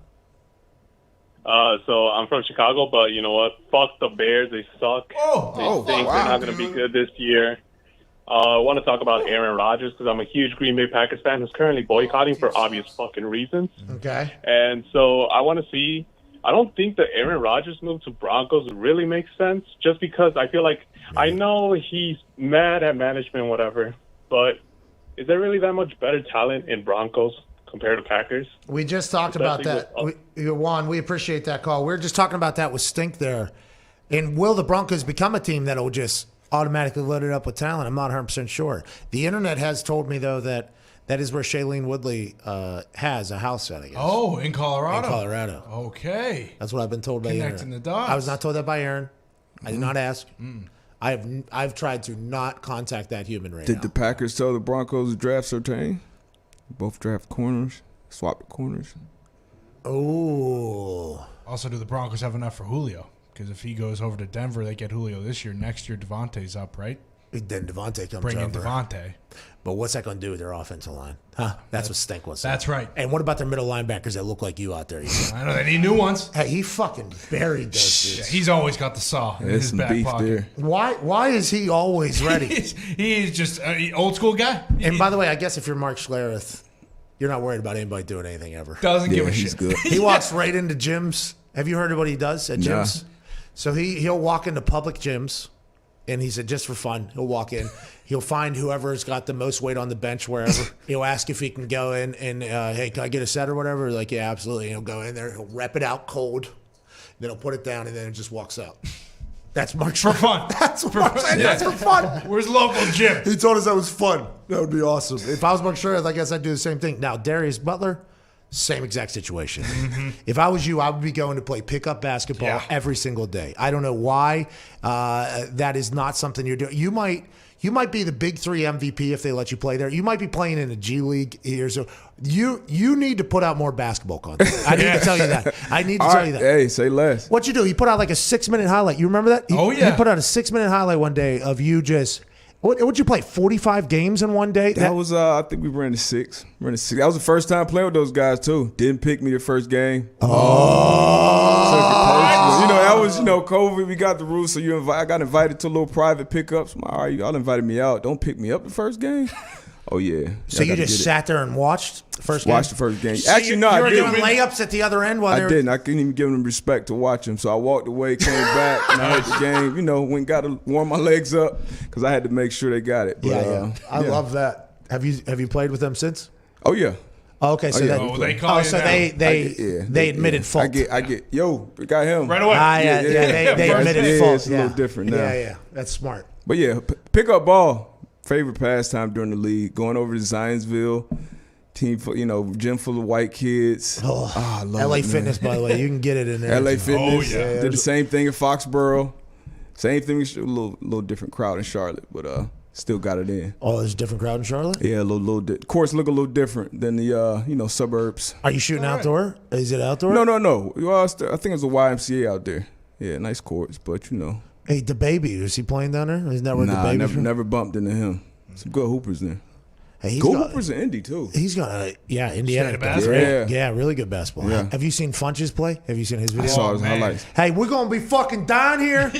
Speaker 16: So I'm from Chicago, but you know what? Fuck the Bears. They suck. They think they're not going to be good this year. I want to talk about Aaron Rodgers because I'm a huge Green Bay Packers fan who's currently boycotting for obvious fucking reasons.
Speaker 3: Okay.
Speaker 16: And so I want to see. I don't think the Aaron Rodgers move to Broncos really makes sense just because I feel like I know he's mad at management, whatever, but is there really that much better talent in Broncos compared to Packers?
Speaker 3: We just talked about that. Juan, we appreciate that call. We were just talking about that with Stink there. And will the Broncos become a team that will just automatically load it up with talent? I'm not 100% sure. The internet has told me, though, that is where Shailene Woodley has a house at, I guess.
Speaker 8: Oh, in Colorado?
Speaker 3: In Colorado.
Speaker 8: Okay.
Speaker 3: That's what I've been told by
Speaker 8: Connecting
Speaker 3: Aaron.
Speaker 8: the dots.
Speaker 3: I was not told that by Aaron. I did not ask. I've tried to not contact that human right now.
Speaker 7: Did the Packers tell the Broncos to draft Surtain? Both draft corners, swap the corners.
Speaker 3: Oh.
Speaker 8: Also, do the Broncos have enough for Julio? Because if he goes over to Denver, they get Julio this year. Next year, Devontae's up, right?
Speaker 3: Then Devontae comes
Speaker 8: Bring in
Speaker 3: over.
Speaker 8: Devontae.
Speaker 3: But what's that going to do with their offensive line? Huh? That's what Stink was saying.
Speaker 8: That's right.
Speaker 3: And what about their middle linebackers that look like you out there?
Speaker 8: I know, they need new ones.
Speaker 3: Hey, he fucking buried those dudes.
Speaker 8: Yeah, he's always got the saw in his back pocket.
Speaker 3: There. Why is he always ready?
Speaker 8: He's just an old school guy.
Speaker 3: And by the way, I guess if you're Mark Schlereth, you're not worried about anybody doing anything ever.
Speaker 8: Doesn't give a shit.
Speaker 7: Good.
Speaker 3: He walks right into gyms. Have you heard of what he does at gyms?
Speaker 7: Nah.
Speaker 3: So he'll walk into public gyms, and he said just for fun, he'll walk in. He'll find whoever's got the most weight on the bench wherever. He'll ask if he can go in and, hey, can I get a set or whatever? Like, yeah, absolutely. And he'll go in there. He'll rep it out cold. Then he'll put it down, and then it just walks out. That's Mark
Speaker 8: For fun.
Speaker 3: That's what I'm saying. That's for fun.
Speaker 8: Where's local gym?
Speaker 3: He told us that was fun. That would be awesome. If I was Mark Schlereth, I guess I'd do the same thing. Now, Darius Butler, same exact situation.
Speaker 8: Mm-hmm.
Speaker 3: If I was you, I would be going to play pickup basketball every single day. I don't know why that is not something you're doing. You might be the Big Three MVP if they let you play there. You might be playing in a G League here. So you need to put out more basketball content. I need to tell you that. I need to tell you that.
Speaker 7: Hey, say less.
Speaker 3: What you do? He put out like a 6-minute highlight. You remember that? He put out a 6-minute highlight one day of you just. What'd you play? 45 games in one day?
Speaker 7: That was, I think we ran to 6. That was the first time playing with those guys, too. Didn't pick me the first game.
Speaker 3: Oh.
Speaker 7: You know, that was, COVID. We got the rules, so I got invited to a little private pickups. All right, y'all invited me out. Don't pick me up the first game. Oh, yeah.
Speaker 3: So you just sat there and watched the first game?
Speaker 7: Watched the first game.
Speaker 3: So
Speaker 7: Actually, no, I didn't.
Speaker 3: You were doing layups at the other end while they were...
Speaker 7: I didn't. I couldn't even give them respect to watch them. So I walked away, came back, and I heard the game. Went and got to warm my legs up because I had to make sure they got it. But,
Speaker 3: I love that. Have you played with them since?
Speaker 7: Oh, yeah.
Speaker 3: Oh, okay, so
Speaker 7: they
Speaker 3: call you. So they admitted fault.
Speaker 7: I get. Yo, we got him
Speaker 8: right away.
Speaker 3: They admitted fault.
Speaker 7: It's a little different now.
Speaker 3: Yeah, that's smart.
Speaker 7: But yeah, pick up ball. Favorite pastime during the league. Going over to Zionsville, team full, gym full of white kids. I love
Speaker 3: LA
Speaker 7: it,
Speaker 3: Fitness, by the way, you can get it in there.
Speaker 7: LA Fitness.
Speaker 8: Oh, yeah.
Speaker 7: Did the same thing in Foxborough. Same thing. A little different crowd in Charlotte, but still got it in.
Speaker 3: Oh, there's a different crowd in Charlotte?
Speaker 7: Yeah, a little. Courts look a little different than the suburbs.
Speaker 3: Are you shooting outdoor? Is it outdoor?
Speaker 7: No. Well, I think it's a YMCA out there. Yeah, nice courts, but
Speaker 3: Hey, the baby, is he playing down there? Isn't that where the baby?
Speaker 7: Never bumped into him. Some good hoopers there.
Speaker 3: Hey,
Speaker 7: good hoopers in Indy too.
Speaker 3: He's got Indiana
Speaker 8: basketball.
Speaker 3: Yeah, really good basketball.
Speaker 7: Yeah.
Speaker 3: Have you seen Funches play? Have you seen his video?
Speaker 7: I saw his highlights.
Speaker 3: Hey, we're gonna be fucking down here.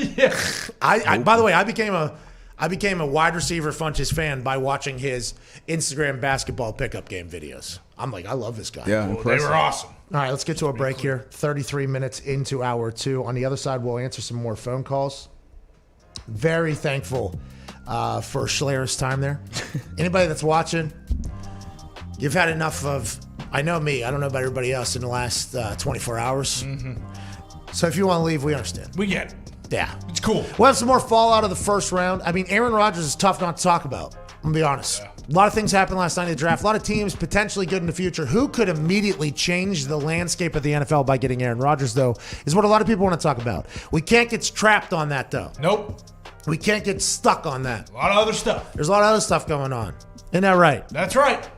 Speaker 3: I by the way, I became a wide receiver Funches fan by watching his Instagram basketball pickup game videos. I'm like, I love this guy.
Speaker 7: Yeah,
Speaker 8: They were awesome.
Speaker 3: All right, let's get to a break here. 33 minutes into hour 2. On the other side, we'll answer some more phone calls. Very thankful for Schlereth's time there. Anybody that's watching, you've had enough of, I know me, I don't know about everybody else in the last 24 hours.
Speaker 8: Mm-hmm.
Speaker 3: So if you want to leave, we understand.
Speaker 8: We get it.
Speaker 3: Yeah.
Speaker 8: It's cool.
Speaker 3: We'll have some more fallout of the first round. I mean, Aaron Rodgers is tough not to talk about. I'm going to be honest.
Speaker 8: Yeah.
Speaker 3: A lot of things happened last night in the draft. A lot of teams potentially good in the future. Who could immediately change the landscape of the NFL by getting Aaron Rodgers, though, is what a lot of people want to talk about. We can't get trapped on that, though.
Speaker 8: Nope.
Speaker 3: We can't get stuck on that.
Speaker 8: A lot of other stuff.
Speaker 3: There's a lot of other stuff going on. Isn't that right?
Speaker 8: That's right.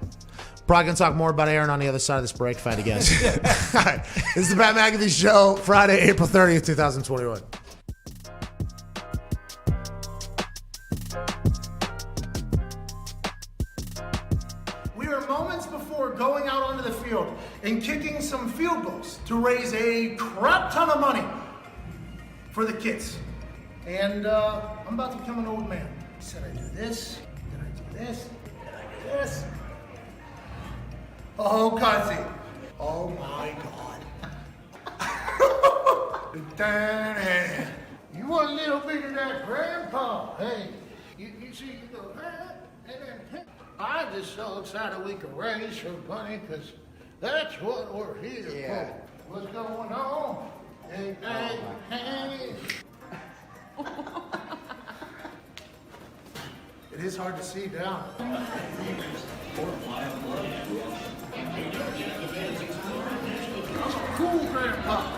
Speaker 3: Probably going to talk more about Aaron on the other side of this break, if I had to guess. All right. This is the Pat McAfee Show, Friday, April 30th, 2021. We are moments before going out onto the field and kicking some field goals to raise a crap ton of money for the kids. And I'm about to become an old man. I said I do this, then I do this, then I do this. Oh, Cuzzy. Oh, my God. You want a little bit of that, Grandpa? Hey, you see, you go, and then, I'm just so excited we can raise some money because that's what we're here for. What's going on? Hey, hey, hey. It is hard to see down. Cool, Grandpa.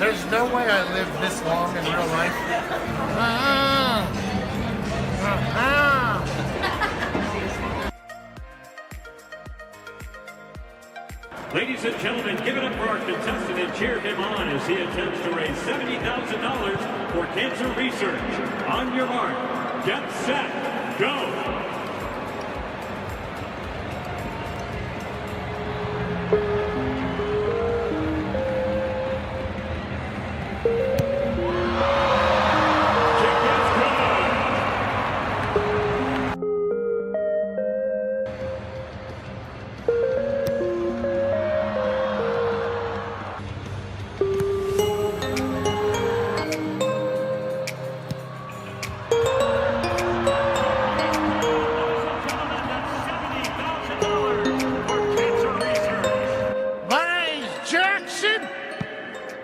Speaker 14: There's no way I lived this long in real life.
Speaker 17: Ladies and gentlemen, give it up for our contestant and cheer him on as he attempts to raise $70,000 for cancer research. On your mark, get set, go!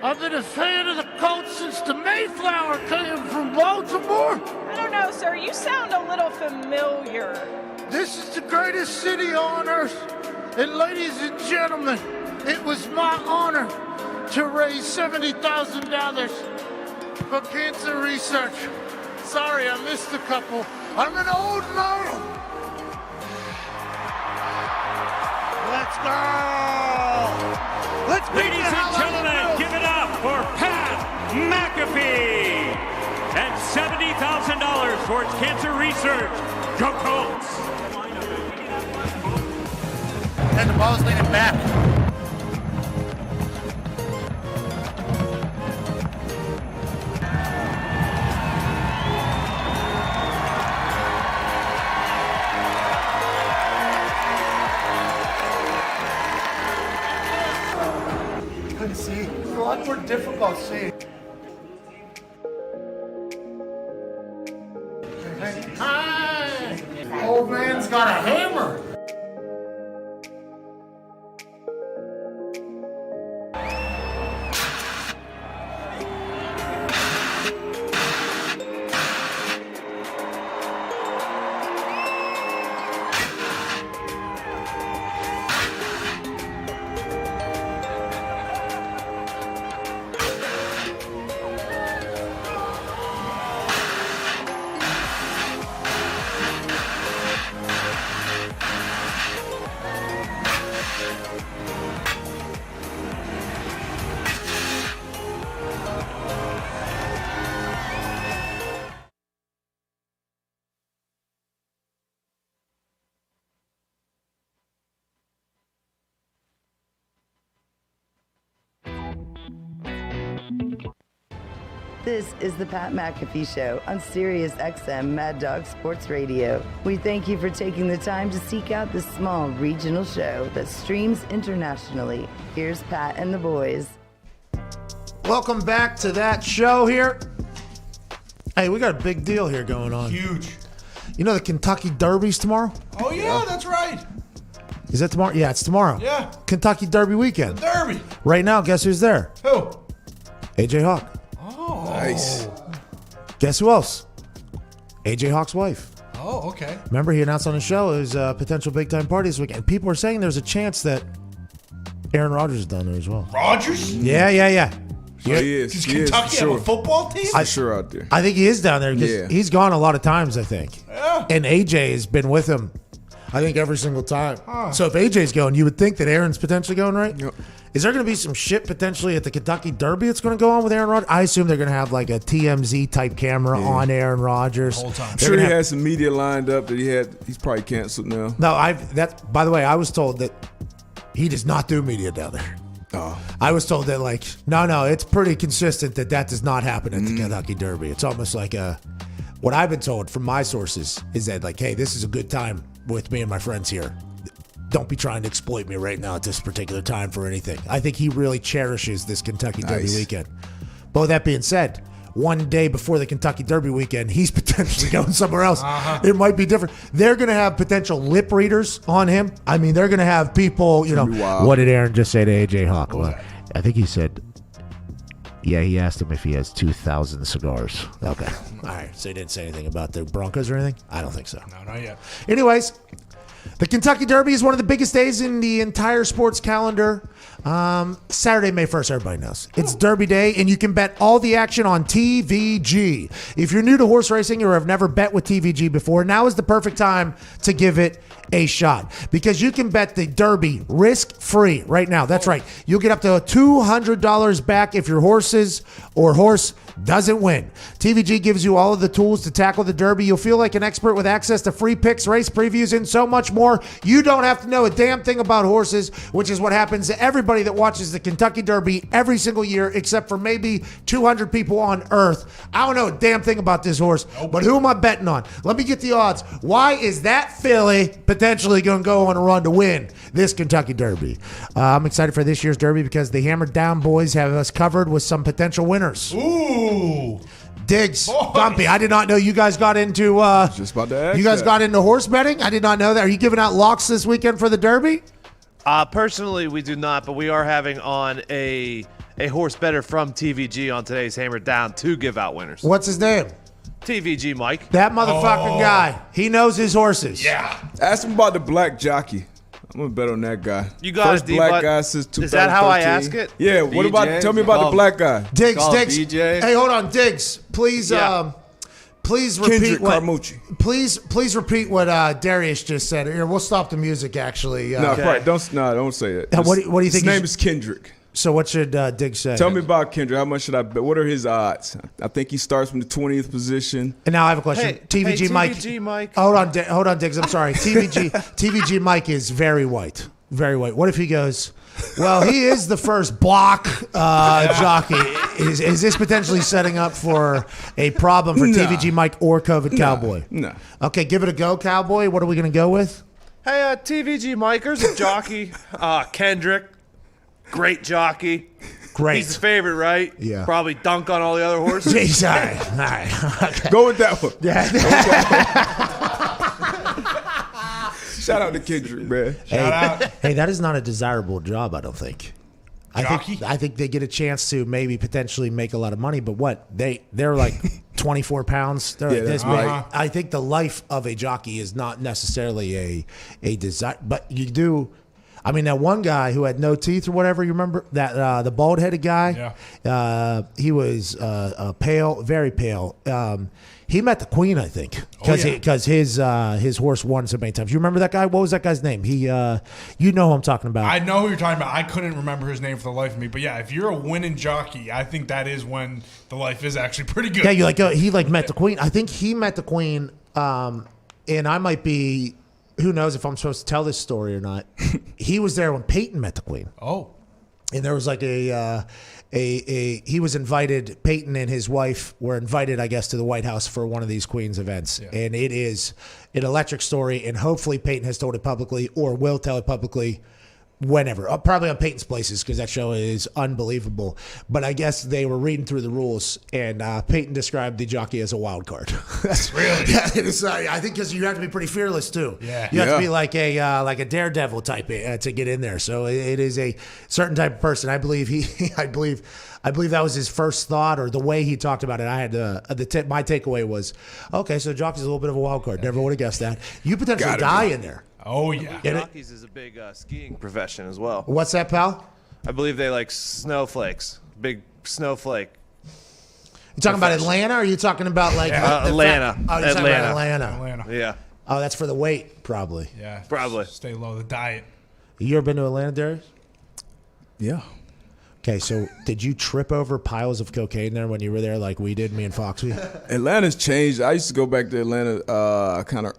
Speaker 14: I've been a fan of the Colts since the Mayflower came from Baltimore.
Speaker 18: I don't know, sir. You sound a little familiar.
Speaker 14: This is the greatest city on earth. And ladies and gentlemen, it was my honor to raise $70,000 for cancer research. Sorry, I missed a couple. I'm an old man. Let's go.
Speaker 17: Ladies and gentlemen, give it up for Pat McAfee and $70,000 towards cancer research. Go Colts!
Speaker 14: And the ball's leaning back. Couldn't see. It's a lot more difficult seeing. Hi! Old man's got a hammer.
Speaker 1: This is the Pat McAfee Show on Sirius XM Mad Dog Sports Radio. We thank you for taking the time to seek out this small regional show that streams internationally. Here's Pat and the boys.
Speaker 3: Welcome back to that show here. Hey, we got a big deal here going on.
Speaker 8: Huge.
Speaker 3: You know the Kentucky Derby's tomorrow?
Speaker 8: Oh, yeah, that's right.
Speaker 3: Is that tomorrow? Yeah, it's tomorrow.
Speaker 8: Yeah.
Speaker 3: Kentucky Derby weekend.
Speaker 8: Derby.
Speaker 3: Right now, guess who's there?
Speaker 8: Who?
Speaker 3: AJ Hawk.
Speaker 8: Oh.
Speaker 7: Nice.
Speaker 3: Guess who else? AJ Hawk's wife.
Speaker 8: Oh, okay.
Speaker 3: Remember, he announced on the show his potential big-time party this weekend. People are saying there's a chance that Aaron Rodgers is down there as well.
Speaker 8: Rodgers?
Speaker 3: Yeah.
Speaker 7: He is.
Speaker 8: Does
Speaker 7: He
Speaker 8: Kentucky
Speaker 7: is,
Speaker 8: have
Speaker 7: sure.
Speaker 8: a football team?
Speaker 7: I'm sure out there.
Speaker 3: I think he is down there because he's gone a lot of times, I think.
Speaker 8: Yeah.
Speaker 3: And AJ has been with him, I think, every single time.
Speaker 8: Huh.
Speaker 3: So if AJ's going, you would think that Aaron's potentially going, right?
Speaker 7: Yep.
Speaker 3: Is there going to be some shit potentially at the Kentucky Derby that's going to go on with Aaron Rodgers? I assume they're going to have like a TMZ type camera on Aaron Rodgers.
Speaker 8: The whole time.
Speaker 7: I'm sure he had some media lined up that he's probably canceled now.
Speaker 3: No, by the way, I was told that he does not do media down there.
Speaker 7: Oh.
Speaker 3: I was told that no, it's pretty consistent that does not happen at the Kentucky Derby. It's almost like what I've been told from my sources is that hey, this is a good time with me and my friends here. Don't be trying to exploit me right now at this particular time for anything. I think he really cherishes this Kentucky Derby weekend. But with that being said, one day before the Kentucky Derby weekend, he's potentially going somewhere else. It might be different. They're going to have potential lip readers on him. I mean, they're going to have people, what did Aaron just say to AJ Hawk? Well, I think he said, yeah, he asked him if he has 2,000 cigars. Okay. All right. So he didn't say anything about the Broncos or anything? I don't think so.
Speaker 8: No, not yet.
Speaker 3: Anyways, The Kentucky Derby is one of the biggest days in the entire sports calendar. Saturday, May 1st, everybody knows. It's Derby Day, and you can bet all the action on TVG. If you're new to horse racing or have never bet with TVG before, now is the perfect time to give it a shot because you can bet the Derby risk-free right now. That's right. You'll get up to $200 back if your horse doesn't win. TVG gives you all of the tools to tackle the Derby. You'll feel like an expert with access to free picks, race previews, and so much more. You don't have to know a damn thing about horses, which is what happens to everybody that watches the Kentucky Derby every single year, except for maybe 200 people on Earth. I don't know a damn thing about this horse, but who am I betting on? Let me get the odds. Why is that filly potentially going to go on a run to win this Kentucky Derby? I'm excited for this year's Derby because the Hammered Down boys have us covered with some potential winners.
Speaker 8: Ooh.
Speaker 3: Diggs, Gumpy, I did not know you guys got into
Speaker 7: just about to ask
Speaker 3: you guys
Speaker 7: that.
Speaker 3: got into horse betting. I did not know that. Are you giving out locks this weekend for the Derby?
Speaker 4: Personally, we do not, but we are having on a horse bettor from TVG on today's Hammered Down to give out winners.
Speaker 3: What's his name?
Speaker 4: TVG Mike.
Speaker 3: That motherfucking guy. He knows his horses.
Speaker 8: Yeah.
Speaker 7: Ask him about the black jockey. I'm gonna bet on that guy.
Speaker 4: You got
Speaker 7: First
Speaker 4: it,
Speaker 7: black
Speaker 4: D-Butt.
Speaker 7: guy since 2013.
Speaker 4: Is that how I ask it?
Speaker 7: Yeah. What
Speaker 5: BJ?
Speaker 7: about? Tell me about the black guy.
Speaker 3: Diggs.
Speaker 5: BJ.
Speaker 3: Hey, hold on, Diggs. Please,
Speaker 4: Yeah.
Speaker 3: please repeat
Speaker 7: Kendrick
Speaker 3: what.
Speaker 7: Carmucci.
Speaker 3: Please repeat what Darius just said. Here, we'll stop the music. Actually,
Speaker 7: No, right. Don't say it.
Speaker 3: What do you think?
Speaker 7: His name is Kendrick.
Speaker 3: So what should Diggs say?
Speaker 7: Tell me about Kendrick. How much should I bet? What are his odds? I think he starts from the 20th position.
Speaker 3: And now I have a question.
Speaker 4: Hey,
Speaker 3: TVG Mike.
Speaker 4: TVG Mike.
Speaker 3: Hold on, Diggs. I'm sorry. TVG Mike is very white. Very white. What if he goes, well, he is the first block jockey. Is this potentially setting up for a problem for TVG Mike or COVID Cowboy?
Speaker 7: No.
Speaker 3: Okay, give it a go, Cowboy. What are we going to go with?
Speaker 4: Hey, TVG Mike's a jockey. Kendrick, great jockey.
Speaker 3: Great.
Speaker 4: He's the favorite, right?
Speaker 3: Yeah.
Speaker 4: Probably dunk on all the other horses.
Speaker 3: Jeez, all right. Okay.
Speaker 7: Go with that one.
Speaker 3: Yeah.
Speaker 7: Shout out to Kendrick, man.
Speaker 8: Shout out.
Speaker 3: Hey, that is not a desirable job, I don't think.
Speaker 8: Jockey?
Speaker 3: I think they get a chance to maybe potentially make a lot of money, but what? They're like 24 pounds. They're like this big. I think the life of a jockey is not necessarily a desire, but you do. I mean, that one guy who had no teeth or whatever, you remember that the bald-headed guy?
Speaker 8: Yeah.
Speaker 3: He was pale, very pale. He met the queen, I think, because his horse won so many times. You remember that guy? What was that guy's name? You know who I'm talking about.
Speaker 8: I know who you're talking about. I couldn't remember his name for the life of me. But yeah, if you're a winning jockey, I think that is when the life is actually pretty good.
Speaker 3: Yeah, you he met the queen. I think he met the queen, and I might be. Who knows if I'm supposed to tell this story or not? He was there when Peyton met the queen.
Speaker 8: Oh.
Speaker 3: And there was like he was invited. Peyton and his wife were invited, I guess, to the White House for one of these Queen's events. Yeah. And it is an electric story. And hopefully Peyton has told it publicly or will tell it publicly whenever. Probably on Peyton's Places because that show is unbelievable. But I guess they were reading through the rules and Peyton described the jockey as a wild card.
Speaker 8: Really?
Speaker 3: Yeah, it is, I think because you have to be pretty fearless too.
Speaker 8: Yeah.
Speaker 3: You have to be like a daredevil type to get in there. So it is a certain type of person. I believe I believe that was his first thought or the way he talked about it. I had my takeaway was, okay, so jockey's a little bit of a wild card. Never would have guessed that. You potentially die in there.
Speaker 8: Oh, yeah.
Speaker 4: Jockeys is a big skiing profession as well.
Speaker 3: What's that, pal?
Speaker 4: I believe they like snowflakes. Big snowflake.
Speaker 3: You talking about Atlanta or are you talking about like
Speaker 4: Atlanta?
Speaker 3: You're talking about Atlanta.
Speaker 4: Yeah.
Speaker 3: Oh, that's for the weight, probably.
Speaker 8: Yeah.
Speaker 4: Probably.
Speaker 8: Stay low, the diet.
Speaker 3: You ever been to Atlanta, Darius?
Speaker 7: Yeah.
Speaker 3: Okay, so did you trip over piles of cocaine there when you were there like we did, me and Foxy?
Speaker 7: Atlanta's changed. I used to go back to Atlanta kind of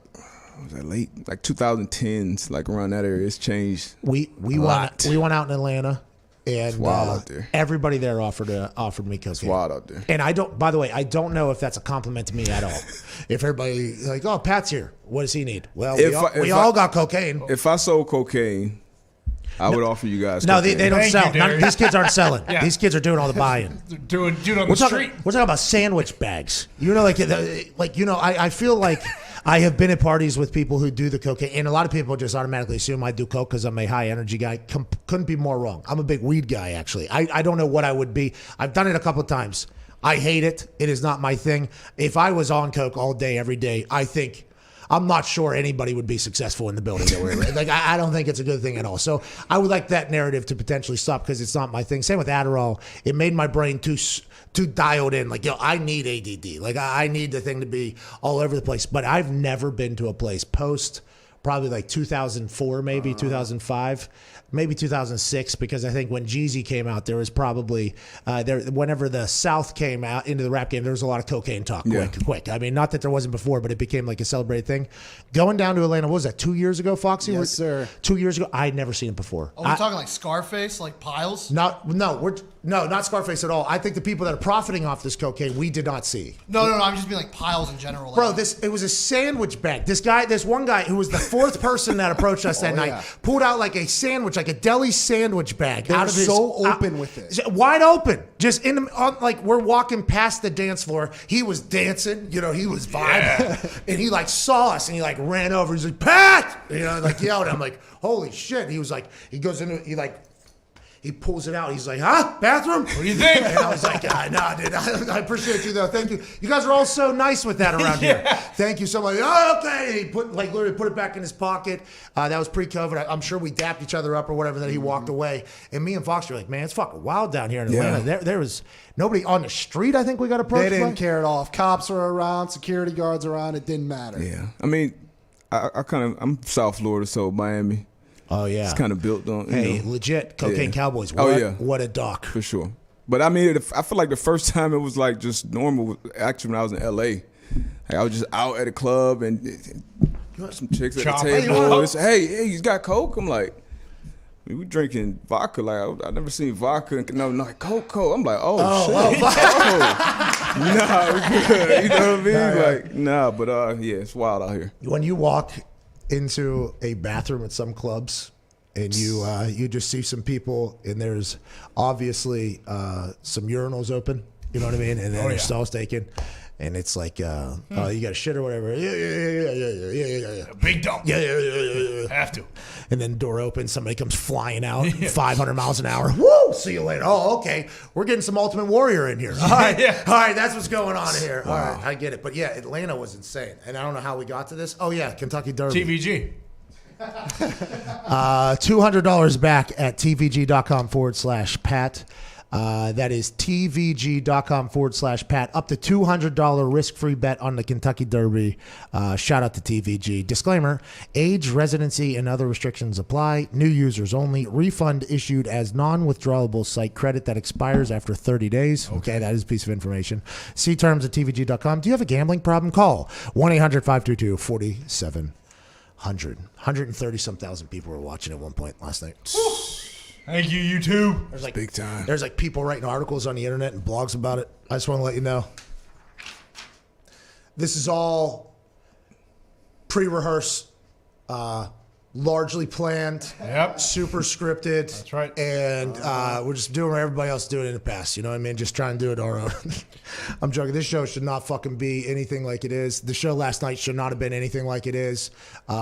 Speaker 7: was that late? Like 2010s, like around that area. It's changed.
Speaker 3: We went out in Atlanta and
Speaker 7: out there.
Speaker 3: Everybody there offered me cocaine.
Speaker 7: It's wild out there.
Speaker 3: And I don't know if that's a compliment to me at all. If everybody like, oh, Pat's here. What does he need? Well, we all got cocaine.
Speaker 7: If I sold cocaine, I would offer you guys.
Speaker 3: No,
Speaker 7: cocaine.
Speaker 3: they don't sell. These kids aren't selling.
Speaker 8: Yeah.
Speaker 3: These kids are doing all the buying.
Speaker 8: Doing on the street.
Speaker 3: We're talking about sandwich bags. You know, I feel like I have been at parties with people who do the cocaine, and a lot of people just automatically assume I do coke because I'm a high energy guy. Couldn't be more wrong. I'm a big weed guy, actually. I don't know what I would be. I've done it a couple of times. I hate it. It is not my thing. If I was on coke all day, every day, I think I'm not sure anybody would be successful in the building that we're in. Like, I don't think it's a good thing at all. So I would like that narrative to potentially stop because it's not my thing. Same with Adderall. It made my brain too dialed in. Like, I need ADD. Like, I need the thing to be all over the place. But I've never been to a place post probably like 2004, maybe 2005, maybe 2006, because I think when Jeezy came out, there was probably whenever the South came out into the rap game, there was a lot of cocaine talk. Quick. I mean, not that there wasn't before, but it became like a celebrated thing. Going down to Atlanta, what was that, 2 years ago, Foxy?
Speaker 6: Yes, sir.
Speaker 3: 2 years ago, I'd never seen it before.
Speaker 6: Oh, we're talking like Scarface, like Piles?
Speaker 3: No, not Scarface at all. I think the people that are profiting off this cocaine, we did not see.
Speaker 6: No, I'm just being like Piles in general.
Speaker 3: Bro, it was a sandwich bag. This one guy who was the fourth person that approached us that night pulled out like a sandwich, like a deli sandwich bag.
Speaker 19: They were so open with it.
Speaker 3: Wide open. Just like we're walking past the dance floor. He was dancing, he was vibing. And he like saw us and he like ran over. He's like, Pat! Like yelled. I'm like, holy shit. He was like, he goes into, he pulls it out. He's like, huh? Bathroom? What
Speaker 8: do you think?
Speaker 3: And I was like, nah, dude. I appreciate you, though. Thank you. You guys are all so nice with that around here. Thank you so much. Oh, okay. He literally put it back in his pocket. That was pre-COVID. I'm sure we dapped each other up or whatever, then he walked away. And me and Fox were like, man, it's fucking wild down here in Atlanta. There was nobody on the street, I think we got approached.
Speaker 19: They didn't care at all. If cops were around, security guards around, it didn't matter.
Speaker 7: Yeah. I mean, I'm South Florida, so Miami.
Speaker 3: Oh, yeah.
Speaker 7: It's kind of built on,
Speaker 3: legit Cocaine Cowboys. What a doc.
Speaker 7: For sure. But I mean, I feel like the first time it was like just normal. Actually, when I was in L.A., I was just out at a club and you had some chicks at the table. Hey, you got Coke? I'm like, we drinking vodka. Like, I never seen vodka. No, like Coke. I'm like, shit. Nah, we good. You know what I mean? But it's wild out here.
Speaker 3: When you walk into a bathroom at some clubs and you just see some people and there's obviously some urinals open, you know what I mean, and then there's stalls taken and it's like you got a shit or whatever, yeah,
Speaker 8: big dump,
Speaker 3: yeah,
Speaker 8: have to,
Speaker 3: and then door opens, somebody comes flying out 500 miles an hour. Woo, see you later. Oh, okay, we're getting some Ultimate Warrior in here. All right, that's what's going on here. All right, I get it. But yeah, Atlanta was insane, and I don't know how we got to this. Oh yeah, Kentucky Derby.
Speaker 8: TVG.
Speaker 3: $200 back at tvg.com/Pat. That is tvg.com/Pat. Up to $200 risk-free bet on the Kentucky Derby. Shout out to TVG. Disclaimer, age, residency, and other restrictions apply. New users only. Refund issued as non-withdrawable site credit that expires after 30 days. Okay, that is a piece of information. See terms at tvg.com. Do you have a gambling problem? Call 1-800-522-4700. 130-some thousand people were watching at one point last night.
Speaker 8: Thank you, YouTube.
Speaker 3: There's like
Speaker 7: big time.
Speaker 3: There's like people writing articles on the internet and blogs about it. I just want to let you know. This is all pre-rehearsed, largely planned, super scripted.
Speaker 8: That's right.
Speaker 3: And we're just doing what everybody else is doing in the past. You know what I mean? Just trying to do it our own. I'm joking. This show should not fucking be anything like it is. The show last night should not have been anything like it is.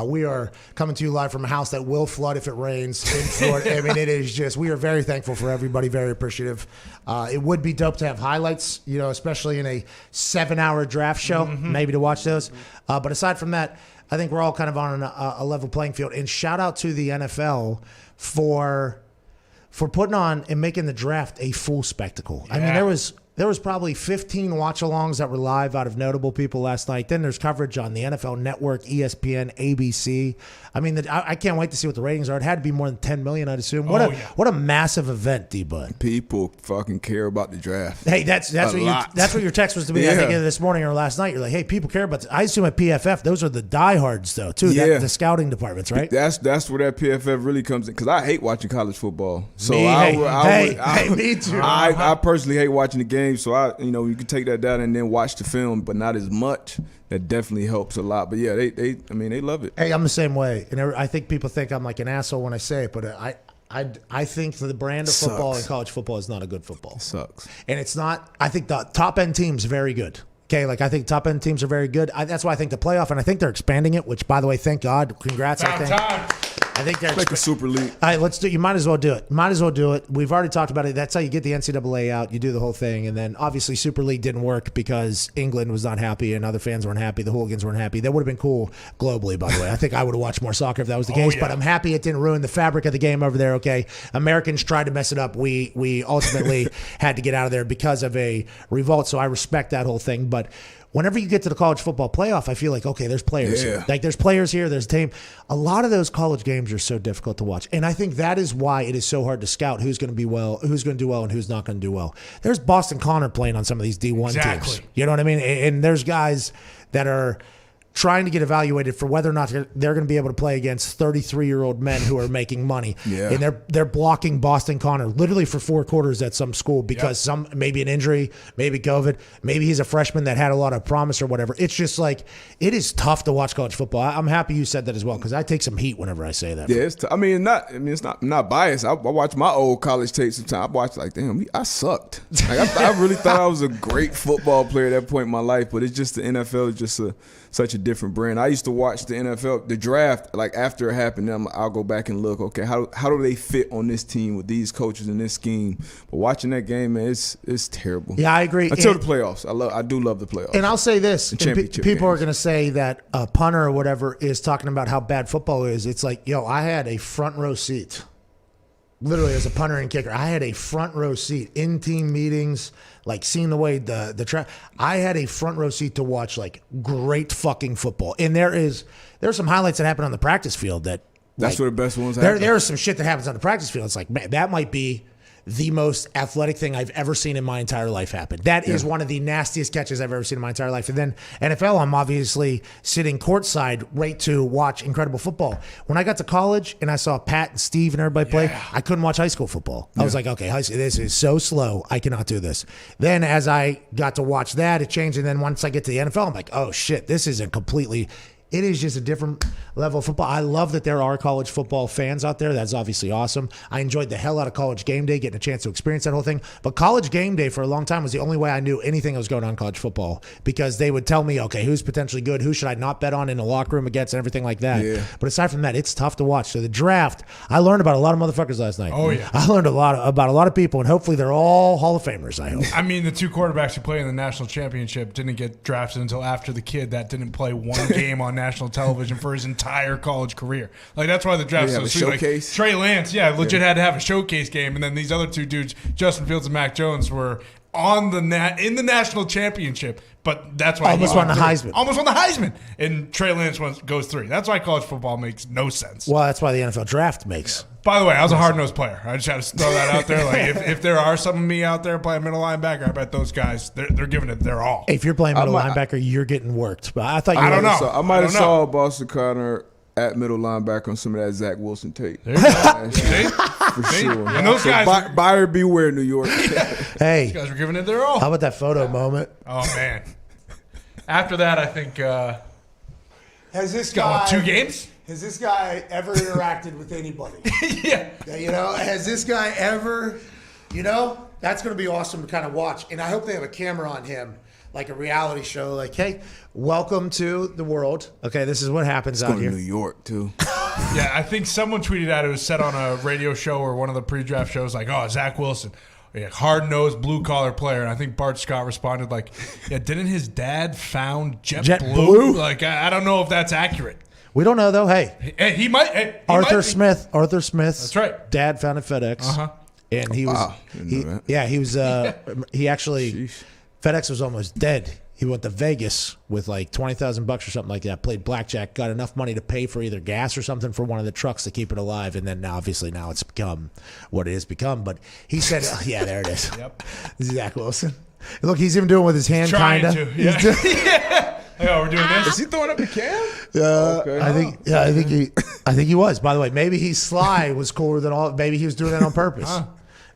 Speaker 3: We are coming to you live from a house that will flood if it rains in Florida. I mean, it is just, we are very thankful for everybody, very appreciative. It would be dope to have highlights, especially in a 7-hour draft show, maybe to watch those. But aside from that, I think we're all kind of on a level playing field. And shout out to the NFL for putting on and making the draft a full spectacle. Yeah. I mean, there was probably 15 watch-alongs that were live out of notable people last night. Then there's coverage on the NFL Network, ESPN, ABC. I mean, I can't wait to see what the ratings are. It had to be more than 10 million, I'd assume. What a massive event, D-Bud.
Speaker 7: People fucking care about the draft.
Speaker 3: Hey, that's what your text was to me. I think this morning or last night. You're like, hey, people care about this. I assume at PFF, those are the diehards, though, too.
Speaker 7: Yeah.
Speaker 3: The scouting departments, right?
Speaker 7: That's where that PFF really comes in, because I hate watching college football. So
Speaker 3: me too.
Speaker 7: I personally hate watching the game. So you can take that down and then watch the film, but not as much. That definitely helps a lot. But yeah, they love it.
Speaker 3: Hey, I'm the same way, and I think people think I'm like an asshole when I say it, but I think the brand of football and college football is not a good football.
Speaker 7: It sucks,
Speaker 3: and it's not. I think the top end teams are very good. Okay, I think top end teams are very good. That's why I think the playoff, and I think they're expanding it. Which, by the way, thank God, congrats. I think. I think that's
Speaker 7: like a super league.
Speaker 3: All right, let's do. You might as well do it. Might as well do it. We've already talked about it. That's how you get the NCAA out. You do the whole thing, and then obviously Super League didn't work because England was not happy and other fans weren't happy. The hooligans weren't happy. That would have been cool globally, by the way. I think I would have watched more soccer if that was the case. But I'm happy it didn't ruin the fabric of the game over there. Okay, Americans tried to mess it up. We ultimately had to get out of there because of a revolt. So I respect that whole thing, but. Whenever you get to the college football playoff, I feel like, okay, there's players here. Like, there's players here, there's a team. A lot of those college games are so difficult to watch. And I think that is why it is so hard to scout who's going to be well, who's going to do well, and who's not going to do well. There's Boston Connor playing on some of these D1 teams. You know what I mean? And there's guys that are trying to get evaluated for whether or not they're going to be able to play against 33-year-old men who are making money. Yeah. And they're blocking Boston Connor literally for 4 quarters at some school because some maybe an injury, maybe COVID, maybe he's a freshman that had a lot of promise or whatever. It's just like it is tough to watch college football. I'm happy you said that as well because I take some heat whenever I say that.
Speaker 7: Yeah, it's I'm not biased. I watch my old college tapes sometimes. I watch like, damn, I sucked. Like, I really thought I was a great football player at that point in my life, but it's just the NFL is just such a different brand. I used to watch the NFL, the draft, like after it happened, I'll go back and look, okay, how do they fit on this team with these coaches and this scheme? But watching that game, man, it's terrible.
Speaker 3: Yeah, I agree.
Speaker 7: Until the playoffs. I do love the playoffs.
Speaker 3: And I'll say this,
Speaker 7: Championship
Speaker 3: people are
Speaker 7: games.
Speaker 3: going to say that a punter or whatever is talking about how bad football is. It's like, I had a front row seat. Literally, as a punter and kicker, I had a front row seat in team meetings, like seeing the way I had a front row seat to watch like great fucking football. And there's some highlights that happen on the practice field that's
Speaker 7: where the best ones happen.
Speaker 3: There's some shit that happens on the practice field. It's like, man, that might be the most athletic thing I've ever seen in my entire life happen. That is one of the nastiest catches I've ever seen in my entire life. And then NFL, I'm obviously sitting courtside right to watch incredible football. When I got to college and I saw Pat and Steve and everybody play, I couldn't watch high school football. I was like, okay, this is so slow. I cannot do this. Then as I got to watch that, it changed. And then once I get to the NFL, I'm like, oh shit, this isn't completely... It is just a different level of football. I love that there are college football fans out there. That's obviously awesome. I enjoyed the hell out of College Game Day, getting a chance to experience that whole thing. But College Game Day for a long time was the only way I knew anything that was going on in college football because they would tell me, okay, who's potentially good? Who should I not bet on in the locker room against and everything like that. Yeah. But aside from that, it's tough to watch. So the draft, I learned about a lot of motherfuckers last night.
Speaker 8: Oh, yeah.
Speaker 3: I learned about a lot of people, and hopefully they're all Hall of Famers, I hope.
Speaker 8: I mean, the 2 quarterbacks who play in the national championship didn't get drafted until after the kid that didn't play one game on national television for his entire college career. Like, that's why the draft's so sweet. Like, Trey Lance, legit had to have a showcase game, and then these other 2 dudes, Justin Fields and Mac Jones, were on in the national championship. But that's why
Speaker 3: almost won the Heisman.
Speaker 8: Almost won the Heisman, and Trey Lance goes 3. That's why college football makes no sense.
Speaker 3: Well, that's why the NFL draft makes.
Speaker 8: By the way, I was a hard-nosed player. I just had to throw that out there. Like, if there are some of me out there playing middle linebacker, I bet those guys, they're giving it their all.
Speaker 3: If you're playing middle linebacker, you're getting worked. But I thought you
Speaker 7: I don't know. I might have saw Boston Connor at middle linebacker on some of that Zach Wilson tape. There you go. For sure.
Speaker 8: And those guys
Speaker 7: buyer beware, New York.
Speaker 3: Hey.
Speaker 8: These guys were giving it their all.
Speaker 3: How about that photo moment?
Speaker 8: Oh, man. After that, I think
Speaker 14: has this
Speaker 8: got
Speaker 14: guy
Speaker 8: 2 games?
Speaker 14: Has this guy ever interacted with anybody?
Speaker 8: Yeah.
Speaker 14: Has this guy ever,
Speaker 3: that's going to be awesome to kind of watch. And I hope they have a camera on him, like a reality show, like, hey, welcome to the world. Okay, this is what happens out here.
Speaker 7: New York, too.
Speaker 8: Yeah, I think someone tweeted out it was said on a radio show or one of the pre-draft shows, like, oh, Zach Wilson. Yeah, hard-nosed, blue-collar player. And I think Bart Scott responded like, yeah, didn't his dad found JetBlue? Like, I don't know if that's accurate.
Speaker 3: We don't know, though. Hey.
Speaker 8: He might.
Speaker 3: Arthur Smith.
Speaker 8: That's right.
Speaker 3: Dad found at FedEx.
Speaker 8: Uh-huh.
Speaker 3: And he was, he actually, FedEx was almost dead. He went to Vegas with like $20,000 or something like that, played blackjack, got enough money to pay for either gas or something for one of the trucks to keep it alive. And then now it's become what it has become. But he said, yeah, there it is.
Speaker 8: Yep.
Speaker 3: Zach Wilson. Look, he's even doing it with his hand, kind of.
Speaker 8: Yeah. Yeah. Oh, we're doing this.
Speaker 7: Is he throwing up the cam?
Speaker 3: Okay. I think he was. By the way, maybe he's sly was cooler than all. Maybe he was doing that on purpose.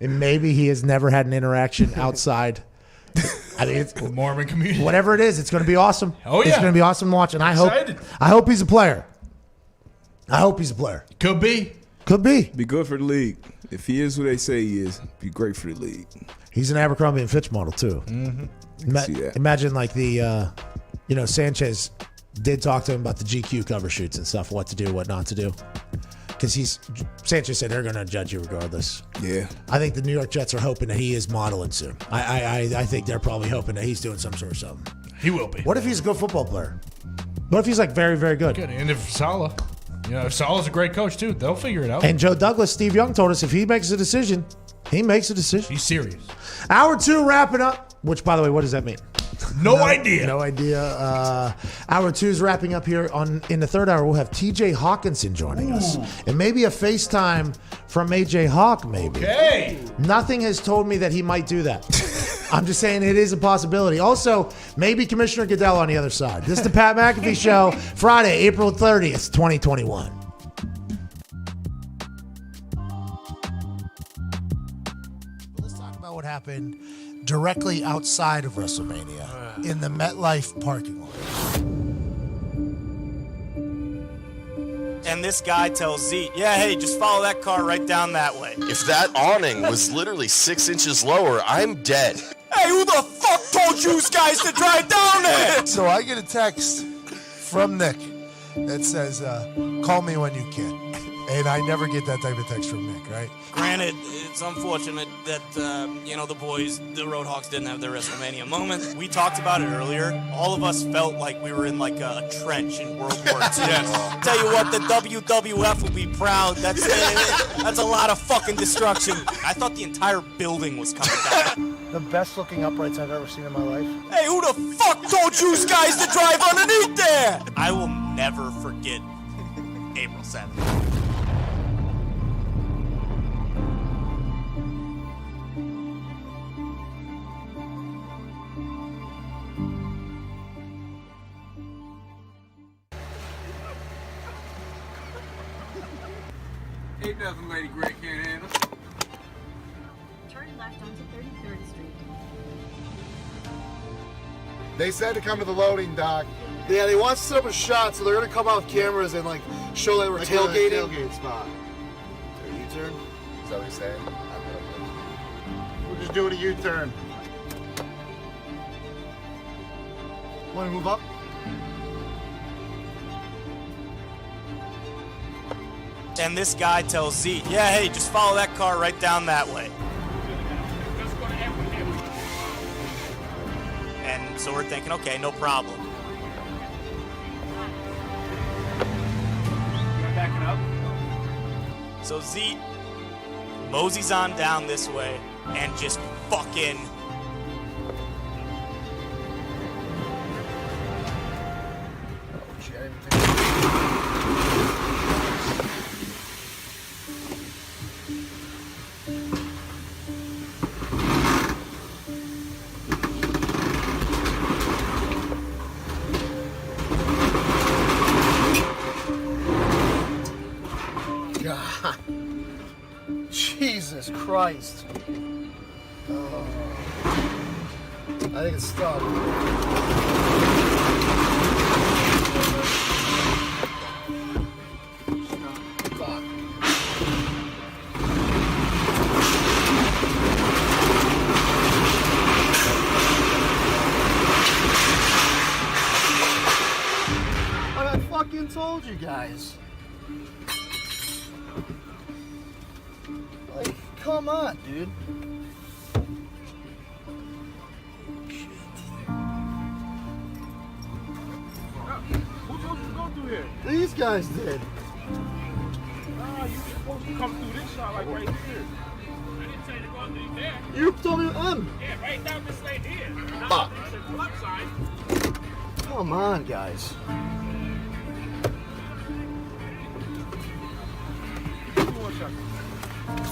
Speaker 3: And maybe he has never had an interaction outside. I mean, it's
Speaker 8: Mormon community.
Speaker 3: Whatever it is, it's going to be awesome.
Speaker 8: Oh yeah,
Speaker 3: it's going to be awesome to watch, and I hope he's a player.
Speaker 8: Could be.
Speaker 7: Be good for the league. If he is who they say he is, be great for the league.
Speaker 3: He's an Abercrombie and Fitch model too.
Speaker 8: Mm-hmm.
Speaker 3: Imagine like the, Sanchez did talk to him about the GQ cover shoots and stuff, what to do, what not to do. because Sanchez said they're going to judge you regardless.
Speaker 7: Yeah.
Speaker 3: I think the New York Jets are hoping that he is modeling soon. I think they're probably hoping that he's doing some sort of something.
Speaker 8: He will be.
Speaker 3: What if he's a good football player? What if he's like very, very good?
Speaker 8: Good. And if Saleh, if Saleh's a great coach too, they'll figure it out.
Speaker 3: And Joe Douglas, Steve Young told us if he makes a decision, he makes a decision.
Speaker 8: He's serious.
Speaker 3: Hour 2 wrapping up, which, by the way, what does that mean?
Speaker 8: No idea.
Speaker 3: No idea. Hour 2 is wrapping up here. In the third hour, we'll have TJ Hawkinson joining us. And maybe a FaceTime from AJ Hawk, maybe.
Speaker 8: Okay.
Speaker 3: Nothing has told me that he might do that. I'm just saying it is a possibility. Also, maybe Commissioner Goodell on the other side. This is the Pat McAfee Show, Friday, April 30th, 2021. Let's talk about what happened directly outside of WrestleMania in the MetLife parking lot.
Speaker 20: And this guy tells Zeke, yeah, hey, just follow that car right down that way.
Speaker 21: If that awning was literally 6 inches lower, I'm dead.
Speaker 20: Hey, who the fuck told you guys to drive down there?
Speaker 19: So I get a text from Nick that says, call me when you can. And I never get that type of text from Nick, right?
Speaker 20: Granted, it's unfortunate that, the boys, the Roadhawks, didn't have their WrestleMania moment. We talked about it earlier. All of us felt like we were in like a trench in World War II. Yes. Tell you what, the WWF would be proud. That's a lot of fucking destruction. I thought the entire building was coming down.
Speaker 14: The best looking uprights I've ever seen in my life.
Speaker 20: Hey, who the fuck told you guys to drive underneath there? I will never forget April 7th.
Speaker 22: Ain't nothing Lady Grey can't handle.
Speaker 23: Turn left onto 33rd Street.
Speaker 19: They said to come to the loading dock. Yeah, they want to set up a shot, so they're going to come out with cameras and show that we're tailgating. Tailgate spot. A U-turn? Is that what you're saying? We're just doing a U-turn. Want to move up?
Speaker 20: And this guy tells Zeke, yeah, hey, just follow that car right down that way. And so we're thinking, okay, no problem.
Speaker 22: Backing up.
Speaker 20: So Zeke moseys on down this way and just fucking...
Speaker 14: God. Jesus Christ. Oh. I think it's stuck. Fuck. I fucking told you guys. Like, come on, dude.
Speaker 22: Who told you to go through here?
Speaker 14: These guys did.
Speaker 22: Ah, you supposed to come through this shot like right here. I didn't tell you to go through there.
Speaker 14: You told me
Speaker 22: Yeah, right down this lane here.
Speaker 14: Fuck.
Speaker 22: Left side.
Speaker 14: Come on, guys.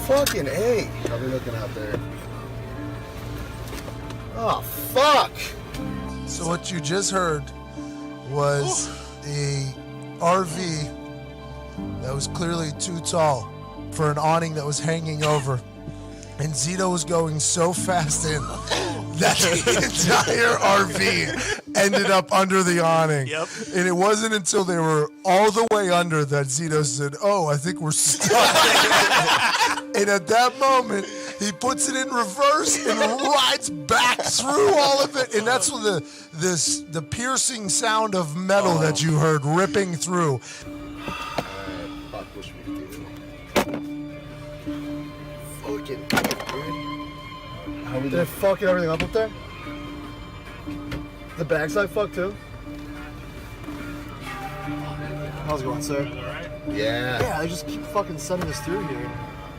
Speaker 14: Fucking A. I'll be looking out there. Oh, fuck.
Speaker 19: So what you just heard was a RV that was clearly too tall for an awning that was hanging over. And Zito was going so fast in that the entire RV ended up under the awning.
Speaker 20: Yep.
Speaker 19: And it wasn't until they were all the way under that Zito said, "Oh, I think we're stuck." And at that moment, he puts it in reverse and rides back through all of it. And that's when the piercing sound of metal that you heard ripping through.
Speaker 14: Fuck, wish we could do.
Speaker 9: Did it fucking everything up there? The backside fucked too? How's it going, sir?
Speaker 10: Yeah.
Speaker 9: Yeah, they just keep fucking sending us through here.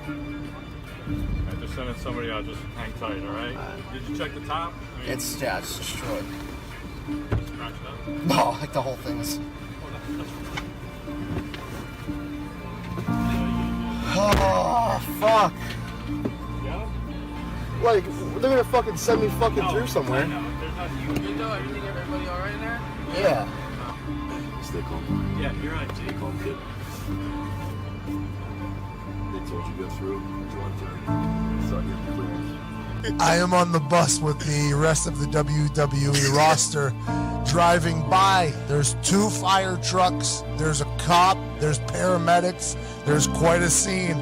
Speaker 15: I just sending somebody out. Just hang tight, all right? Did you check the top? I mean,
Speaker 9: It's destroyed.
Speaker 15: scratched up.
Speaker 9: No, like the whole thing is. Oh, fuck. Like, they're gonna fucking send me fucking through somewhere.
Speaker 15: You good though? Everybody all right in there?
Speaker 9: Yeah.
Speaker 21: Stay calm.
Speaker 15: Yeah, you're on.
Speaker 21: Stay calm, kid. They told you to go through. You want to start getting clearance.
Speaker 19: I am on the bus with the rest of the WWE roster driving by. There's 2 fire trucks, there's a cop, there's paramedics, there's quite a scene.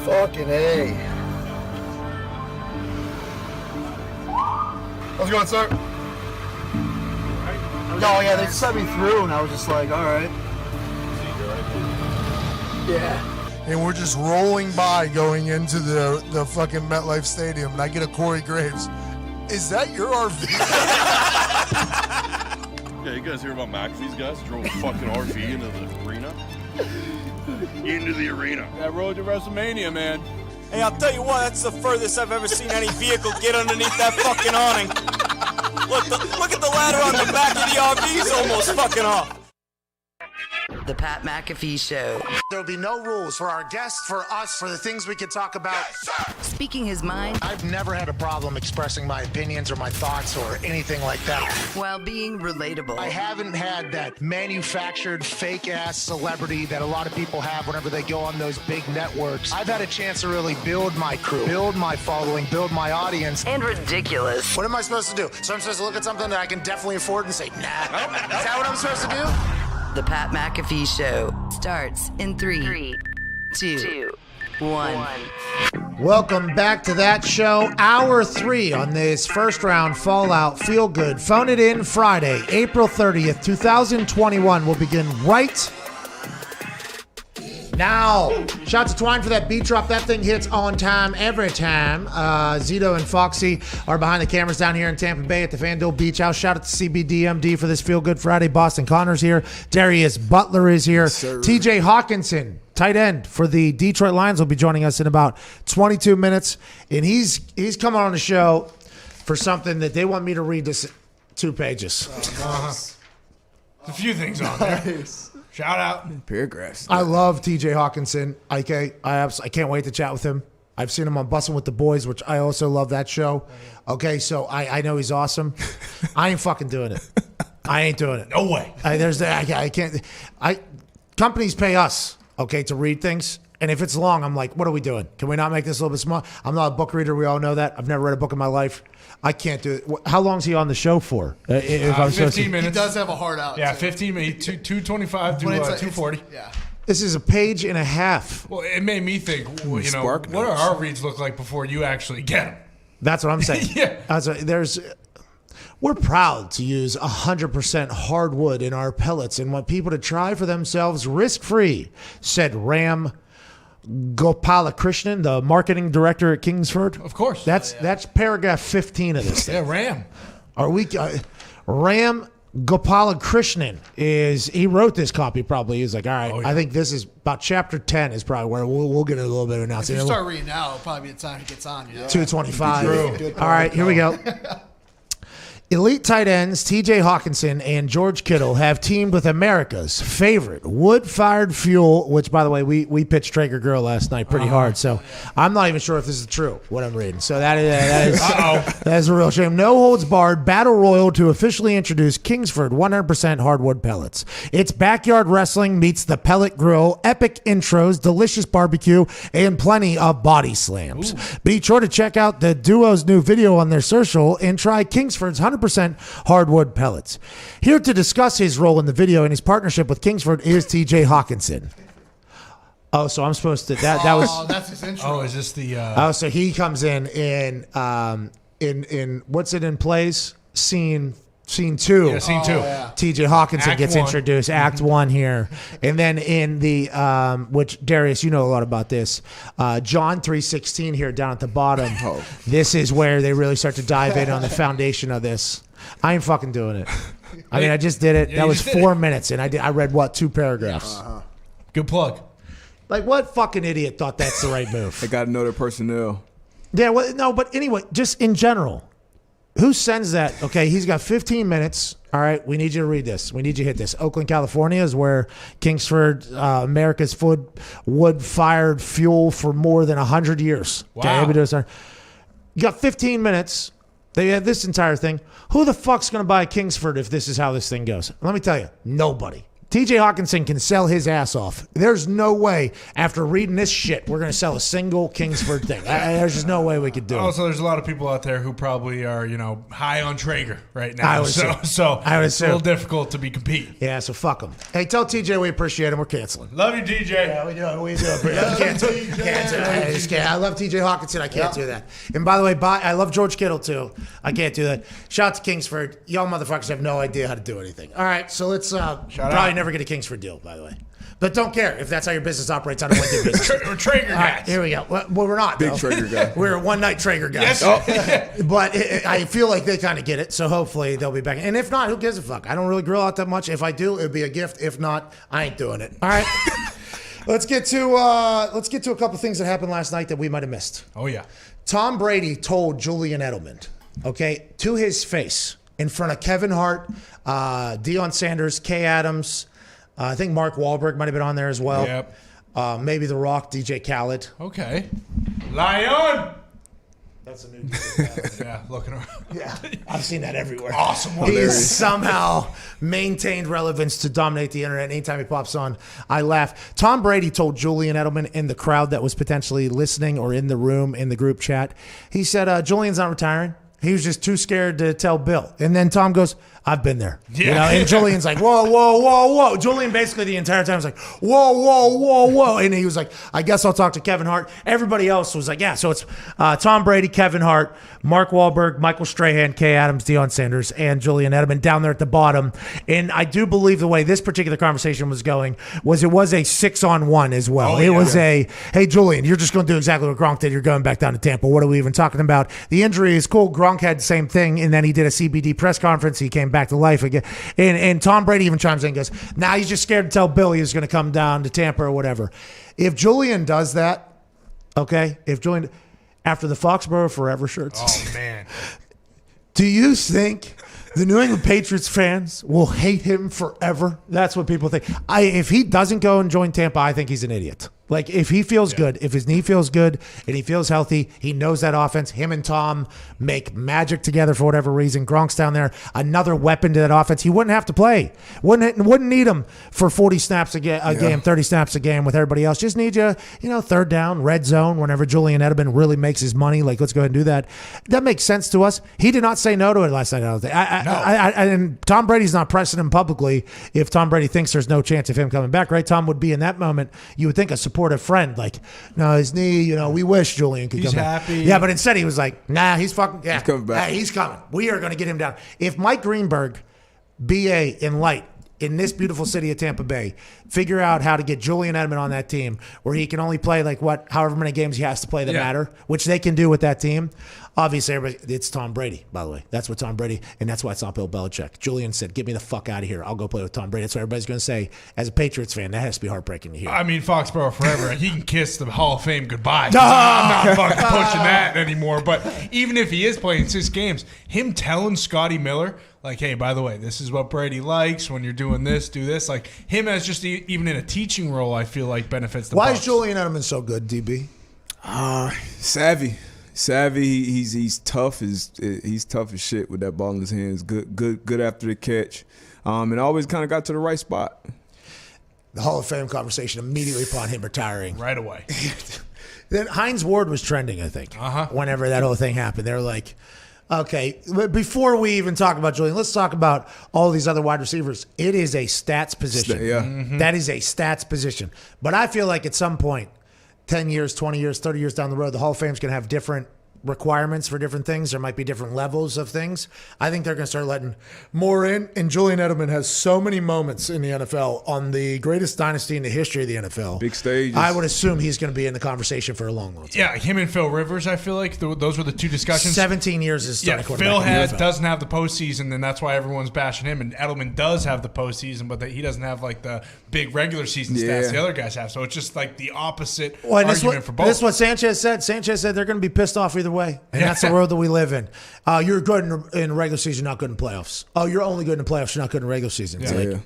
Speaker 9: Fucking A. How's it going, sir? No, yeah, they sent me through, and I was just like, all right. Yeah.
Speaker 19: And we're just rolling by going into the fucking MetLife Stadium, and I get a Corey Graves. Is that your RV?
Speaker 13: Yeah, you guys hear about McAfee's guys? Drove a fucking RV into the arena? Into the arena.
Speaker 15: That road to WrestleMania, man.
Speaker 20: Hey, I'll tell you what, that's the furthest I've ever seen any vehicle get underneath that fucking awning. Look at the ladder on the back of the RV is almost fucking off.
Speaker 1: The Pat McAfee Show.
Speaker 3: There'll be no rules for our guests, for us, for the things we can talk about.
Speaker 1: Speaking his mind
Speaker 2: I've never had a problem expressing my opinions or my thoughts or anything like that.
Speaker 1: while being relatable.
Speaker 2: I haven't had that manufactured fake-ass celebrity that a lot of people have whenever they go on those big networks. I've had a chance to really build my crew, build my following, build my audience.
Speaker 1: And ridiculous.
Speaker 3: What am I supposed to do? So I'm supposed to look at something that I can definitely afford and say, nah. Is that what I'm supposed to do?
Speaker 1: The Pat McAfee Show starts in 3, 2, 1.
Speaker 3: Welcome back to that show. Hour 3 on this first round Fallout Feel Good. Phone it in Friday, April 30th, 2021. Will begin right now. Shout out to Twine for that beat drop. That thing hits on time every time. Zito and Foxy are behind the cameras down here in Tampa Bay at the FanDuel Beach House. Shout out to CBDMD for this Feel Good Friday. Boston Connor's here. Darius Butler is here. TJ Hawkinson, tight end for the Detroit Lions, will be joining us in about 22 minutes. And he's coming on the show for something that they want me to read this 2 pages.
Speaker 8: A few things on there. Shout out.
Speaker 10: Paragraphs.
Speaker 3: I love TJ Hawkinson. I can't wait to chat with him. I've seen him on Bussin' with the Boys, which I also love that show. Okay, so I know he's awesome. I ain't fucking doing it. I ain't doing it.
Speaker 8: No way.
Speaker 3: I can't. Companies pay us, okay, to read things. And if it's long, I'm like, what are we doing? Can we not make this a little bit small? I'm not a book reader. We all know that. I've never read a book in my life. I can't do it. How long is he on the show for? If I'm
Speaker 8: 15 minutes.
Speaker 6: He does have a hard out.
Speaker 8: Yeah,
Speaker 6: too.
Speaker 8: 15 minutes, 225 to 240.
Speaker 6: Yeah.
Speaker 3: This is a page and a half.
Speaker 8: Well, it made me think, what do our reads look like before you actually get them?
Speaker 3: That's what I'm saying.
Speaker 8: Yeah.
Speaker 3: We're proud to use 100% hardwood in our pellets and want people to try for themselves risk-free, said Ram Gopalakrishnan, the marketing director at Kingsford.
Speaker 8: Of course.
Speaker 3: That's paragraph 15 of this thing.
Speaker 8: Yeah, Ram.
Speaker 3: Ram Gopalakrishnan he wrote this copy probably. He's like, all right, I think this is about chapter 10 is probably where we'll get a little bit of
Speaker 6: If
Speaker 3: announcement.
Speaker 6: you start reading now, it'll probably be the time he gets on.
Speaker 3: 225. All right, here we go. Elite tight ends TJ Hawkinson and George Kittle have teamed with America's favorite wood-fired fuel, which, by the way, we pitched Traeger Grill last night pretty hard, so I'm not even sure if this is true, what I'm reading. So that is a real shame. No holds barred battle royal to officially introduce Kingsford 100% hardwood pellets. It's backyard wrestling meets the pellet grill, epic intros, delicious barbecue, and plenty of body slams. Be sure to check out the duo's new video on their social and try Kingsford's 100% hardwood pellets. Here to discuss his role in the video and his partnership with Kingsford is TJ Hawkinson. Oh, so I'm supposed to that was.
Speaker 6: Oh, that's his intro.
Speaker 8: Oh, is this the?
Speaker 3: Oh, so he comes in what's it in plays? Scene Scene 2.
Speaker 8: Yeah, scene 2.
Speaker 3: TJ Hawkinson
Speaker 8: Act
Speaker 3: gets
Speaker 8: 1.
Speaker 3: introduced, Act 1 here. And then in the, which, Darius, you know a lot about this, John 3:16 here down at the bottom. This is where they really start to dive in on the foundation of this. I ain't fucking doing it. I mean, I just did it.
Speaker 8: Yeah,
Speaker 3: That
Speaker 8: you
Speaker 3: was
Speaker 8: just did
Speaker 3: 4 minutes, and I read, 2 paragraphs.
Speaker 8: Good plug.
Speaker 3: Like, what fucking idiot thought that's the right move?
Speaker 7: They got to know their personnel.
Speaker 3: Yeah, well, no, but anyway, just in general, who sends that? Okay, he's got 15 minutes. All right, we need you to read this. We need you to hit this. Oakland, California is where Kingsford, America's wood-fired fuel for more than 100 years.
Speaker 8: Wow.
Speaker 3: Okay, you got 15 minutes. They had this entire thing. Who the fuck's going to buy Kingsford if this is how this thing goes? Let me tell you, nobody. TJ Hawkinson can sell his ass off. There's no way, after reading this shit, we're going to sell a single Kingsford thing. There's just no way we could do it.
Speaker 8: Also, there's a lot of people out there who probably are, high on Traeger right now.
Speaker 3: I would
Speaker 8: so it's a little difficult to be competing.
Speaker 3: Yeah, so fuck them. Hey, tell TJ we appreciate him. We're canceling.
Speaker 8: Love you, DJ.
Speaker 3: Yeah, we do. We do. Can't do it. I love TJ Hawkinson. I can't do that. And by the way, I love George Kittle too. I can't do that. Shout out to Kingsford. Y'all motherfuckers have no idea how to do anything. All right, so let's probably never get a Kingsford deal, by the way. But don't care if that's how your business operates. I don't want to do business.
Speaker 8: We're Traeger guys.
Speaker 3: All right, here we go. Well, we're not.
Speaker 7: Big
Speaker 3: though.
Speaker 7: Traeger guy.
Speaker 3: We're one-night Traeger guys.
Speaker 8: Yes.
Speaker 3: But I feel like they kind of get it, so hopefully they'll be back. And if not, who gives a fuck? I don't really grill out that much. If I do, it'd be a gift. If not, I ain't doing it. All right. Let's get to a couple things that happened last night that we might have missed.
Speaker 8: Oh, yeah.
Speaker 3: Tom Brady told Julian Edelman, okay, to his face, in front of Kevin Hart, Deion Sanders, Kay Adams, I think Mark Wahlberg might have been on there as well.
Speaker 8: Yep.
Speaker 3: Maybe The Rock, DJ Khaled.
Speaker 8: Okay. Lion!
Speaker 3: That's a new
Speaker 8: Yeah, looking around.
Speaker 3: Yeah, I've seen that everywhere.
Speaker 8: Awesome.
Speaker 3: He's somehow maintained relevance to dominate the internet. Anytime he pops on, I laugh. Tom Brady told Julian Edelman in the crowd that was potentially listening or in the room in the group chat, he said, Julian's not retiring. He was just too scared to tell Bill. And then Tom goes, I've been there.
Speaker 8: Yeah.
Speaker 3: You know, and Julian's like, whoa, whoa, whoa, whoa. Julian basically the entire time was like, whoa, whoa, whoa, whoa. And he was like, I guess I'll talk to Kevin Hart. Everybody else was like, yeah. So it's Tom Brady, Kevin Hart, Mark Wahlberg, Michael Strahan, Kay Adams, Deion Sanders, and Julian Edelman down there at the bottom. And I do believe the way this particular conversation was going was it was a 6-on-1 as well.
Speaker 8: Oh,
Speaker 3: it
Speaker 8: yeah.
Speaker 3: was hey, Julian, you're just going to do exactly what Gronk did. You're going back down to Tampa. What are we even talking about? The injury is cool. Gronk had the same thing, and then he did a CBD press conference. He came back to life again. And Tom Brady even chimes in and goes, nah, he's just scared to tell Bill he was going to come down to Tampa or whatever. If Julian does that, okay, after the Foxborough Forever shirts.
Speaker 8: Oh, man.
Speaker 3: Do you think the New England Patriots fans will hate him forever? That's what people think. If he doesn't go and join Tampa, I think he's an idiot. Like, if he feels good, if his knee feels good and he feels healthy, he knows that offense. Him and Tom make magic together for whatever reason. Gronk's down there, another weapon to that offense. He wouldn't have to play. Wouldn't need him for 40 snaps a game, 30 snaps a game with everybody else. Just need you, third down, red zone, whenever Julian Edelman really makes his money. Like, let's go ahead and do that. That makes sense to us. He did not say no to it last night, I don't think. And Tom Brady's not pressing him publicly if Tom Brady thinks there's no chance of him coming back, right? Tom would be in that moment, you would think, a supportive friend, like, no, his knee, we wish Julian could come back.
Speaker 8: He's happy.
Speaker 3: Yeah, but instead he was like, nah, he's fucking, yeah.
Speaker 7: He's coming back.
Speaker 3: He's coming. We are going to get him down. If Mike Greenberg, BA, and Light in this beautiful city of Tampa Bay figure out how to get Julian Edelman on that team where he can only play however many games he has to play that matter, which they can do with that team. Obviously, it's Tom Brady, by the way. That's what Tom Brady, and that's why it's not Bill Belichick. Julian said, get me the fuck out of here. I'll go play with Tom Brady. That's what everybody's going to say. As a Patriots fan, that has to be heartbreaking to hear.
Speaker 8: I mean, Foxborough forever. He can kiss the Hall of Fame goodbye. I'm not fucking pushing that anymore. But even if he is playing 6 games, him telling Scotty Miller, like, hey, by the way, this is what Brady likes. When you're doing this, do this. Like, him as just even in a teaching role, I feel like benefits the
Speaker 3: Why
Speaker 8: Bucs.
Speaker 3: is Julian Edelman so good, DB?
Speaker 7: Savvy. He's tough he's tough as shit with that ball in his hands. Good after the catch, and always kind of got to the right spot.
Speaker 3: The Hall of Fame conversation immediately upon him retiring.
Speaker 8: Right away.
Speaker 3: Then Hines Ward was trending, I think, whenever that whole thing happened. They were like, okay, but before we even talk about Julian, let's talk about all these other wide receivers. It is a stats position.
Speaker 7: Yeah.
Speaker 3: Mm-hmm. That is a stats position. But I feel like at some point, 10 years, 20 years, 30 years down the road, the Hall of Fame's going to have different requirements for different things. There might be different levels of things. I think they're going to start letting more in. And Julian Edelman has so many moments in the NFL on the greatest dynasty in the history of the NFL.
Speaker 7: Big stages.
Speaker 3: I would assume he's going to be in the conversation for a long, long time.
Speaker 8: Yeah, him and Phil Rivers, I feel like those were the two discussions.
Speaker 3: 17 years is starting quarterback.
Speaker 8: Phil doesn't have the postseason, and that's why everyone's bashing him. And Edelman does have the postseason, but he doesn't have like the big regular season stats the other guys have. So it's just like the opposite argument for both.
Speaker 3: This is what Sanchez said. Sanchez said they're going to be pissed off either way, and that's the world that we live in. You're good in regular season, not good in playoffs. Oh, you're only good in playoffs, you're not good in regular season. It's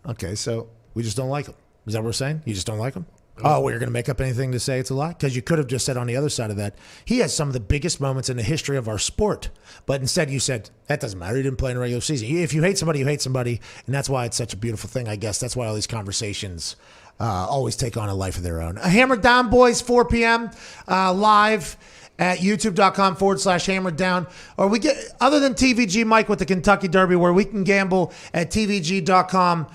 Speaker 3: okay, so we just don't like them. Is that what we're saying? You just don't like them? Oh, well, you're going to make up anything to say it's a lie? Because you could have just said on the other side of that, he has some of the biggest moments in the history of our sport. But instead you said, that doesn't matter. He didn't play in a regular season. If you hate somebody, you hate somebody. And that's why it's such a beautiful thing, I guess. That's why all these conversations always take on a life of their own. Hammered Down, boys, 4 p.m. Live at youtube.com/hammered down. Or we get, other than TVG Mike with the Kentucky Derby, where we can gamble at tvg.com/Pat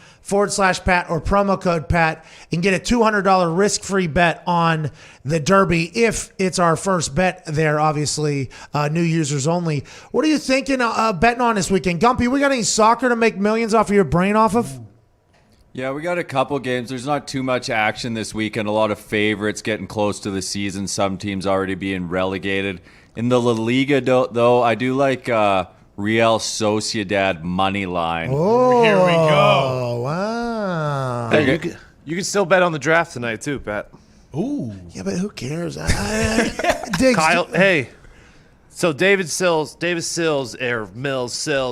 Speaker 3: or promo code Pat and get a $200 risk-free bet on the Derby if it's our first bet there, obviously, new users only. What are you thinking betting on this weekend? Gumpy, we got any soccer to make millions off of your brain off of?
Speaker 5: Yeah, we got a couple games. There's not too much action this weekend. A lot of favorites getting close to the season. Some teams already being relegated. In the La Liga, though, I do like Real Sociedad money line.
Speaker 3: Oh,
Speaker 8: here we go.
Speaker 3: Wow.
Speaker 4: Hey, you can still bet on the draft tonight, too, Pat.
Speaker 8: Ooh.
Speaker 3: Yeah, but who cares?
Speaker 4: Kyle, hey. So Davis Sills,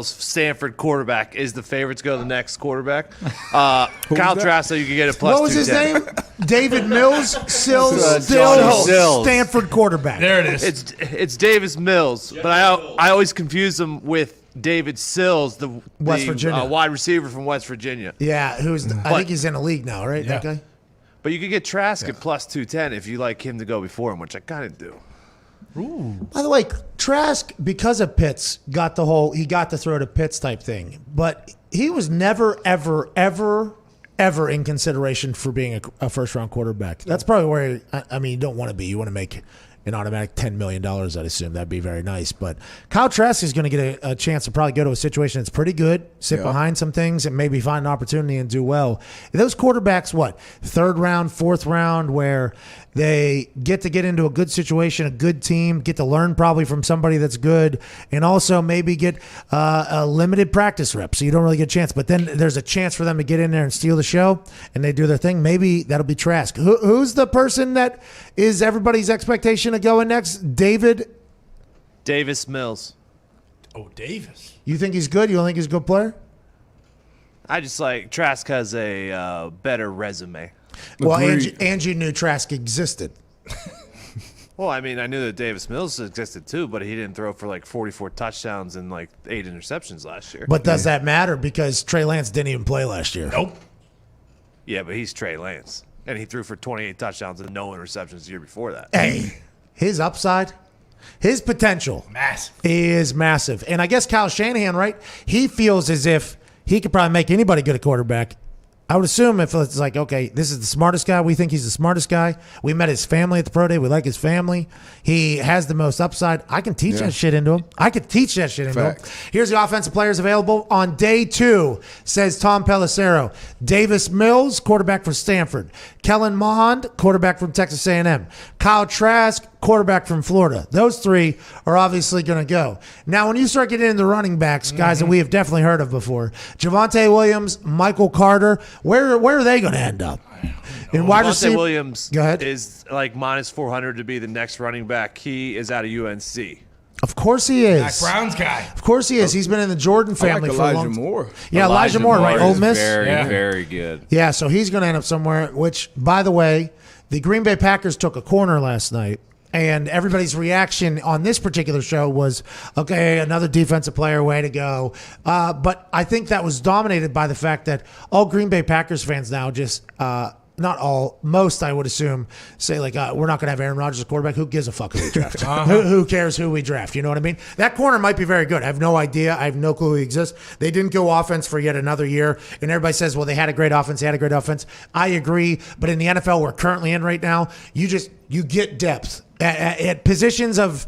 Speaker 4: Stanford quarterback is the favorite to go to the next quarterback. Kyle Trask, you can get a plus.
Speaker 3: What was his
Speaker 4: 210.
Speaker 3: name? David Mills, Sills, Stanford quarterback.
Speaker 8: There it is.
Speaker 4: It's Davis Mills, but I always confuse him with David Sills, the
Speaker 3: West Virginia
Speaker 4: wide receiver from West Virginia.
Speaker 3: Yeah, I think he's in the league now, right?
Speaker 8: Yeah.
Speaker 3: That guy.
Speaker 4: But you could get Trask at plus 210 if you like him to go before him, which I kind of do.
Speaker 8: Ooh.
Speaker 3: By the way, Trask, because of Pitts, got to throw to Pitts type thing, but he was never, ever, ever, ever in consideration for being a first-round quarterback. That's probably where, you don't want to be. You want to make an automatic $10 million, I'd assume. That'd be very nice. But Kyle Trask is going to get a chance to probably go to a situation that's pretty good, sit behind some things, and maybe find an opportunity and do well. Those quarterbacks, third round, fourth round, where they get into a good situation, a good team, get to learn probably from somebody that's good, and also maybe get a limited practice rep, so you don't really get a chance. But then there's a chance for them to get in there and steal the show, and they do their thing. Maybe that'll be Trask. Who's the person that is everybody's expectation of going next?
Speaker 4: Davis Mills.
Speaker 8: Oh, Davis.
Speaker 3: You think he's good? You don't think he's a good player?
Speaker 4: I just like Trask has a better resume.
Speaker 3: Well, Angie knew Trask existed.
Speaker 4: Well, I knew that Davis Mills existed too, but he didn't throw for 44 touchdowns and 8 interceptions last year.
Speaker 3: But does that matter? Because Trey Lance didn't even play last year.
Speaker 8: Nope.
Speaker 4: Yeah, but he's Trey Lance. And he threw for 28 touchdowns and no interceptions the year before that.
Speaker 3: Hey, his upside, his potential is massive. And I guess Kyle Shanahan, right? He feels as if he could probably make anybody good at quarterback. I would assume if it's okay, this is the smartest guy. We think he's the smartest guy. We met his family at the pro day. We like his family. He has the most upside. I can teach that shit into him. Here's the offensive players available on day 2, says Tom Pelissero. Davis Mills, quarterback for Stanford. Kellen Mond, quarterback from Texas A&M. Kyle Trask, quarterback from Florida. Those 3 are obviously going to go. Now, when you start getting into running backs, guys that we have definitely heard of before, Javonte Williams, Michael Carter, where are they going to end up? And wide receiver
Speaker 4: Williams is minus 400 to be the next running back. He is out of UNC.
Speaker 3: Of course he is.
Speaker 8: Mac Brown's guy.
Speaker 3: Of course he is. He's been in the Jordan family for a long time.
Speaker 7: Moore.
Speaker 3: Yeah, Elijah Moore, right? Ole Miss.
Speaker 5: Very good.
Speaker 3: Yeah, so he's going to end up somewhere, which, by the way, the Green Bay Packers took a corner last night. And everybody's reaction on this particular show was, okay, another defensive player, way to go. But I think that was dominated by the fact that all Green Bay Packers fans now just not all, most I would assume, say we're not going to have Aaron Rodgers as quarterback. Who gives a fuck who we draft? Who cares who we draft? You know what I mean? That corner might be very good. I have no idea. I have no clue who he exists. They didn't go offense for yet another year. And everybody says, well, they had a great offense. I agree. But in the NFL we're currently in right now, you get depth. At positions of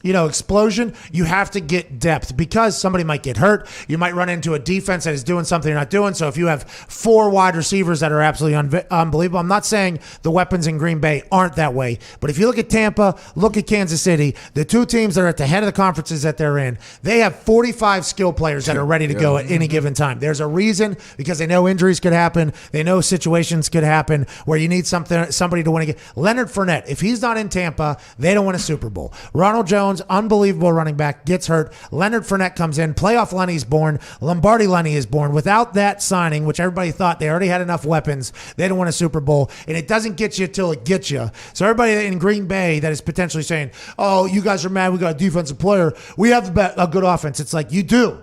Speaker 3: explosion, you have to get depth because somebody might get hurt. You might run into a defense that is doing something you're not doing. So if you have 4 wide receivers that are absolutely unbelievable, I'm not saying the weapons in Green Bay aren't that way, but if you look at Tampa, look at Kansas City, the 2 teams that are at the head of the conferences that they're in, they have 45 skill players that are ready to go at any given time. There's a reason, because they know injuries could happen. They know situations could happen where you need somebody to win a game. Leonard Fournette, if he's not in Tampa, they don't win a Super Bowl. Ronald Jones, unbelievable running back, gets hurt. Leonard Fournette comes in. Playoff Lenny's born. Lombardi Lenny is born. Without that signing, which everybody thought they already had enough weapons, they don't win a Super Bowl. And it doesn't get you till it gets you. So everybody in Green Bay that is potentially saying, oh, you guys are mad we got a defensive player. We have a good offense. It's like, you do.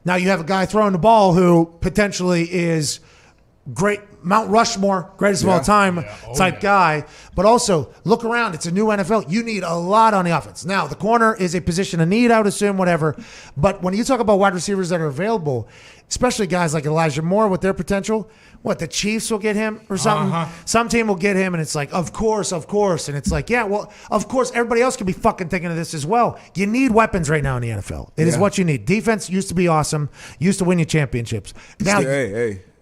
Speaker 3: Now you have a guy throwing the ball who potentially is great, Mount Rushmore, greatest of all time type guy. But also, look around. It's a new NFL. You need a lot on the offense. Now, the corner is a position of need, I would assume, whatever. But when you talk about wide receivers that are available, especially guys like Elijah Moore with their potential, the Chiefs will get him or something? Some team will get him, and it's like, of course. And it's like, yeah, well, of course, everybody else could be fucking thinking of this as well. You need weapons right now in the NFL. It is what you need. Defense used to be awesome, used to win you championships. Now,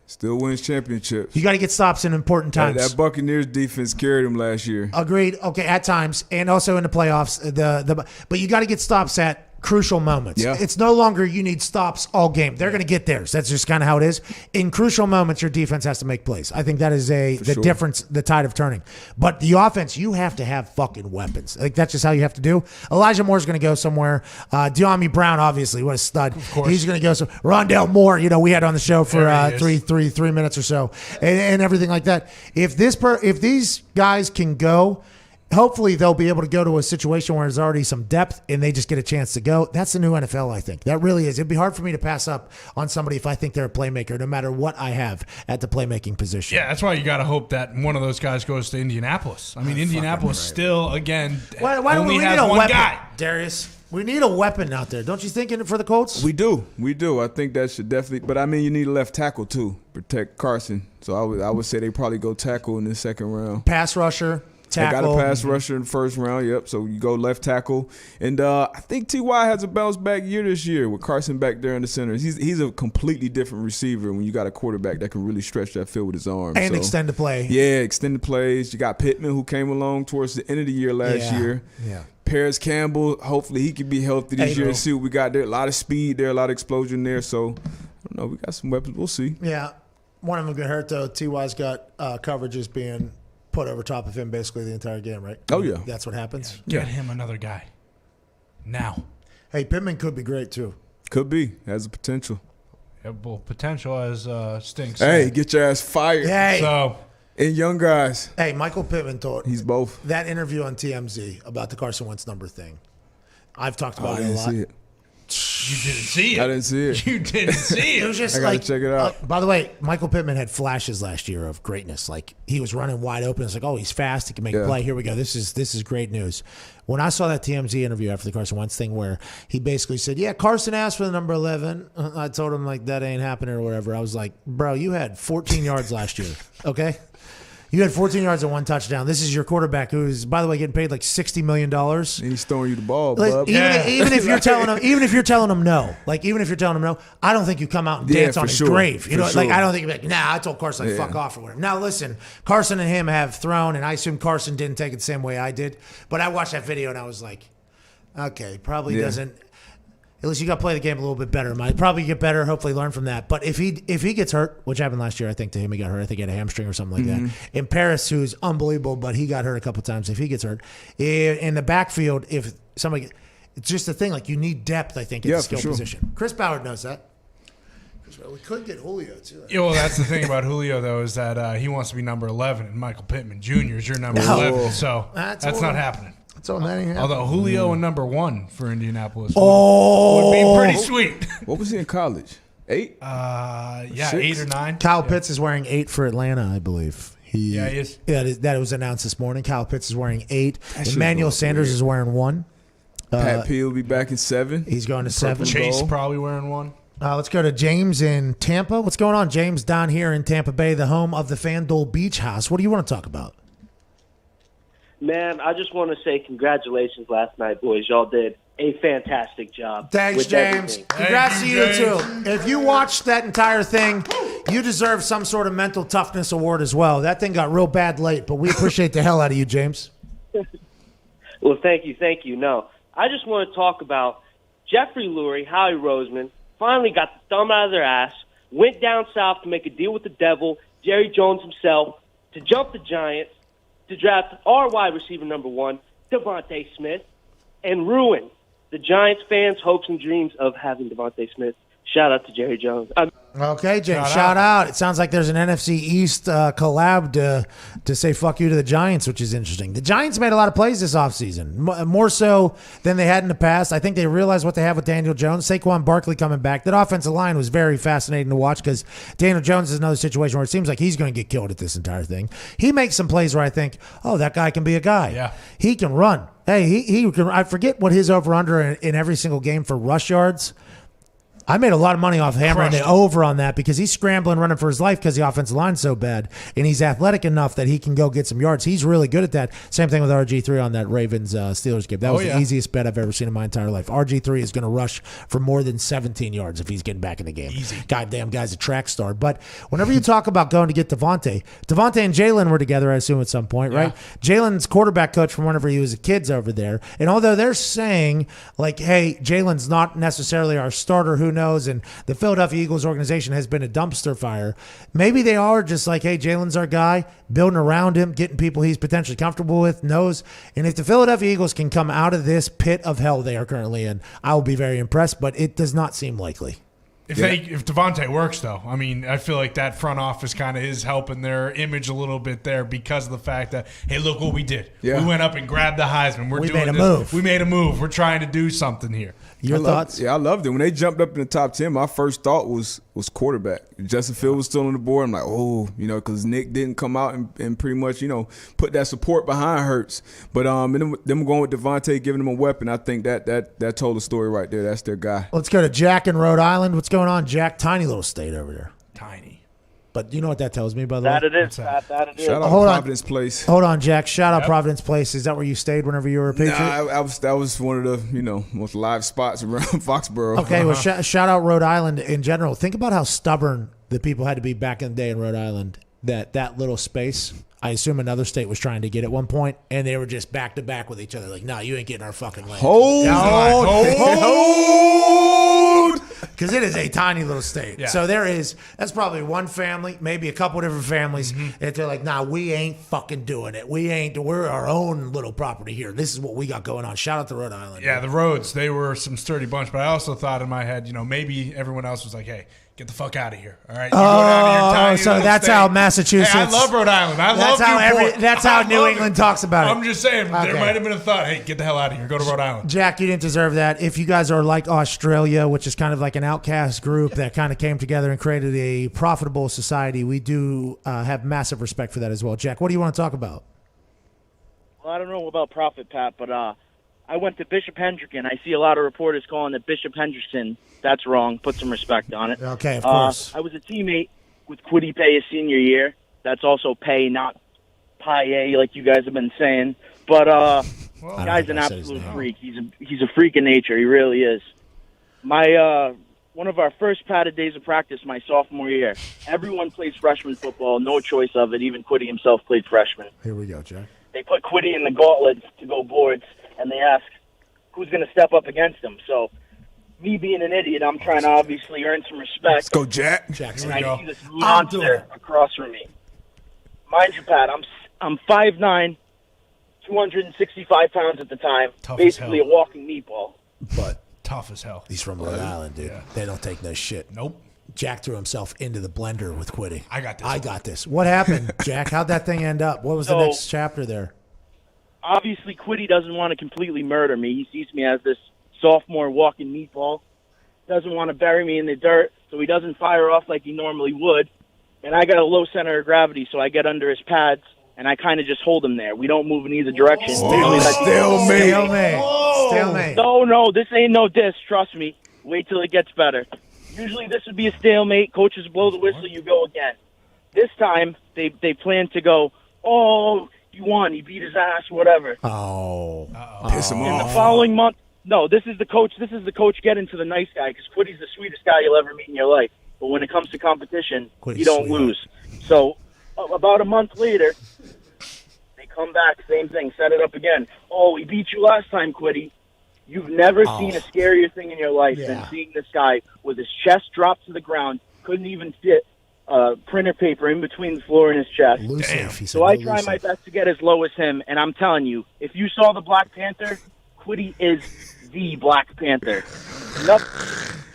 Speaker 7: Still wins championships.
Speaker 3: You got to get stops in important times.
Speaker 7: That Buccaneers defense carried them last year.
Speaker 3: Agreed. Okay, at times, and also in the playoffs. But you got to get stops at crucial moments.
Speaker 7: Yeah.
Speaker 3: It's no longer you need stops all game. They're going to get theirs. That's just kind of how it is. In crucial moments, your defense has to make plays. I think that is the difference, the tide of turning. But the offense, you have to have fucking weapons. I think that's just how you have to do. Elijah Moore's going to go somewhere. De'Ami Brown, obviously, what a stud. Of course. He's going to go. So Rondale Moore, we had on the show for 3 minutes or so, and everything like that. If these guys can go, hopefully they'll be able to go to a situation where there's already some depth and they just get a chance to go. That's the new NFL, I think. That really is. It'd be hard for me to pass up on somebody if I think they're a playmaker, no matter what I have at the playmaking position.
Speaker 8: Yeah, that's why you got to hope that one of those guys goes to Indianapolis. I mean, Indianapolis still, again, only has one guy.
Speaker 3: Darius, we need a weapon out there. Don't you think for the Colts?
Speaker 7: We do. I think that should definitely. But, I mean, you need a left tackle, too. Protect Carson. So I would say they probably go tackle in the second round.
Speaker 3: Pass rusher. Tackle.
Speaker 7: They got a pass rusher in the first round, yep. So you go left tackle. And I think T.Y. has a bounce back year this year with Carson back there in the center. He's a completely different receiver when you got a quarterback that can really stretch that field with his arms.
Speaker 3: And extend the play.
Speaker 7: Yeah, extend the plays. You got Pittman, who came along towards the end of the year last year.
Speaker 3: Yeah.
Speaker 7: Paris Campbell, hopefully he can be healthy this year and see what we got there. A lot of speed there, a lot of explosion there. So, I don't know. We got some weapons. We'll see.
Speaker 3: Yeah. One of them got hurt, though. T.Y.'s got coverages being put over top of him basically the entire game, right?
Speaker 7: Oh, yeah.
Speaker 3: That's what happens.
Speaker 8: Get him another guy. Now.
Speaker 3: Hey, Pittman could be great, too.
Speaker 7: Could be. Has a potential.
Speaker 8: Yeah, well, potential as stinks.
Speaker 7: Hey, get your ass fired.
Speaker 3: Hey.
Speaker 7: And young guys.
Speaker 3: Hey, Michael Pittman thought.
Speaker 7: He's both.
Speaker 3: That interview on TMZ about the Carson Wentz number thing. I've talked about it a lot.
Speaker 7: I didn't see it.
Speaker 8: You didn't see it.
Speaker 7: I didn't see it.
Speaker 8: You didn't see it.
Speaker 3: It was just
Speaker 7: I gotta check it out.
Speaker 3: By the way, Michael Pittman had flashes last year of greatness. Like he was running wide open. It's like, oh, he's fast. He can make a play. Here we go. This is great news. When I saw that TMZ interview after the Carson Wentz thing, where he basically said, "Yeah, Carson asked for the number 11," I told him like that ain't happening or whatever. I was like, "Bro, you had 14 yards last year. Okay." You had 14 yards and 1 touchdown. This is your quarterback, who is, by the way, getting paid like $60 million. And
Speaker 7: he's throwing you the ball, bub.
Speaker 3: Even if you're telling him, no, I don't think you come out and dance on his grave. You know, like I don't think you're like, nah, I told Carson like fuck off or whatever. Now listen, Carson and him have thrown, and I assume Carson didn't take it the same way I did. But I watched that video and I was like, okay, probably doesn't. At least you got to play the game a little bit better. Might probably get better. Hopefully learn from that. But if he gets hurt, which happened last year, I think to him he got hurt. I think he had a hamstring or something like that. And Paris, who's unbelievable, but he got hurt a couple times. If he gets hurt in the backfield, if somebody, it's just a thing. Like you need depth. I think at the skill position. Chris Ballard knows that. We could get Julio too.
Speaker 8: Yeah, well, that's the thing about Julio though is that he wants to be number 11, and Michael Pittman Jr. is your number 11. So that's not happening.
Speaker 3: So
Speaker 8: although Julio and number 1 for Indianapolis would be pretty sweet.
Speaker 7: What was he in college? 8?
Speaker 8: Yeah,
Speaker 7: 6?
Speaker 8: 8 or 9.
Speaker 3: Kyle Pitts is wearing 8 for Atlanta, I believe.
Speaker 8: He is.
Speaker 3: Yeah, that was announced this morning. Kyle Pitts is wearing 8. Emmanuel Sanders is wearing 1.
Speaker 7: Pat P will be back in 7.
Speaker 3: He's going to 7.
Speaker 8: Chase probably wearing 1.
Speaker 3: Let's go to James in Tampa. What's going on, James? Down here in Tampa Bay, the home of the FanDuel Beach House. What do you want to talk about?
Speaker 10: Man, I just want to say congratulations last night, boys. Y'all did a fantastic job.
Speaker 3: Thanks,
Speaker 10: with
Speaker 3: James.
Speaker 10: everything.
Speaker 3: Congrats to you, too. If you watched that entire thing, you deserve some sort of mental toughness award as well. That thing got real bad late, but we appreciate the hell out of you, James.
Speaker 10: Well, thank you. No, I just want to talk about Jeffrey Lurie, Howie Roseman, finally got the thumb out of their ass, went down south to make a deal with the devil, Jerry Jones himself, to jump the Giants, to draft our wide receiver number 1, Devontae Smith, and ruin the Giants fans' hopes and dreams of having Devontae Smith. Shout out to Jerry Jones.
Speaker 3: Okay, James, shout out. It sounds like there's an NFC East collab to say fuck you to the Giants, which is interesting. The Giants made a lot of plays this offseason, more so than they had in the past. I think they realized what they have with Daniel Jones. Saquon Barkley coming back. That offensive line was very fascinating to watch because Daniel Jones is another situation where it seems like he's going to get killed at this entire thing. He makes some plays where I think, oh, that guy can be a guy.
Speaker 8: Yeah.
Speaker 3: He can run. Hey, he can. I forget what his over-under in every single game for rush yards. I made a lot of money off hammering the over on that because he's scrambling, running for his life because the offensive line's so bad. And he's athletic enough that he can go get some yards. He's really good at that. Same thing with RG3 on that Ravens-Steelers game. That was the easiest bet I've ever seen in my entire life. RG3 is going to rush for more than 17 yards if he's getting back in the game.
Speaker 8: Easy.
Speaker 3: Goddamn guy's a track star. But whenever you talk about going to get Devontae and Jalen were together, I assume, at some point, right? Jalen's quarterback coach from whenever he was a kid's over there. And although they're saying, like, hey, Jalen's not necessarily our starter, who knows, and the Philadelphia Eagles organization has been a dumpster fire. Maybe they are just like, hey, Jalen's our guy, building around him, getting people he's potentially comfortable with, knows. And if the Philadelphia Eagles can come out of this pit of hell they are currently in, I will be very impressed, but it does not seem likely.
Speaker 8: If Devontae works, though, I mean, I feel like that front office kind of is helping their image a little bit there because of the fact that, hey, look what we did.
Speaker 7: Yeah.
Speaker 8: We went up and grabbed the Heisman.
Speaker 3: We made a move.
Speaker 8: We made a move. We're trying to do something here.
Speaker 3: Your thoughts?
Speaker 7: I loved it. When they jumped up in the top 10, my first thought was quarterback. Justin Fields was still on the board. I'm like, because Nick didn't come out and pretty much, put that support behind Hurts. But them going with Devontae, giving him a weapon, I think that told the story right there. That's their guy.
Speaker 3: Let's go to Jack in Rhode Island. What's going on, Jack? Tiny little state over there.
Speaker 8: Tiny.
Speaker 3: But you know what that tells me, by the way?
Speaker 10: That it is. That it is.
Speaker 7: Shout out Providence Place.
Speaker 3: Hold on, Jack. Shout out Providence Place. Is that where you stayed whenever you were a Patriot?
Speaker 7: That was one of the most live spots around Foxborough.
Speaker 3: Okay, well, shout out Rhode Island in general. Think about how stubborn the people had to be back in the day in Rhode Island. That little space. I assume another state was trying to get at one point, and they were just back to back with each other. Like, no, you ain't getting our fucking land.
Speaker 7: Hold.
Speaker 3: Because it is a tiny little state.
Speaker 8: Yeah.
Speaker 3: So that's probably one family, maybe a couple different families. And they're like, nah, we ain't fucking doing it. We're our own little property here. This is what we got going on. Shout out to Rhode Island.
Speaker 8: Yeah, the Rhodes, they were some sturdy bunch. But I also thought in my head, maybe everyone else was like, hey, get the fuck out of here. All right. You go down to your tiny
Speaker 3: so
Speaker 8: little
Speaker 3: that's
Speaker 8: state.
Speaker 3: how Massachusetts.
Speaker 8: Hey, I love Rhode Island. I love Newport.
Speaker 3: That's how New England talks about it.
Speaker 8: I'm just saying,
Speaker 3: Okay.
Speaker 8: there might have been a thought, hey, get the hell out of here. Go to Rhode Island.
Speaker 3: Jack, you didn't deserve that. If you guys are like Australia, which is kind of like an outcast group that kind of came together and created a profitable society, we do have massive respect for that as well. Jack, what do you want to talk about?
Speaker 11: Well, I don't know about profit, Pat, but I went to Bishop Hendrickson. I see a lot of reporters calling it Bishop Hendrickson. That's wrong. Put some respect on it.
Speaker 3: Okay, of course.
Speaker 11: I was a teammate with Kwity Paye his senior year. That's also Paye, not Paye, like you guys have been saying. But the guy's an absolute freak. He's a freak in nature. He really is. My one of our first padded days of practice my sophomore year. Everyone plays freshman football. No choice of it. Even Kwity himself played freshman.
Speaker 3: Here we go, Jack.
Speaker 11: They put Kwity in the gauntlet to go boards, and they ask who's going to step up against him. So, me being an idiot, I'm trying to obviously earn some respect.
Speaker 7: Let's go, Jack.
Speaker 11: And I see this monster across from me. Mind you, Pat, I'm 5'9", 265 pounds at the time, basically a walking meatball.
Speaker 3: But
Speaker 8: tough as hell.
Speaker 3: He's from Rhode Island, dude.
Speaker 8: Yeah.
Speaker 3: They don't take no shit.
Speaker 8: Nope.
Speaker 3: Jack threw himself into the blender with Kwity.
Speaker 8: I got this.
Speaker 3: What happened, Jack? How'd that thing end up? What was the next chapter there?
Speaker 11: Obviously, Kwity doesn't want to completely murder me. He sees me as this sophomore walking meatball. Doesn't want to bury me in the dirt, so he doesn't fire off like he normally would. And I got a low center of gravity, so I get under his pads, and I kind of just hold him there. We don't move in either direction.
Speaker 3: Stalemate.
Speaker 11: No, this ain't no diss. Trust me. Wait till it gets better. Usually this would be a stalemate. Coaches blow the whistle, you go again. This time, they plan to go, He won. He beat his ass, whatever.
Speaker 3: Oh.
Speaker 7: Piss him
Speaker 11: And the
Speaker 7: off.
Speaker 11: following month, no, this is the coach. This is the coach getting to the nice guy because Quiddy's the sweetest guy you'll ever meet in your life. But when it comes to competition,
Speaker 3: Quiddy's
Speaker 11: you don't
Speaker 3: sweet.
Speaker 11: lose. So about a month later, they come back, same thing, set it up again. Oh, we beat you last time, Quiddy. You've never seen a scarier thing in your life than seeing this guy with his chest dropped to the ground, couldn't even fit printer paper in between the floor and his chest. So I try my best to get as low as him, and I'm telling you, if you saw the Black Panther, Quiddy is the Black Panther.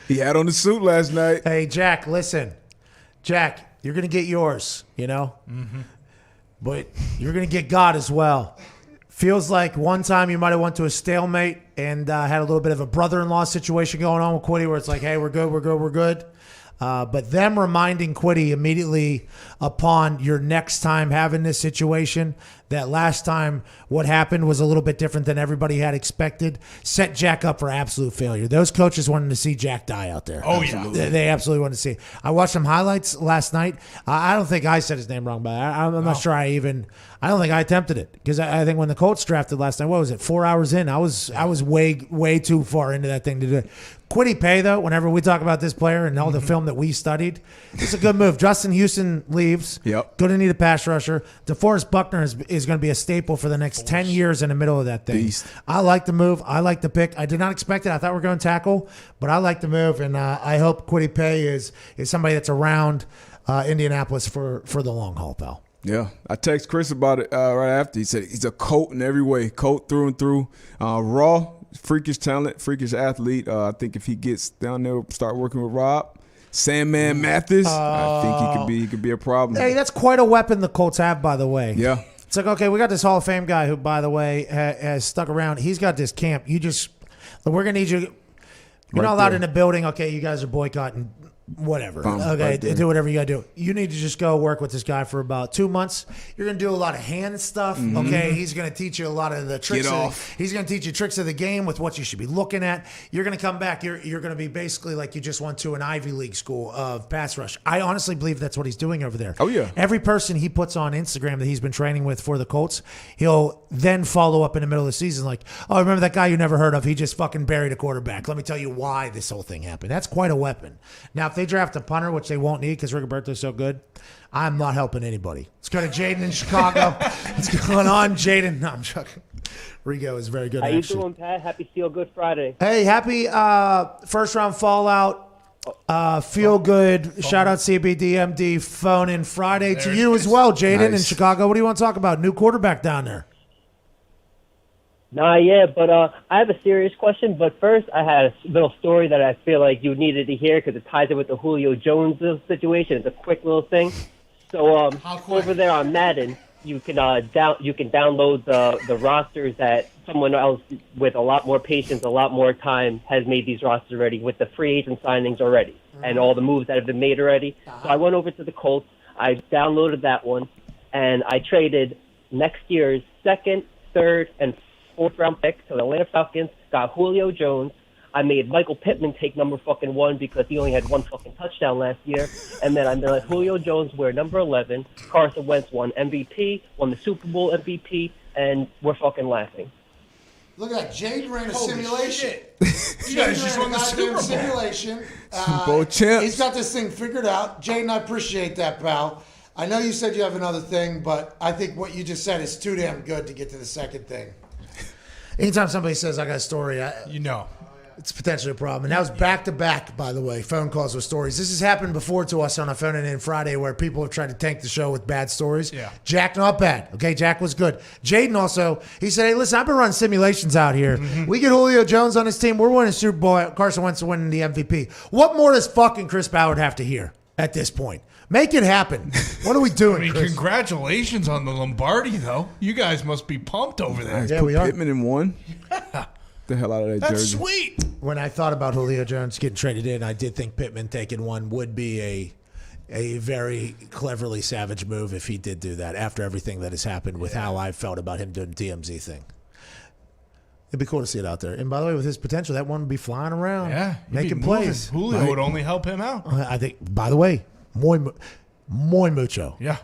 Speaker 7: He had on the suit last night.
Speaker 3: Hey, Jack, listen. Jack, you're going to get yours, you know? Mm-hmm. But you're going to get God as well. Feels like one time you might have went to a stalemate and had a little bit of a brother-in-law situation going on with Quiddy where it's like, hey, we're good. But them reminding Quiddy immediately upon your next time having this situation that last time what happened was a little bit different than everybody had expected, set Jack up for absolute failure. Those coaches wanted to see Jack die out there.
Speaker 8: Oh, yeah.
Speaker 3: They absolutely wanted to see. I watched some highlights last night. I don't think I said his name wrong, but I'm not sure I don't think I attempted it because I think when the Colts drafted last night, what was it, 4 hours in? I was way too far into that thing to do it. Quiddy Pay, though, whenever we talk about this player and all the film that we studied, it's a good move. Justin Houston leaves.
Speaker 7: Yep.
Speaker 3: Going to need a pass rusher. DeForest Buckner is going to be a staple for the next 10 years in the middle of that thing.
Speaker 7: Beast.
Speaker 3: I like the move. I like the pick. I did not expect it. I thought we were going to tackle, but I like the move, and I hope Quiddy Pay is somebody that's around Indianapolis for the long haul, pal.
Speaker 7: Yeah, I text Chris about it right after. He said he's a Colt in every way. Colt through and through. Raw, freakish talent, freakish athlete. I think if he gets down there, start working with Rob, Sandman Mathis, I think he could be a problem.
Speaker 3: Hey, that's quite a weapon the Colts have, by the way.
Speaker 7: Yeah.
Speaker 3: It's like, okay, we got this Hall of Fame guy who, by the way, has stuck around. He's got this camp. We're going to need you. You're not allowed in the building. Okay, you guys are boycotting. Whatever. Okay, do whatever you got to do. You need to just go work with this guy for about 2 months. You're going to do a lot of hand stuff. Mm-hmm. Okay, he's going to teach you a lot of the tricks. He's going to teach you tricks of the game with what you should be looking at. You're going to come back. You're going to be basically like you just went to an Ivy League school of pass rush. I honestly believe that's what he's doing over there.
Speaker 7: Oh, yeah.
Speaker 3: Every person he puts on Instagram that he's been training with for the Colts, he'll then follow up in the middle of the season like, oh, remember that guy you never heard of? He just fucking buried a quarterback. Let me tell you why this whole thing happened. That's quite a weapon. Now, if they draft a punter, which they won't need because Rigoberto's so good, I'm not helping anybody. Let's go to Jaden in Chicago. What's going on, Jaden? No, I'm joking. Rigo is very good.
Speaker 12: How you doing, Pat? Happy Feel Good Friday.
Speaker 3: Hey, happy first round fallout. Feel good. Shout out CBDMD phone in Friday to you as well, Jaden in Chicago. What do you want to talk about? New quarterback down there.
Speaker 12: Nah, yeah, but I have a serious question. But first, I had a little story that I feel like you needed to hear because it ties in with the Julio Jones situation. It's a quick little thing. So over there on Madden, you can download the rosters that someone else with a lot more patience, a lot more time has made these rosters already with the free agent signings already and all the moves that have been made already. So I went over to the Colts. I downloaded that one, and I traded next year's second, third, and fourth round pick to the Atlanta Falcons, got Julio Jones. I made Michael Pittman take number fucking 1 because he only had 1 fucking touchdown last year. And then I let Julio Jones wear number 11. Carson Wentz won MVP, won the Super Bowl MVP, and we're fucking laughing.
Speaker 14: Look at that. Jade ran a simulation.
Speaker 8: You guys just won the Super Bowl.
Speaker 14: Simulation.
Speaker 7: Super Bowl champs.
Speaker 14: He's got this thing figured out. Jaden, I appreciate that, pal. I know you said you have another thing, but I think what you just said is too damn good to get to the second thing.
Speaker 3: Anytime somebody says I got a story, it's potentially a problem. And that was back-to-back, by the way, phone calls with stories. This has happened before to us on a phone in Friday where people have tried to tank the show with bad stories.
Speaker 8: Yeah.
Speaker 3: Jack, not bad. Okay, Jack was good. Jaden also, he said, hey, listen, I've been running simulations out here. Mm-hmm. We get Julio Jones on this team. We're winning Super Bowl. Carson Wentz winning the MVP. What more does fucking Chris Ballard have to hear at this point? Make it happen. What are we doing, Chris?
Speaker 8: Congratulations on the Lombardi, though. You guys must be pumped over there.
Speaker 7: Yeah, we are. Pittman in 1. The hell out of that jersey.
Speaker 8: That's sweet.
Speaker 3: When I thought about Julio Jones getting traded in, I did think Pittman taking 1 would be a very cleverly savage move if he did do that after everything that has happened with how I felt about him doing the TMZ thing. It'd be cool to see it out there. And by the way, with his potential, that one would be flying around, making plays.
Speaker 8: Julio would only help him out.
Speaker 3: I think, by the way, muy mucho.
Speaker 8: Yeah.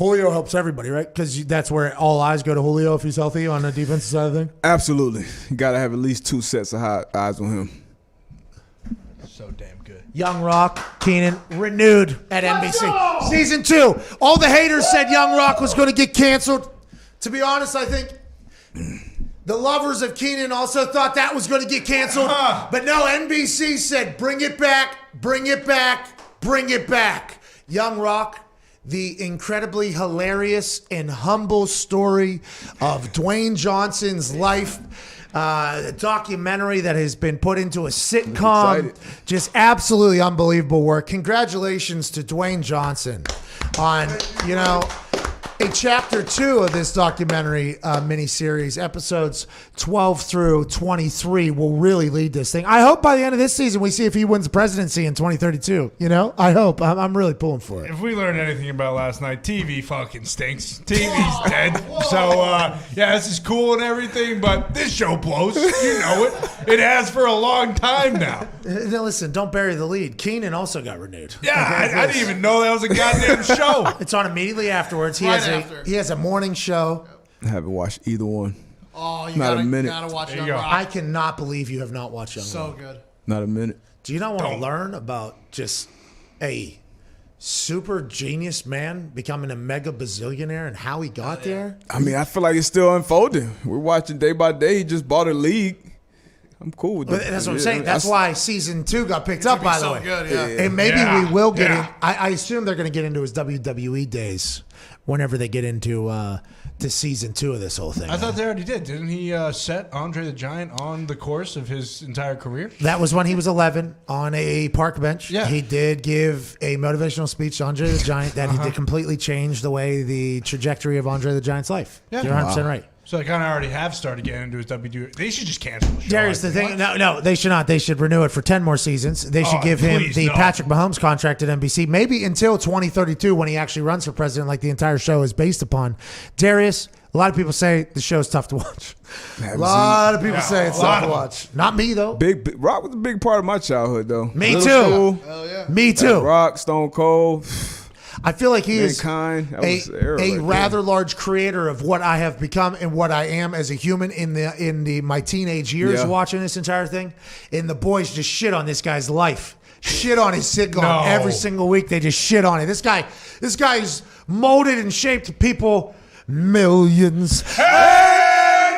Speaker 14: Julio helps everybody, right? Because that's where all eyes go to Julio if he's healthy on the defensive side of the thing.
Speaker 7: Absolutely. You got to have at least 2 sets of eyes on him.
Speaker 8: So damn good.
Speaker 14: Young Rock, Keenan, renewed at NBC. Season 2. All the haters said Young Rock was going to get canceled. To be honest, I think the lovers of Keenan also thought that was going to get canceled. But no, NBC said, bring it back, bring it back, bring it back. Young Rock, the incredibly hilarious and humble story of Dwayne Johnson's life. A documentary that has been put into a sitcom. Just absolutely unbelievable work. Congratulations to Dwayne Johnson on, a chapter 2 of this documentary miniseries. Episodes 12 through 23 will really lead this thing. I hope by the end of this season we see if he wins the presidency in 2032. I hope. I'm really pulling for it.
Speaker 8: If we learned anything about last night, TV fucking stinks. TV's dead. So, this is cool and everything, but this show blows. You know it. It has for a long time now.
Speaker 14: Now listen, don't bury the lead. Keenan also got renewed.
Speaker 8: Yeah, I didn't even know that was a goddamn show.
Speaker 14: It's on immediately afterwards. He has a morning show.
Speaker 7: I haven't watched either one.
Speaker 6: Oh, you
Speaker 7: Not
Speaker 6: gotta,
Speaker 7: a minute.
Speaker 6: gotta watch Young Rock.
Speaker 14: I cannot believe you have not watched Young Rock.
Speaker 6: So good.
Speaker 7: Not a minute.
Speaker 14: Do you not want to learn about just a super genius man becoming a mega bazillionaire and how he got there?
Speaker 7: I mean, I feel like it's still unfolding. We're watching day by day. He just bought a league. I'm cool with that.
Speaker 14: That's what I'm saying. That's why season 2 got picked up, by the way.
Speaker 6: Good, yeah.
Speaker 14: And maybe we will get in. I assume they're going to get into his WWE days whenever they get into to season 2 of this whole thing.
Speaker 8: I thought they already did. Didn't he set Andre the Giant on the course of his entire career?
Speaker 14: That was when he was 11 on a park bench.
Speaker 8: Yeah.
Speaker 14: He did give a motivational speech to Andre the Giant that he did completely change the way the trajectory of Andre the Giant's life.
Speaker 8: Yeah.
Speaker 14: You're 100% right.
Speaker 8: So they kind of already have started getting into his WWE. They should just cancel the show.
Speaker 14: Darius, the thing, no, they should not. They should renew it for 10 more seasons. They should give him the Patrick Mahomes contract at NBC, maybe until 2032 when he actually runs for president, like the entire show is based upon. Darius, a lot of people say the show's tough to watch. A lot of people say it's tough to watch. Not me, though.
Speaker 7: Big Rock was a big part of my childhood, though.
Speaker 14: Me
Speaker 7: Little
Speaker 14: too.
Speaker 7: School,
Speaker 6: Hell yeah.
Speaker 14: Me too.
Speaker 7: Rock, Stone Cold.
Speaker 14: I feel like he is
Speaker 7: Mankind. That was the era
Speaker 14: a
Speaker 7: right
Speaker 14: rather
Speaker 7: there.
Speaker 14: large creator of what I have become and what I am as a human in my teenage years watching this entire thing. And the boys just shit on this guy's life. Shit on his sitcom every single week. They just shit on it. This guy's molded and shaped people millions.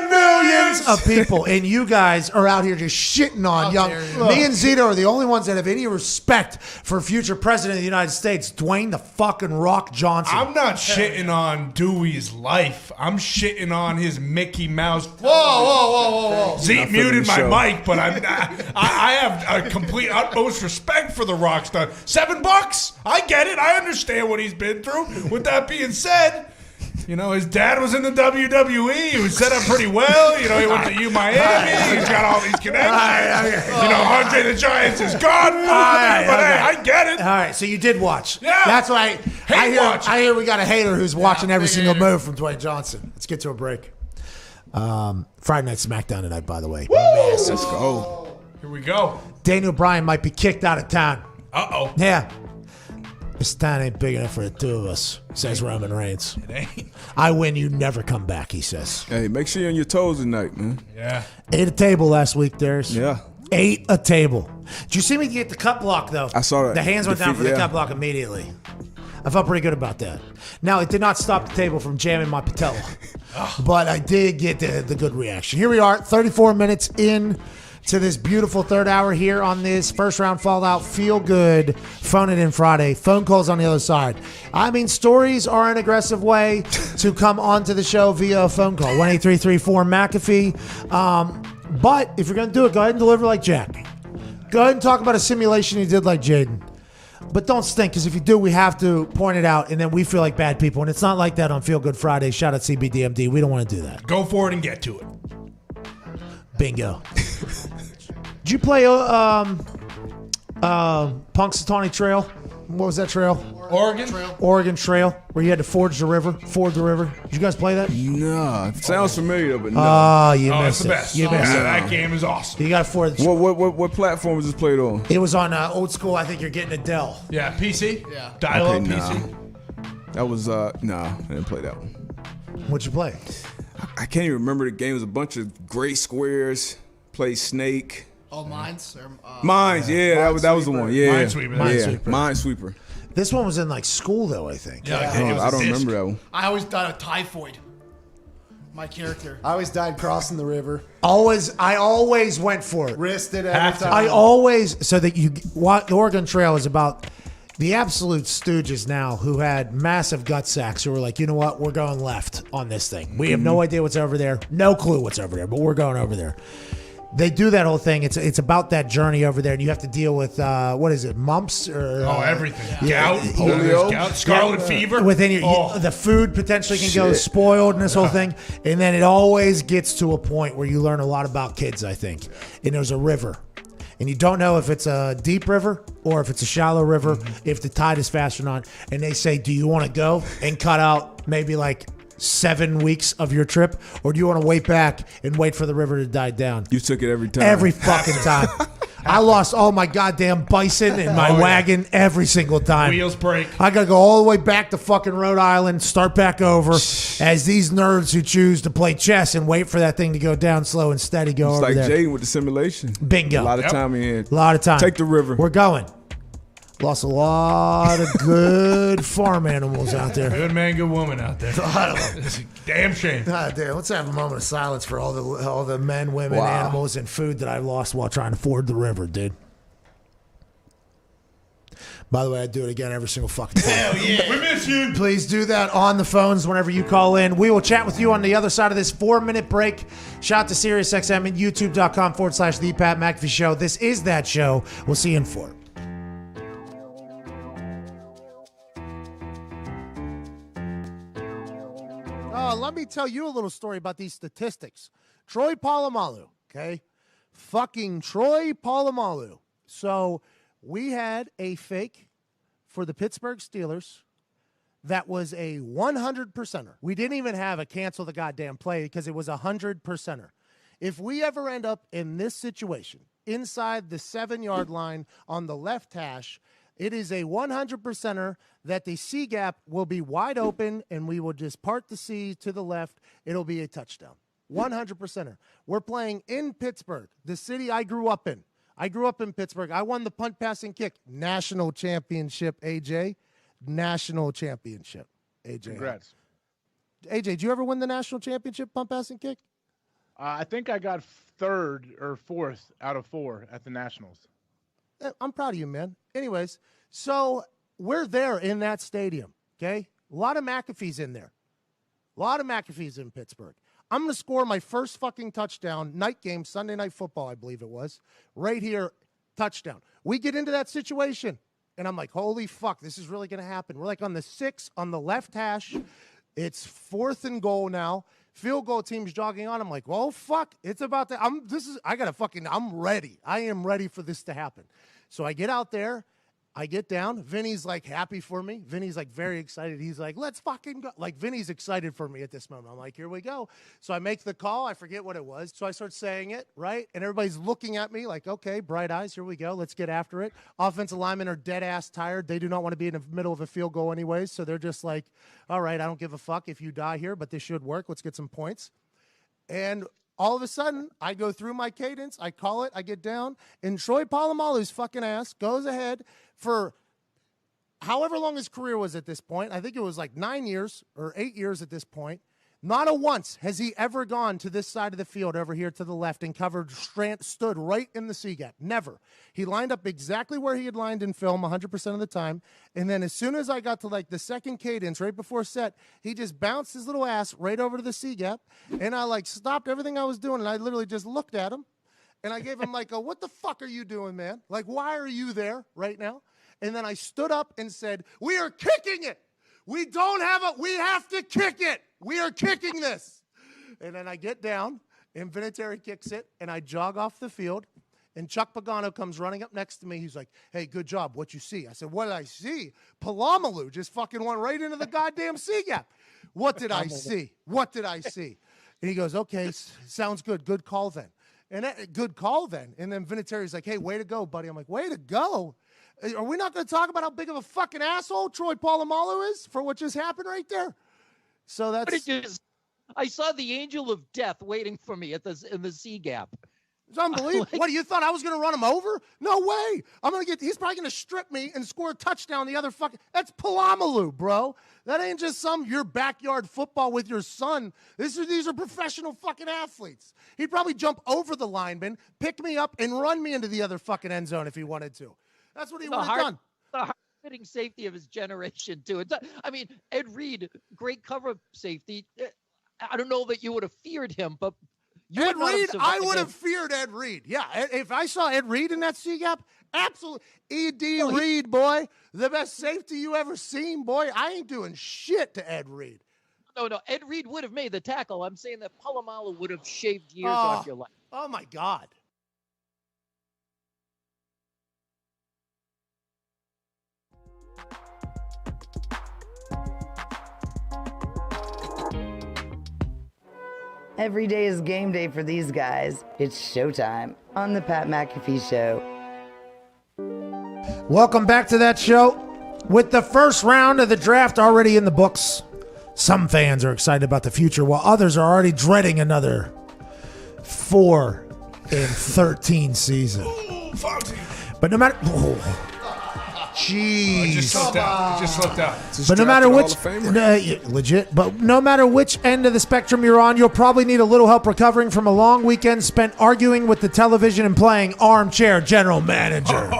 Speaker 14: Millions of people, and you guys are out here just shitting on young. Me and Zito are the only ones that have any respect for future president of the United States, Dwayne the fucking Rock Johnson.
Speaker 8: I'm not shitting on Dewey's life. I'm shitting on his Mickey Mouse.
Speaker 6: Whoa.
Speaker 8: Zeke muted my mic, but I have a complete utmost respect for the rock star. $7? I get it. I understand what he's been through. With that being said, his dad was in the WWE. He was set up pretty well. He went to Miami. He's got all these connections. Andre the Giant's his godfather. But hey, I get it.
Speaker 14: All right, so you did watch.
Speaker 8: Yeah.
Speaker 14: That's why I hear we got a hater who's watching every single
Speaker 6: hater.
Speaker 14: move from Dwayne Johnson. Let's get to a break. Friday Night SmackDown tonight, by the way. Massive.
Speaker 7: Let's go.
Speaker 8: Here we go.
Speaker 14: Daniel Bryan might be kicked out of town.
Speaker 8: Uh-oh.
Speaker 14: Yeah. This town ain't big enough for the two of us, says Roman Reigns.
Speaker 8: It ain't.
Speaker 14: I win, you never come back, he says.
Speaker 7: Hey, make sure you're on your toes tonight, man.
Speaker 8: Yeah.
Speaker 14: Ate a table last week, Darius.
Speaker 7: Yeah.
Speaker 14: Ate a table. Did you see me get the cut block, though?
Speaker 7: I saw that.
Speaker 14: The hands went down for the cut block immediately. I felt pretty good about that. Now, it did not stop the table from jamming my patella, but I did get the good reaction. Here we are, 34 minutes in to this beautiful third hour here on this first round Fallout Feel Good Phone It In Friday. Phone calls on the other side. I mean, stories are an aggressive way to come onto the show via a phone call. 1-833-4-McAfee. But if you're going to do it, go ahead and deliver like Jack. Go ahead and talk about a simulation you did like Jaden. But don't stink, because if you do, we have to point it out, and then we feel like bad people. And it's not like that on Feel Good Friday. Shout out CBDMD. We don't want to do that.
Speaker 8: Go for it and get to it.
Speaker 14: Bingo. Did you play Punxsutawney Trail? What was that trail? Oregon Trail, where you had to ford the river. Did you guys play that?
Speaker 7: No. It sounds familiar, but no.
Speaker 14: Oh, you missed
Speaker 8: it's the
Speaker 14: it.
Speaker 8: best.
Speaker 14: You missed it.
Speaker 8: That game is awesome.
Speaker 14: You got to ford the
Speaker 7: What platform was this played on?
Speaker 14: It was on old school. I think you're getting a Dell.
Speaker 8: Yeah, PC?
Speaker 6: Yeah.
Speaker 8: Dial-up
Speaker 7: Okay, nah.
Speaker 8: PC?
Speaker 7: That was I didn't play that one.
Speaker 3: What'd you play?
Speaker 7: I can't even remember the game. It was a bunch of gray squares. Played Snake.
Speaker 6: Oh, Mines?
Speaker 7: Mines, yeah, that was the one. Yeah.
Speaker 8: Minesweeper.
Speaker 7: Minesweeper.
Speaker 3: This one was in like school though, I think.
Speaker 8: Yeah,
Speaker 7: I don't remember that one.
Speaker 6: I always died of typhoid. My character.
Speaker 9: I always died crossing the river.
Speaker 3: I always went for it.
Speaker 9: Risked it every time.
Speaker 3: I always, so that the Oregon Trail is about the absolute stooges now who had massive gut sacks who were like, you know what, we're going left on this thing. We have no idea what's over there, no clue what's over there, but we're going over there. They do that whole thing. It's about that journey over there, and you have to deal with what is it, mumps or
Speaker 8: everything,
Speaker 3: gout,
Speaker 8: polio, scarlet fever.
Speaker 3: Within the food potentially can go spoiled and this whole thing, and then it always gets to a point where you learn a lot about kids, I think. And there's a river, and you don't know if it's a deep river or if it's a shallow river, if the tide is fast or not. And they say, do you want to go and cut out maybe like 7 weeks of your trip, or do you want to wait back and wait for the river to die down?
Speaker 7: You took it every time.
Speaker 3: Every fucking time. I lost all my goddamn bison in my wagon every single time.
Speaker 8: Wheels break.
Speaker 3: I got to go all the way back to fucking Rhode Island, start back over, as these nerds who choose to play chess and wait for that thing to go down slow and steady go over there.
Speaker 7: It's like Jaden with the simulation.
Speaker 3: Bingo.
Speaker 7: A lot of time in.
Speaker 3: A lot of time.
Speaker 7: Take the river.
Speaker 3: We're going. Lost a lot of good farm animals out there.
Speaker 8: Good man, good woman out there. It's a damn shame.
Speaker 3: God damn, let's have a moment of silence for all the men, women, animals, and food that I lost while trying to ford the river, dude. By the way, I'd do it again every single fucking time.
Speaker 8: Hell yeah. We miss you.
Speaker 3: Please do that on the phones whenever you call in. We will chat with you on the other side of this 4-minute break. Shout out to SiriusXM and YouTube.com/The Pat McAfee Show. This is that show. We'll see you in 4. Let me tell you a little story about these statistics. Troy Palamalu, okay? Fucking Troy Palamalu. So we had a fake for the Pittsburgh Steelers that was a 100%er. We didn't even have a cancel the goddamn play because it was a 100%er. If we ever end up in this situation, inside the 7-yard line on the left hash, it is a 100%er that the C gap will be wide open and we will just part the C to the left. It'll be a touchdown. 100%er. We're playing in Pittsburgh, the city I grew up in. I grew up in Pittsburgh. I won the punt, pass, and kick national championship, AJ. National championship, AJ.
Speaker 22: Congrats.
Speaker 3: AJ, did you ever win the national championship, punt, pass, and kick?
Speaker 22: I think I got 3rd or 4th out of 4 at the Nationals.
Speaker 3: I'm proud of you, man. Anyways, so we're there in that stadium, okay? A lot of McAfee's in there. A lot of McAfee's in Pittsburgh. I'm going to score my first fucking touchdown, night game, Sunday Night Football, I believe it was, right here, touchdown. We get into that situation, and I'm like, holy fuck, this is really going to happen. We're like on the 6, on the left hash. It's 4th and goal now. Field goal team's jogging on. I'm like, well, fuck, it's about to, I'm ready. I am ready for this to happen. So I get out there. I get down. Vinny's like happy for me. Vinny's like very excited. He's like, let's fucking go. Like Vinny's excited for me at this moment. I'm like, here we go. So I make the call. I forget what it was. So I start saying it, right? And everybody's looking at me like, okay, bright eyes. Here we go. Let's get after it. Offensive linemen are dead ass tired. They do not want to be in the middle of a field goal anyways. So they're just like, all right, I don't give a fuck if you die here, but this should work. Let's get some points. And all of a sudden, I go through my cadence, I call it, I get down, and Troy Polamalu's fucking ass goes ahead for however long his career was at this point. I think it was like 9 years or 8 years at this point. Not a once has he ever gone to this side of the field over here to the left and stood right in the C gap. Never. He lined up exactly where he had lined in film 100% of the time. And then as soon as I got to like the second cadence right before set, he just bounced his little ass right over to the C gap. And I like stopped everything I was doing and I literally just looked at him. And I gave him like what the fuck are you doing, man? Like, why are you there right now? And then I stood up and said, we are kicking it. We have to kick it. We are kicking this. And then I get down, and Vinatieri kicks it, and I jog off the field, and Chuck Pagano comes running up next to me. He's like, hey, good job. What you see? I said, what did I see? Palamalu just fucking went right into the goddamn C gap. What did I see? What did I see? And he goes, okay, sounds good. Good call then. And good call then. And then Vinatieri's like, hey, way to go, buddy. I'm like, way to go? Are we not going to talk about how big of a fucking asshole Troy Palamalu is for what just happened right there? So that's...
Speaker 16: I saw the angel of death waiting for me in the C gap.
Speaker 3: It's unbelievable. What, you thought I was going to run him over? No way. He's probably going to strip me and score a touchdown the other fucking... That's Palamalu, bro. That ain't just your backyard football with your son. These are professional fucking athletes. He'd probably jump over the lineman, pick me up, and run me into the other fucking end zone if he wanted to. That's what he would have done.
Speaker 16: The hard-hitting safety of his generation, too. Ed Reed, great cover safety. I don't know that you would have feared him, but
Speaker 3: Ed Reed, I would have feared Ed Reed. Yeah, if I saw Ed Reed in that C-gap, absolutely. E.D. Reed, boy, the best safety you ever seen, boy. I ain't doing shit to Ed Reed.
Speaker 16: No, Ed Reed would have made the tackle. I'm saying that Palamalu would have shaved years off your life.
Speaker 3: Oh, my God.
Speaker 1: Every day is game day for these guys. It's showtime on the Pat McAfee Show.
Speaker 3: Welcome back to that show. With the first round of the draft already in the books, some fans are excited about the future, while others are already dreading another 4 and 13 season. But no matter... Jeez.
Speaker 8: It just slipped out.
Speaker 3: But no matter which, legit. But no matter which end of the spectrum you're on, you'll probably need a little help recovering from a long weekend spent arguing with the television and playing armchair general manager.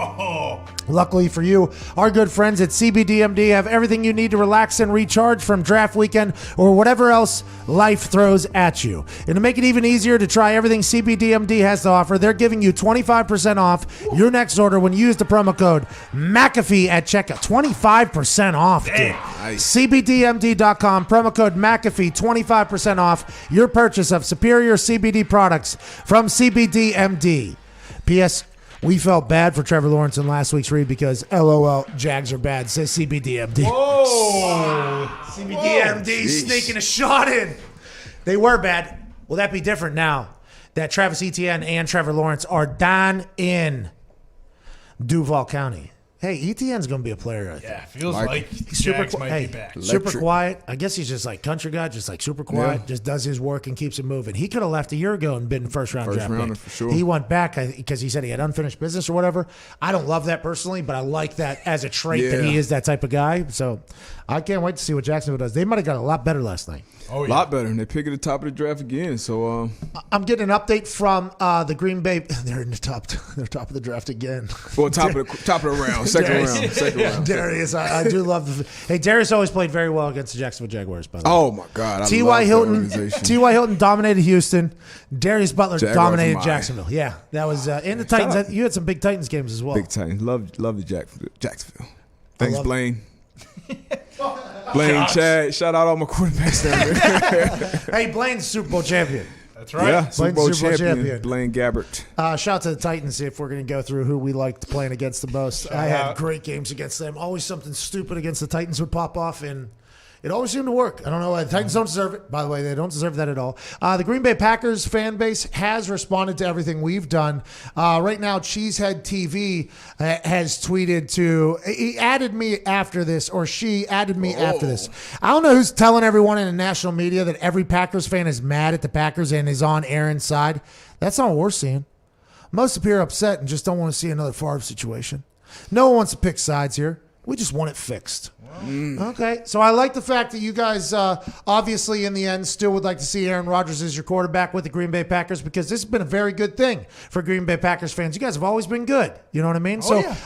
Speaker 3: Luckily for you, our good friends at CBDMD have everything you need to relax and recharge from draft weekend or whatever else life throws at you. And to make it even easier to try everything CBDMD has to offer, they're giving you 25% off your next order when you use the promo code McAfee at checkout. 25% off, dude. Nice. CBDMD.com, promo code McAfee, 25% off your purchase of superior CBD products from CBDMD. P.S. We felt bad for Trevor Lawrence in last week's read because LOL, Jags are bad, says CBDMD.
Speaker 8: Whoa!
Speaker 3: CBDMD sneaking a shot in. They were bad. Will that be different now that Travis Etienne and Trevor Lawrence are down in Duval County? Hey, Etienne's going to be a player, I think.
Speaker 8: Yeah, feels like Jags might be back.
Speaker 3: Super quiet. I guess he's just like country guy, just like super quiet, just does his work and keeps it moving. He could have left a year ago and been first-round draft pick.
Speaker 7: For sure.
Speaker 3: He went back because he said he had unfinished business or whatever. I don't love that personally, but I like that as a trait that he is that type of guy. So I can't wait to see what Jacksonville does. They might have got a lot better last night.
Speaker 7: Oh, yeah. A lot better. And they pick at the top of the draft again. So
Speaker 3: I'm getting an update from the Green Bay. They're in the top. They're top of the draft again.
Speaker 7: Well, top of the round, second round.
Speaker 3: Darius, I do love Hey, Darius always played very well against the Jacksonville Jaguars, by the way.
Speaker 7: Oh my God.
Speaker 3: T.Y. Hilton dominated Houston. Darius Butler dominated Jacksonville. Yeah. That was in the Titans. You had some big Titans games as well.
Speaker 7: Big Titans. Love the Jacksonville. Thanks, Blaine. Blaine, Chad, shout out all my quarterbacks down there.
Speaker 3: Hey, Blaine's Super Bowl champion.
Speaker 8: That's right.
Speaker 7: Yeah, Super Bowl champion. Blaine Gabbert.
Speaker 3: Shout out to the Titans if we're going to go through who we liked playing against the most. I had great games against them. Always something stupid against the Titans would pop off, and it always seemed to work. I don't know why. The Titans don't deserve it. By the way, they don't deserve that at all. The Green Bay Packers fan base has responded to everything we've done. Right now, Cheesehead TV has tweeted he added me after this, or she added me after this. I don't know who's telling everyone in the national media that every Packers fan is mad at the Packers and is on Aaron's side. That's not what we're seeing. Most appear upset and just don't want to see another Favre situation. No one wants to pick sides here. We just want it fixed. Okay, so I like the fact that you guys obviously in the end still would like to see Aaron Rodgers as your quarterback with the Green Bay Packers because this has been a very good thing for Green Bay Packers fans. You guys have always been good. You know what I mean?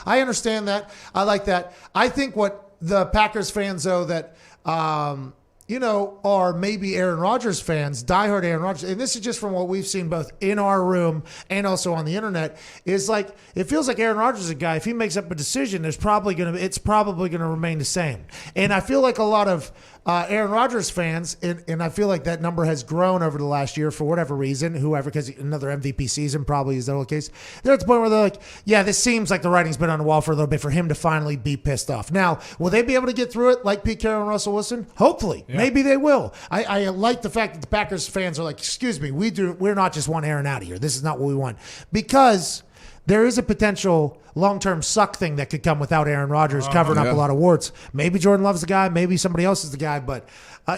Speaker 3: I understand that. I like that. I think what the Packers fans, though, that are maybe Aaron Rodgers fans, diehard Aaron Rodgers, and this is just from what we've seen both in our room and also on the internet, is like it feels like Aaron Rodgers is a guy, if he makes up a decision, it's probably going to remain the same. And I feel like a lot of Aaron Rodgers fans, and I feel like that number has grown over the last year for whatever reason, because another MVP season probably is the whole case. They're at the point where they're like, yeah, this seems like the writing's been on the wall for a little bit for him to finally be pissed off. Now, will they be able to get through it like Pete Carroll and Russell Wilson? Hopefully. Yeah. Maybe they will. I like the fact that the Packers fans are like, excuse me, we're not just want Aaron out of here. This is not what we want. Because there is a potential long-term suck thing that could come without Aaron Rodgers covering up a lot of warts. Maybe Jordan Love's the guy. Maybe somebody else is the guy. But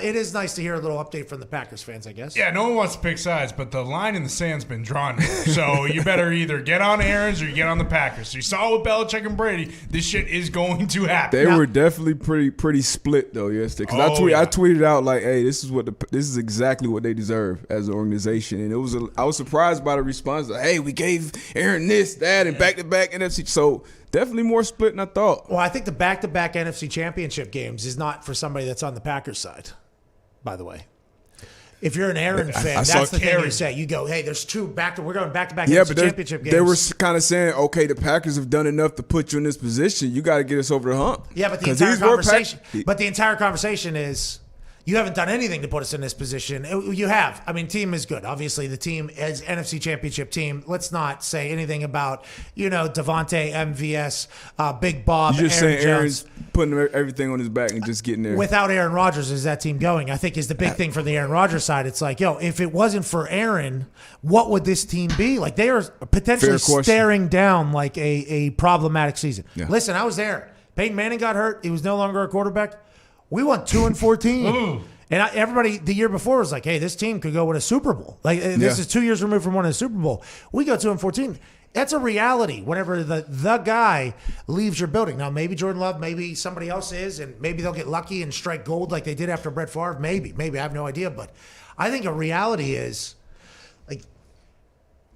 Speaker 3: it is nice to hear a little update from the Packers fans, I guess.
Speaker 8: Yeah, no one wants to pick sides, but the line in the sand's been drawn here. So you better either get on Aaron's or you get on the Packers. So you saw with Belichick and Brady, this shit is going to happen.
Speaker 7: They were definitely pretty split though yesterday. Because I tweeted out like, "Hey, this is exactly what they deserve as an organization." And I was surprised by the response. Like, "Hey, we gave Aaron this, that, and back-to-back NFC." So definitely more split than I thought.
Speaker 3: Well, I think the back-to-back NFC Championship games is not for somebody that's on the Packers side. By the way, if you're an Aaron fan, that's the thing you say. You go, hey, there's we're going back-to-back NFC Championship games.
Speaker 7: They were kind of saying, okay, the Packers have done enough to put you in this position. You got to get us over the hump.
Speaker 3: Yeah, but the entire conversation is, you haven't done anything to put us in this position. You have. I mean, team is good. Obviously, the team is NFC Championship team. Let's not say anything about, Devontae, MVS, Big Bob,
Speaker 7: You're just
Speaker 3: Aaron
Speaker 7: saying
Speaker 3: Jones.
Speaker 7: Aaron's putting everything on his back and just getting there.
Speaker 3: Without Aaron Rodgers, is that team going? I think is the big thing for the Aaron Rodgers side. It's like, if it wasn't for Aaron, what would this team be? Like, they are potentially staring down like a problematic season. Yeah. Listen, I was there. Peyton Manning got hurt. He was no longer a quarterback. We won 2-14. And everybody the year before was like, hey, this team could go win a Super Bowl. Like, this is 2 years removed from winning a Super Bowl. We go 2-14. That's a reality whenever the guy leaves your building. Now, maybe Jordan Love, maybe somebody else is, and maybe they'll get lucky and strike gold like they did after Brett Favre. Maybe. I have no idea. But I think a reality is, like,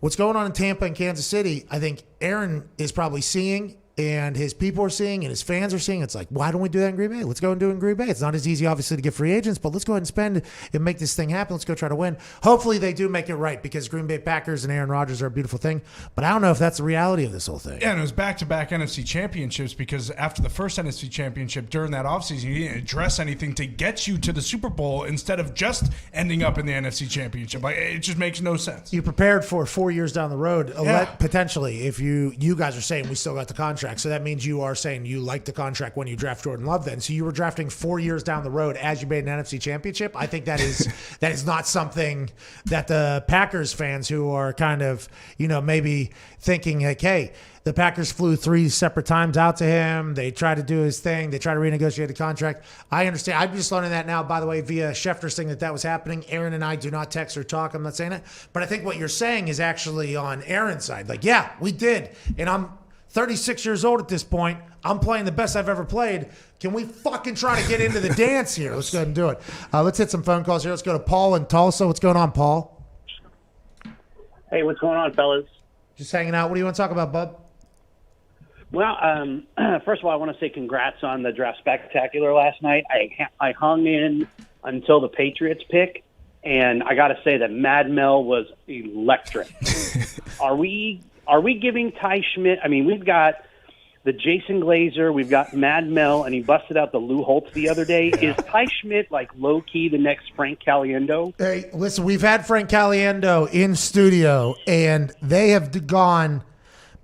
Speaker 3: what's going on in Tampa and Kansas City, I think Aaron is probably seeing, and his people are seeing, and his fans are seeing. It's like, why don't we do that in Green Bay? Let's go and do it in Green Bay. It's not as easy, obviously, to get free agents, but let's go ahead and spend and make this thing happen. Let's go try to win. Hopefully they do make it right, because Green Bay Packers and Aaron Rodgers are a beautiful thing, but I don't know if that's the reality of this whole thing.
Speaker 8: Yeah, and it was back-to-back NFC championships, because after the first NFC championship during that offseason, you didn't address anything to get you to the Super Bowl instead of just ending up in the NFC championship. Like, it just makes no sense.
Speaker 3: You prepared for 4 years down the road, potentially, if you guys are saying we still got the contract, so that means you are saying you like the contract when you draft Jordan Love then. So you were drafting 4 years down the road as you made an NFC championship. I think that is not something that the Packers fans, who are kind of, maybe thinking like, hey, the Packers flew 3 separate times out to him. They tried to do his thing. They tried to renegotiate the contract. I understand. I'm just learning that now, by the way, via Schefter's thing that was happening. Aaron and I do not text or talk. I'm not saying it. But I think what you're saying is actually on Aaron's side. Like, yeah, we did. And I'm 36 years old at this point. I'm playing the best I've ever played. Can we fucking try to get into the dance here? Let's go ahead and do it. Let's hit some phone calls here. Let's go to Paul in Tulsa. What's going on, Paul?
Speaker 17: Hey, what's going on, fellas?
Speaker 3: Just hanging out. What do you want to talk about, bub?
Speaker 17: Well, first of all, I want to say congrats on the draft spectacular last night. I hung in until the Patriots pick, and I got to say that Mad Mel was electric. Are we giving Ty Schmidt? I mean, we've got the Jason Glazer, we've got Mad Mel, and he busted out the Lou Holtz the other day. Is Ty Schmidt like low-key the next Frank Caliendo?
Speaker 3: Hey, listen, we've had Frank Caliendo in studio, and they have gone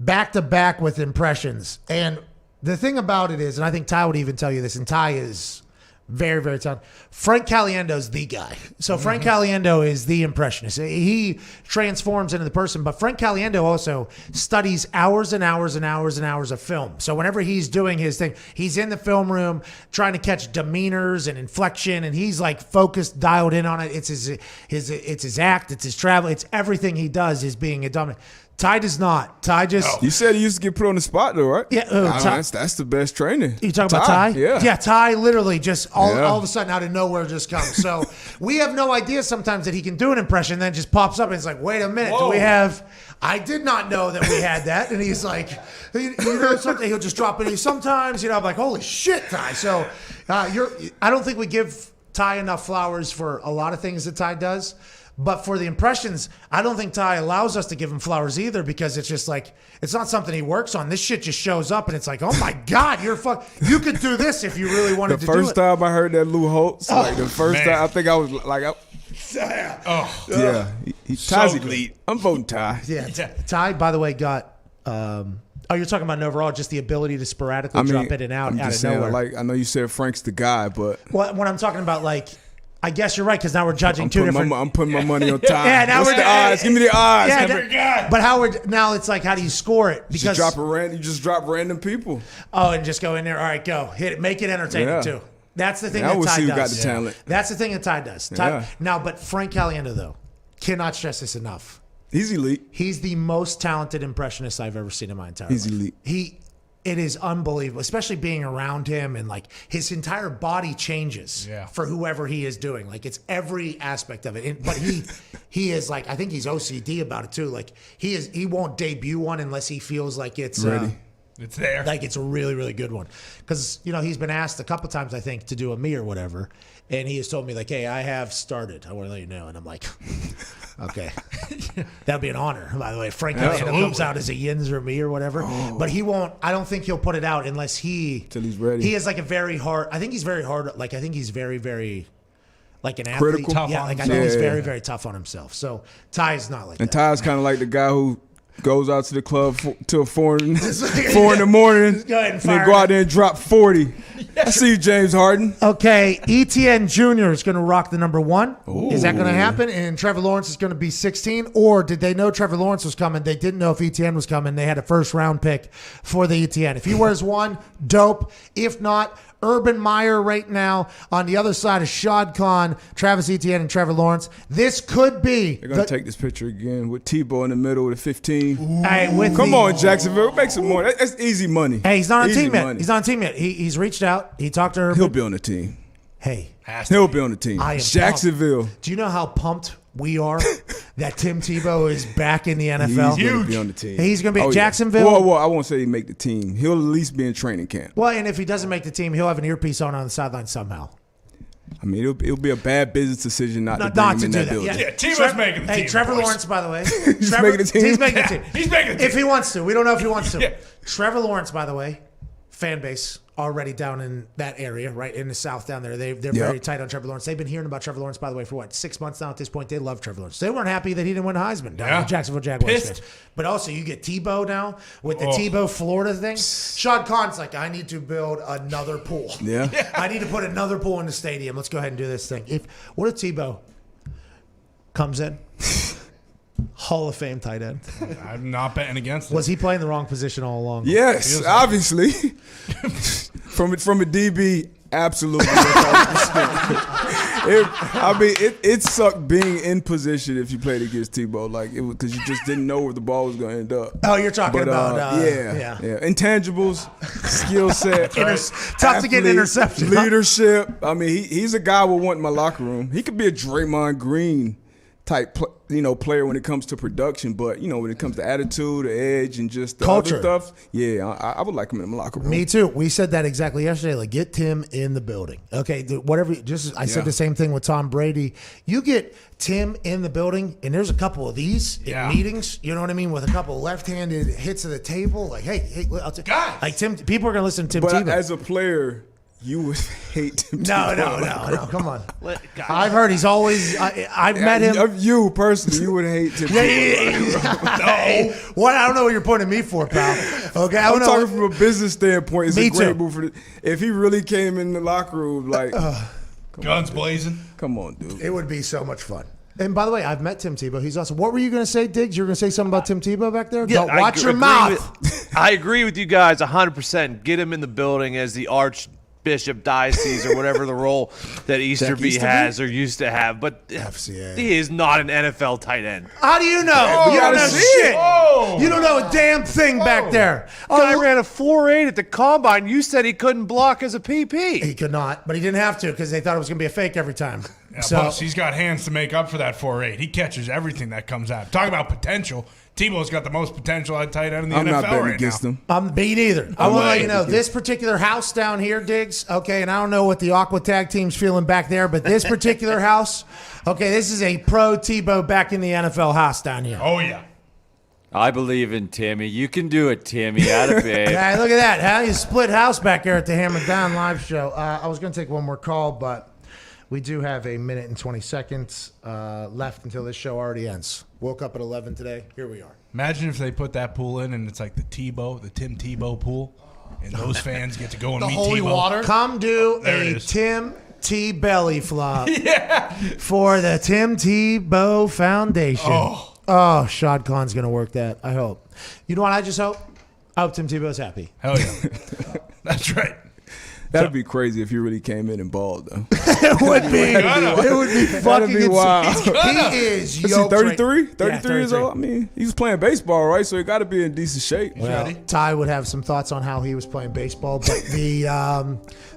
Speaker 3: back-to-back with impressions. And the thing about it is, and I think Ty would even tell you this, and Ty is very, very talented. Frank Caliendo's the guy. So Frank Caliendo is the impressionist. He transforms into the person, but Frank Caliendo also studies hours and hours and hours and hours of film. So whenever he's doing his thing, he's in the film room trying to catch demeanors and inflection, and he's like focused, dialed in on it. It's his act, it's his travel, it's everything he does is being a dominant. Ty does not. Ty just...
Speaker 7: You said he used to get put on the spot, though, right?
Speaker 3: Yeah.
Speaker 7: That's the best trainer.
Speaker 3: You talking about Ty?
Speaker 7: Yeah.
Speaker 3: Yeah, Ty literally just all of a sudden out of nowhere just comes. So we have no idea sometimes that he can do an impression and then just pops up and it's like, wait a minute, do we have... I did not know that we had that. And he's like, something, he'll just drop it. Sometimes, I'm like, holy shit, Ty. So I don't think we give Ty enough flowers for a lot of things that Ty does. But for the impressions, I don't think Ty allows us to give him flowers either, because it's just like, it's not something he works on. This shit just shows up and it's like, oh my God, you could do this if you really wanted to do it.
Speaker 7: The first time I heard that Lou Holtz, time, I think I was like, Ty's elite. I'm voting Ty.
Speaker 3: Yeah, Ty, by the way, got, you're talking about an overall, just the ability to sporadically drop in and out of nowhere.
Speaker 7: Like, I know you said Frank's the guy, but.
Speaker 3: Well, when I'm talking about like,
Speaker 14: I guess you're right because now we're judging two different.
Speaker 7: I'm putting my money on Ty.
Speaker 14: Yeah, now
Speaker 7: What's the odds? Give me the odds.
Speaker 14: Yeah, but now it's like, how do you score it? Because
Speaker 7: you just drop random people.
Speaker 14: Oh, and just go in there. All right, go hit it. Make it entertaining too. That's the thing
Speaker 7: that
Speaker 14: Ty
Speaker 7: see
Speaker 14: does.
Speaker 7: who got the talent.
Speaker 14: That's the thing that Ty does. Now, but Frank Caliendo though, cannot stress this enough.
Speaker 7: He's elite.
Speaker 14: He's the most talented impressionist I've ever seen in my entire life.
Speaker 7: He's elite.
Speaker 14: It is unbelievable, especially being around him, and like his entire body changes for whoever he is doing. Like it's every aspect of it. But he is like, I think he's OCD about it too. Like he won't debut one unless he feels like it's
Speaker 7: ready.
Speaker 8: It's there.
Speaker 14: Like it's a really, really good one. Because, he's been asked a couple times, I think, to do a me or whatever. And he has told me, like, hey, I have started. I want to let you know. And I'm like, okay. That'd be an honor, by the way. If Frank Caliendo comes out as a yins or me or whatever. Oh. But he won't, I don't think he'll put it out unless till
Speaker 7: he's ready.
Speaker 14: He is like a very hard, I think he's very hard. Like, I think he's very, very, like an
Speaker 7: critical.
Speaker 14: athlete. I think he's very, very tough on himself. So Ty is not like that.
Speaker 7: And Ty's kind of like the guy who goes out to the club till 4 in the morning, and then go out there and drop 40. I see you, James Harden.
Speaker 14: Okay, ETN Jr. is going to rock the number 1.
Speaker 7: Ooh.
Speaker 14: Is that going to happen? And Trevor Lawrence is going to be 16? Or did they know Trevor Lawrence was coming? They didn't know if ETN was coming. They had a first-round pick for the ETN. If he wears 1, dope. If not, Urban Meyer right now on the other side of Shad Khan, Travis Etienne, and Trevor Lawrence. This could be.
Speaker 7: They're going to take this picture again with Tebow in the middle with a 15.
Speaker 14: Hey,
Speaker 7: Come on, Jacksonville. Make some more. That's easy money.
Speaker 14: Hey, he's not on
Speaker 7: easy
Speaker 14: team yet.
Speaker 7: money.
Speaker 14: He's not on team yet. He's reached out. He talked to Urban.
Speaker 7: He'll be on the team.
Speaker 14: Hey.
Speaker 7: He'll be on the team.
Speaker 14: I am
Speaker 7: Jacksonville.
Speaker 14: Pumped. Do you know how pumped we are that Tim Tebow is back in the NFL?
Speaker 7: He's going to be on the team.
Speaker 14: He's going to be at Jacksonville.
Speaker 7: Well, I won't say he make the team. He'll at least be in training camp.
Speaker 14: Well, and if he doesn't make the team, he'll have an earpiece on the sideline somehow.
Speaker 7: I mean, it'll be a bad business decision not to
Speaker 14: not
Speaker 7: bring him in
Speaker 14: do
Speaker 7: that building.
Speaker 8: Yeah, Tebow's making the team.
Speaker 14: Hey, Trevor
Speaker 8: boys.
Speaker 14: Lawrence, by the way.
Speaker 7: He's making the team?
Speaker 14: He's making the team.
Speaker 8: He's making the team.
Speaker 14: If he wants to. We don't know if he wants to.
Speaker 8: Yeah.
Speaker 14: Trevor Lawrence, by the way, fan base already down in that area, right in the South down there. They're very tight on Trevor Lawrence. They've been hearing about Trevor Lawrence, by the way, for 6 months now at this point. They love Trevor Lawrence. They weren't happy that he didn't win Heisman down in the Jacksonville Jaguars fans. But also, you get Tebow now with the Tebow Florida thing. Shad Khan's like, I need to build another pool.
Speaker 7: Yeah.
Speaker 14: I need to put another pool in the stadium. Let's go ahead and do this thing. What if Tebow comes in? Hall of Fame tight end.
Speaker 8: I'm not betting against it.
Speaker 14: Was he playing the wrong position all along?
Speaker 7: Yes, obviously. From a DB, absolutely. It sucked being in position if you played against Tebow, because you just didn't know where the ball was going to end up.
Speaker 14: Oh, you're talking about
Speaker 7: yeah. Intangibles, skill set,
Speaker 14: tough to get an interception,
Speaker 7: leadership. I mean, he's a guy I would want in my locker room. He could be a Draymond Green type player when it comes to production, but when it comes to attitude, the edge, and just the
Speaker 14: culture
Speaker 7: other stuff, I would like him in my locker room.
Speaker 14: Me too. We said that exactly yesterday. Like, get Tim in the building. Okay, whatever. I said the same thing with Tom Brady. You get Tim in the building, and there's a couple of these in meetings. You know what I mean? With a couple of left-handed hits of the table. Like, hey, I'll
Speaker 8: guys.
Speaker 14: Like Tim. People are gonna listen to Tim
Speaker 7: But
Speaker 14: Tebow.
Speaker 7: as a player, you would hate him.
Speaker 14: No. Come on. I've heard he's always. I've met him.
Speaker 7: You personally, you would hate him.
Speaker 14: No. What? I don't know what you're pointing at me for, pal. Okay,
Speaker 7: I'm talking from a business standpoint. It's
Speaker 14: Me
Speaker 7: a great
Speaker 14: too.
Speaker 7: move if he really came in the locker room,
Speaker 8: guns blazing.
Speaker 7: Come on, dude.
Speaker 14: It would be so much fun. And by the way, I've met Tim Tebow. He's awesome. What were you going to say, Diggs? You were going to say something about Tim Tebow back there?
Speaker 4: Yeah,
Speaker 14: Don't watch your mouth.
Speaker 4: I agree with you guys 100%. Get him in the building as the Archbishop Diocese or whatever the role that Easterby has or used to have. But
Speaker 14: FCA.
Speaker 4: He is not an NFL tight end.
Speaker 14: How do you know? You don't know shit. You don't know a damn thing back there.
Speaker 4: Guy ran a 4.8 at the combine. You said he couldn't block as a PP.
Speaker 14: He could not, but he didn't have to because they thought it was going to be a fake every time.
Speaker 8: Yeah, plus, he's got hands to make up for that 4.8. He catches everything that comes out. Talk about potential. Tebow's got the most potential at tight end in the NFL
Speaker 7: not betting
Speaker 8: right
Speaker 7: against
Speaker 8: now.
Speaker 7: him.
Speaker 14: I'm beat either. I want to let you know, this particular house down here, Diggs, okay, and I don't know what the Aqua Tag team's feeling back there, but this particular house, okay, this is a pro Tebow back in the NFL house down here.
Speaker 8: Oh, yeah.
Speaker 5: I believe in Timmy. You can do it, Timmy. Atta babe.
Speaker 14: Yeah, look at that. How you split house back there at the Hammer Down live show. I was going to take one more call, but we do have a minute and 20 seconds left until this show already ends. Woke up at 11 today. Here we are.
Speaker 8: Imagine if they put that pool in and it's like the Tim Tebow pool, and those fans get to go and meet
Speaker 14: holy
Speaker 8: Tebow.
Speaker 14: water. Come do
Speaker 8: There it
Speaker 14: a
Speaker 8: is.
Speaker 14: Tim
Speaker 3: T belly flop for the Tim Tebow Foundation. Oh, Shad Khan's going to work that, I hope. You know what I just hope? I hope Tim Tebow's happy.
Speaker 8: Hell yeah. That's right.
Speaker 7: That'd be crazy if you really came in and balled, though.
Speaker 3: It would be. It would be fucking
Speaker 7: That'd be wild.
Speaker 3: He is yoked.
Speaker 7: 33?
Speaker 3: Right.
Speaker 7: 33 years old? I mean, he was playing baseball, right? So he got to be in decent shape.
Speaker 3: Well, Ty would have some thoughts on how he was playing baseball, but the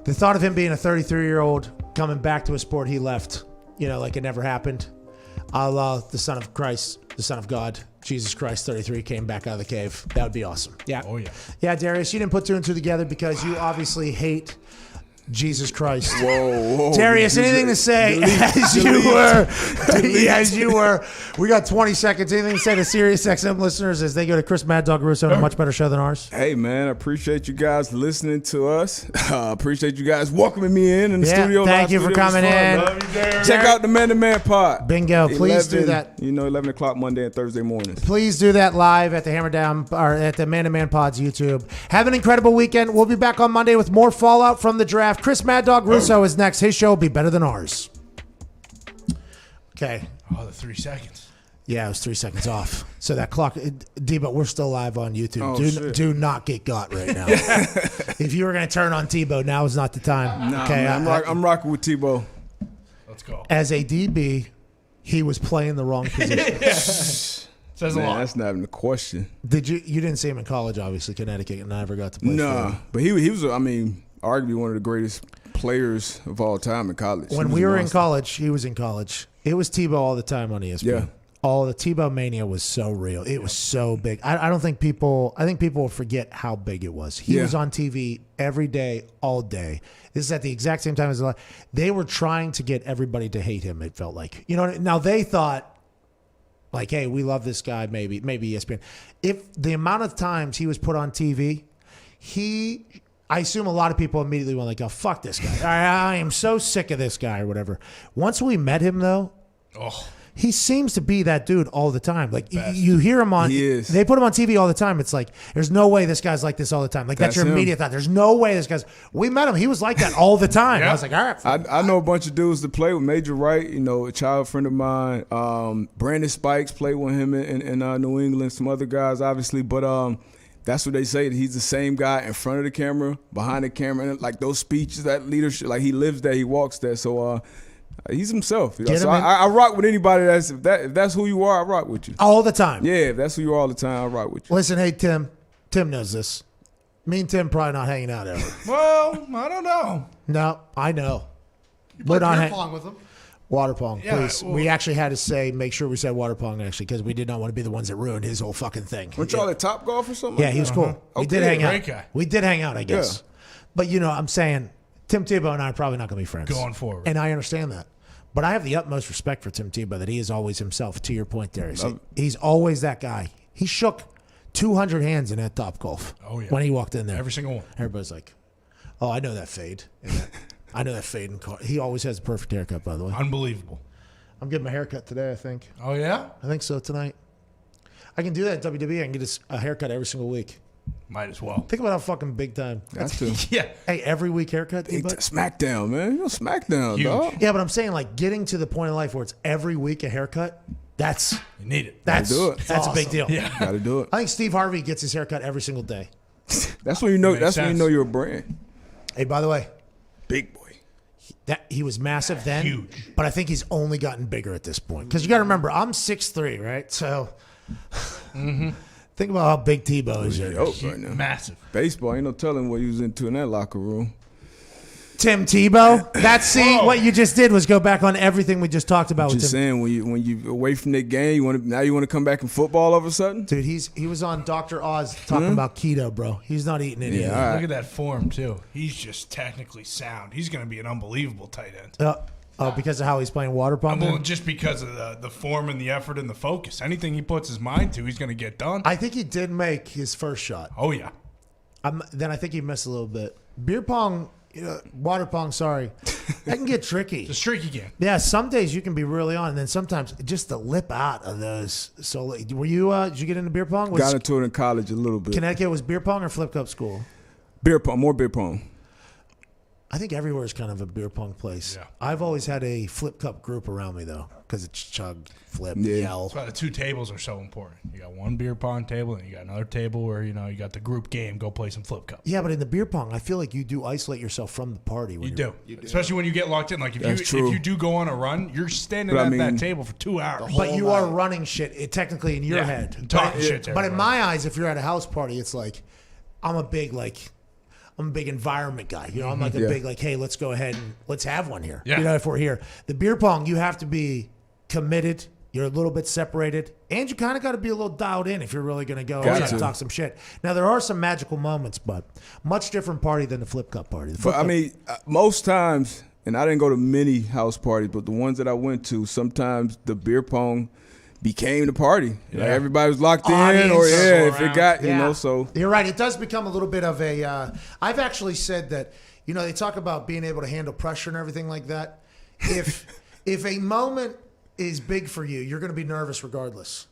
Speaker 3: thought of him being a 33-year-old coming back to a sport he left, like it never happened. Allah, the Son of Christ, the Son of God, Jesus Christ, 33, came back out of the cave. That would be awesome. Yeah.
Speaker 8: Oh, yeah.
Speaker 3: Yeah, Darius, you didn't put two and two together because you obviously hate Jesus Christ.
Speaker 7: Whoa.
Speaker 3: Darius, anything to say as you were? We got 20 seconds. Anything to say to Sirius XM listeners as they go to Chris Mad Dog Russo and a much better show than ours?
Speaker 7: Hey, man, I appreciate you guys listening to us. Appreciate you guys welcoming me in the studio.
Speaker 3: Thank you for coming in.
Speaker 7: Love you, Darius. Check out the Man to Man Pod.
Speaker 3: Bingo. Please do that.
Speaker 7: 11 o'clock Monday and Thursday mornings.
Speaker 3: Please do that live at the Hammer Down or at the Man to Man Pod's YouTube. Have an incredible weekend. We'll be back on Monday with more fallout from the draft. Chris Mad Dog Russo is next. His show will be better than ours. Okay.
Speaker 8: Oh, the 3 seconds.
Speaker 3: Yeah, it was 3 seconds off. So that clock, Tebow, we're still live on YouTube.
Speaker 7: Oh,
Speaker 3: do not get got right now. If you were going to turn on Tebow, now is not the time.
Speaker 7: Nah,
Speaker 3: okay,
Speaker 7: man, I'm rocking with Tebow.
Speaker 8: Let's go.
Speaker 3: As a DB, he was playing the wrong position.
Speaker 8: Says a lot.
Speaker 7: That's not even a question.
Speaker 3: You didn't see him in college, obviously, Connecticut, and never got to play for him.
Speaker 7: But he was, arguably one of the greatest players of all time in college.
Speaker 3: When we were in college, he was in college. It was Tebow all the time on ESPN.
Speaker 7: Yeah.
Speaker 3: All the Tebow mania was so real. It was so big. I think people will forget how big it was. He was on TV every day, all day. This is at the exact same time as they were trying to get everybody to hate him, it felt like. Now they thought, like, hey, we love this guy, maybe ESPN. If the amount of times he was put on TV, I assume a lot of people immediately went like, oh, fuck this guy. I am so sick of this guy or whatever. Once we met him, though, he seems to be that dude all the time. Like, you hear him on, they put him on TV all the time. It's like, there's no way this guy's like this all the time. Like, that's your immediate thought. There's no way this guy's, we met him. He was like that all the time. I was like, all right.
Speaker 7: I know a bunch of dudes that play with Major Wright, a child friend of mine. Brandon Spikes played with him in New England, some other guys, obviously. But that's what they say. He's the same guy in front of the camera, behind the camera, and like those speeches, that leadership, like he lives there, he walks there. So he's himself. So I rock with anybody if that's who you are, I rock with you.
Speaker 3: All the time.
Speaker 7: Yeah, if that's who you are all the time, I rock with you.
Speaker 3: Listen, hey, Tim. Tim knows this. Me and Tim probably not hanging out ever.
Speaker 8: Well, I don't know.
Speaker 3: No, I know.
Speaker 6: We're not beer pong with him.
Speaker 3: Water pong,
Speaker 8: Yeah,
Speaker 3: please.
Speaker 8: well,
Speaker 3: we actually had to make sure we said water pong, actually, because we did not want to be the ones that ruined his whole fucking thing.
Speaker 7: Weren't y'all at Top Golf or something?
Speaker 3: Yeah, he was cool. We did hang out.
Speaker 8: Great guy.
Speaker 3: We did hang out, I guess. But, I'm saying Tim Tebow and I are probably not going to be friends.
Speaker 8: Going forward.
Speaker 3: And I understand that. But I have the utmost respect for Tim Tebow, that he is always himself, to your point, Darius. He's always that guy. He shook 200 hands in that Top Golf when he walked in there.
Speaker 8: Every single one.
Speaker 3: Everybody's like, oh, I know that fade. I know that fade. He always has the perfect haircut, by the way.
Speaker 8: Unbelievable.
Speaker 3: I'm getting my haircut today, I think.
Speaker 8: Oh, yeah?
Speaker 3: I think so tonight. I can do that at WWE. I can get a haircut every single week.
Speaker 8: Might as well.
Speaker 3: Think about how fucking big time.
Speaker 7: That's true.
Speaker 8: Yeah.
Speaker 3: Hey, every week haircut?
Speaker 7: SmackDown, man. SmackDown,
Speaker 8: Huge.
Speaker 7: dog.
Speaker 3: Yeah, but I'm saying, like, getting to the point in life where it's every week a haircut, you
Speaker 8: need it.
Speaker 3: That's
Speaker 7: awesome.
Speaker 3: a big deal.
Speaker 8: Yeah.
Speaker 7: Gotta do it.
Speaker 3: I think Steve Harvey gets his haircut every single day.
Speaker 7: That's when you know.
Speaker 8: Makes
Speaker 7: When you
Speaker 8: sense.
Speaker 7: know you're a brand.
Speaker 3: Hey, by the way,
Speaker 7: Big boy.
Speaker 3: he was massive then.
Speaker 8: Huge.
Speaker 3: But I think he's only gotten bigger at this point. Because you got to remember, I'm 6'3", right? So think about how big Tebow is.
Speaker 7: Right now.
Speaker 8: Massive.
Speaker 7: Baseball, ain't no telling what he was into in that locker room.
Speaker 3: Tim Tebow. What you just did was go back on everything we just talked about.
Speaker 7: Just saying, when you away from that game, you want to come back in football all of a sudden,
Speaker 3: dude. He was on Dr. Oz talking about keto, bro. He's not eating anything.
Speaker 7: Yeah, all right.
Speaker 8: Look at that form, too. He's just technically sound. He's going to be an unbelievable tight end.
Speaker 3: Because of how he's playing water pong.
Speaker 8: Well, just because of the form and the effort and the focus. Anything he puts his mind to, he's going to get done.
Speaker 3: I think he did make his first shot.
Speaker 8: Oh, yeah.
Speaker 3: Then I think he missed a little bit. Beer pong, water pong, sorry. That can get tricky.
Speaker 8: It's a tricky game.
Speaker 3: Yeah, some days you can be really on, and then sometimes just the lip out of those. So, were you? Did you get into beer pong?
Speaker 7: Got into it in college a little bit.
Speaker 3: Connecticut was beer pong or flip cup school?
Speaker 7: Beer pong, more beer pong.
Speaker 3: I think everywhere is kind of a beer pong place.
Speaker 8: Yeah.
Speaker 3: I've always had a flip cup group around me, though, because it's chug, flip, yell.
Speaker 8: That's why the 2 tables are so important. You got one beer pong table, and you got another table where, you got the group game, go play some flip cup.
Speaker 3: Yeah, but in the beer pong, I feel like you do isolate yourself from the party.
Speaker 8: You do. Especially when you get locked in. Like, if you do go on a run, you're standing
Speaker 3: But
Speaker 8: at that table for 2 hours.
Speaker 3: But you are running shit, technically, in your head.
Speaker 8: and talking shit to
Speaker 3: But in
Speaker 8: everybody.
Speaker 3: my eyes, if you're at a house party, it's like, I'm a big environment guy. I'm like a big, hey, let's go ahead and let's have one here.
Speaker 8: Yeah.
Speaker 3: If we're here. The beer pong, you have to be committed. You're a little bit separated. And you kind of got to be a little dialed in if you're really going to go and talk some shit. Now, there are some magical moments, but much different party than the flip cup party.
Speaker 7: Most times, and I didn't go to many house parties, but the ones that I went to, sometimes the beer pong became the party.
Speaker 3: Yeah.
Speaker 7: Like everybody was locked in,
Speaker 3: Audience
Speaker 7: if it got, so.
Speaker 3: You're right. It does become a little bit of a, I've actually said that, they talk about being able to handle pressure and everything like that. If a moment is big for you, you're going to be nervous regardless.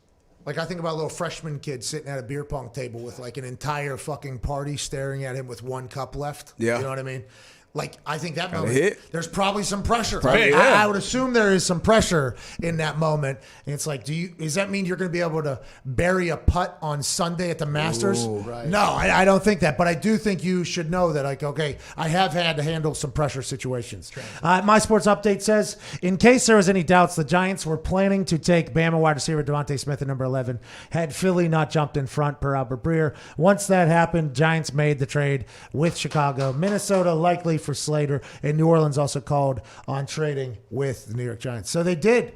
Speaker 3: Like I think about a little freshman kid sitting at a beer pong table with like an entire fucking party staring at him with 1 cup left.
Speaker 7: Yeah.
Speaker 3: You know what I mean? Like, I think that
Speaker 7: Kinda
Speaker 3: moment,
Speaker 7: hit.
Speaker 3: there's probably some pressure.
Speaker 7: Probably, yeah.
Speaker 3: I would assume there is some pressure in that moment. And it's like, does that mean you're going to be able to bury a putt on Sunday at the Masters?
Speaker 7: Ooh, right.
Speaker 3: No, I don't think that. But I do think you should know that, like, okay, I have had to handle some pressure situations. My Sports Update says, in case there was any doubts, the Giants were planning to take Bama wide receiver Devontae Smith at number 11, had Philly not jumped in front per Albert Breer. Once that happened, Giants made the trade with Chicago. Minnesota likely for Slater. And New Orleans also called on trading with the New York Giants. So they did.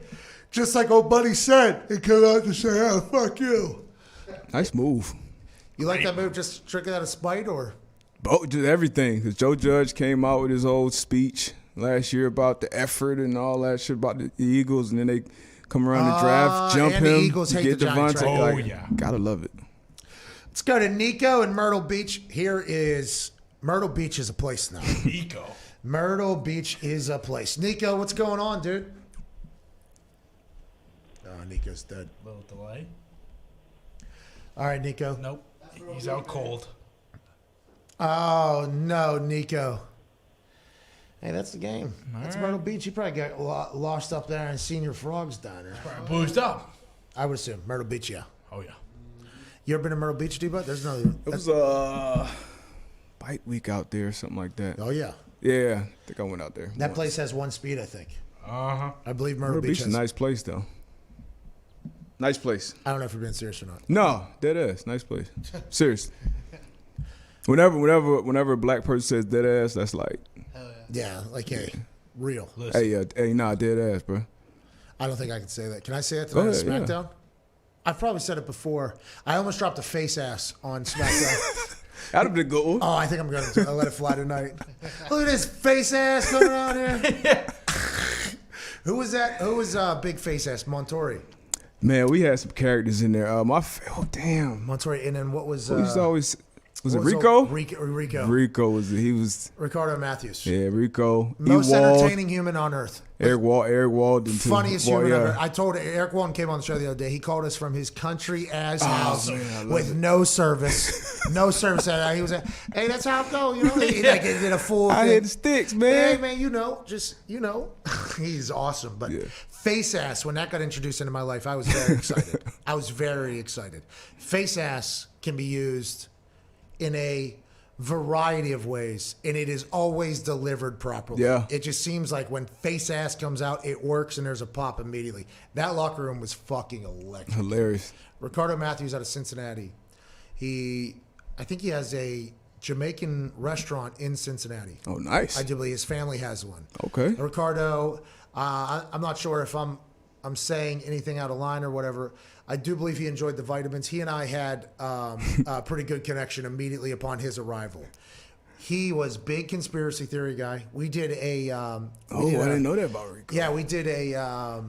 Speaker 3: Just like old buddy said, it came out to say, oh, fuck you.
Speaker 7: Nice move.
Speaker 3: You like that move just strictly out of spite, or?
Speaker 7: Both, just everything. Because Joe Judge came out with his old speech last year about the effort and all that shit about the Eagles, and then they come around the draft, jump
Speaker 3: and
Speaker 7: him,
Speaker 3: the Eagles hate
Speaker 7: get
Speaker 3: the Giants,
Speaker 7: Devontae.
Speaker 3: right?
Speaker 7: Like,
Speaker 3: yeah.
Speaker 7: Gotta love it.
Speaker 3: Let's go to Nico in Myrtle Beach. Myrtle Beach is a place now.
Speaker 8: Nico.
Speaker 3: Myrtle Beach is a place. Nico, what's going on, dude? Oh, Nico's dead.
Speaker 8: Little delay.
Speaker 3: All right, Nico.
Speaker 8: Nope. He's out cold.
Speaker 3: Oh, no, Nico. Hey, that's the game. That's
Speaker 8: right.
Speaker 3: Myrtle Beach. You probably got lost up there in Senior Frogs down there.
Speaker 8: Probably boozed up.
Speaker 3: I would assume. Myrtle Beach, yeah.
Speaker 8: Oh, yeah.
Speaker 3: You ever been to Myrtle Beach, D-Butt? There's another.
Speaker 7: It was bite week out there, something like that.
Speaker 3: Oh, yeah.
Speaker 7: Yeah, I think I went out there.
Speaker 3: That place has 1 speed, I think.
Speaker 8: Uh-huh.
Speaker 3: I believe Myrtle
Speaker 7: Beach is
Speaker 3: has.
Speaker 7: a nice place, though. Nice place.
Speaker 3: I don't know if you're being serious or not.
Speaker 7: No, dead ass. Nice place. Serious. Whenever a black person says dead ass, that's like.
Speaker 3: Yeah, like, hey, real.
Speaker 7: Hey, nah, dead ass, bro.
Speaker 3: I don't think I can say that. Can I say that
Speaker 7: Go
Speaker 3: tonight on
Speaker 7: ahead,
Speaker 3: SmackDown? I've probably said it before. I almost dropped a face ass on SmackDown.
Speaker 7: That'd be good.
Speaker 3: Oh, I think I'm going to let it fly tonight. Look at this face ass coming around here. Who was that? Who was big face ass? Montori.
Speaker 7: Man, we had some characters in there. Damn.
Speaker 3: Montori, and then what was?
Speaker 7: We used to always. Was it
Speaker 3: what
Speaker 7: Rico?
Speaker 3: Rico.
Speaker 7: Rico was.
Speaker 3: Ricardo Matthews.
Speaker 7: Yeah, Rico.
Speaker 3: Most entertaining human on earth.
Speaker 7: Eric Walden too.
Speaker 3: Funniest human ever. I told Eric Walden came on the show the other day. He called us from his country ass house with no service. No service. He was like, hey, that's how it goes. You know, he did a full
Speaker 7: I
Speaker 3: thing.
Speaker 7: hit the sticks, man.
Speaker 3: Hey, man, he's awesome. But face ass, when that got introduced into my life, I was very excited. Face ass can be used in a variety of ways, and it is always delivered properly.
Speaker 7: Yeah.
Speaker 3: It just seems like when face ass comes out, it works and there's a pop immediately. That locker room was fucking electric.
Speaker 7: Hilarious.
Speaker 3: Ricardo Matthews out of Cincinnati. I think he has a Jamaican restaurant in Cincinnati.
Speaker 7: Oh, nice.
Speaker 3: I do believe his family has one.
Speaker 7: Okay.
Speaker 3: Ricardo, I'm not sure if I'm saying anything out of line or whatever. I do believe he enjoyed the vitamins. He and I had a pretty good connection immediately upon his arrival. He was big conspiracy theory guy. We did a. I
Speaker 7: didn't know that about Rico.
Speaker 3: Yeah, we did a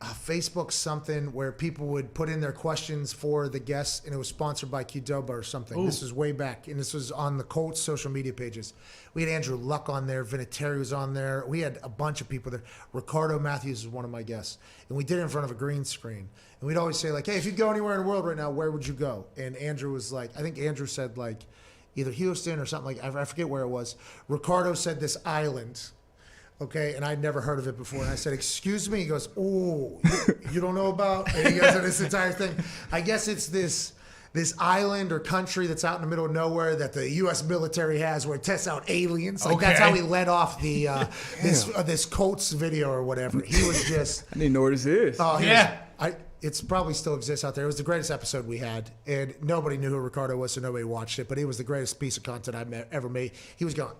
Speaker 3: Facebook something where people would put in their questions for the guests, and it was sponsored by Qdoba or something.
Speaker 8: Ooh.
Speaker 3: This was way back, and this was on the Colts social media pages. We had Andrew Luck on there. Vinatieri was on there. We had a bunch of people there. Ricardo Matthews was one of my guests, and we did it in front of a green screen. And we'd always say, like, hey, if you go anywhere in the world right now, where would you go? And Andrew was like, I think Andrew said, like, either Houston or something like I forget where it was. Ricardo said this island. Okay, and I'd never heard of it before. And I said, excuse me? He goes, oh, you don't know about? And he goes on this entire thing. I guess it's this island or country that's out in the middle of nowhere that the U.S. military has where it tests out aliens. Like that's how he led off the this Colts video or whatever. He was just...
Speaker 7: I didn't know where this is.
Speaker 3: Oh, it's probably still exists out there. It was the greatest episode we had, and nobody knew who Ricardo was, so nobody watched it. But it was the greatest piece of content I've ever made. He was going,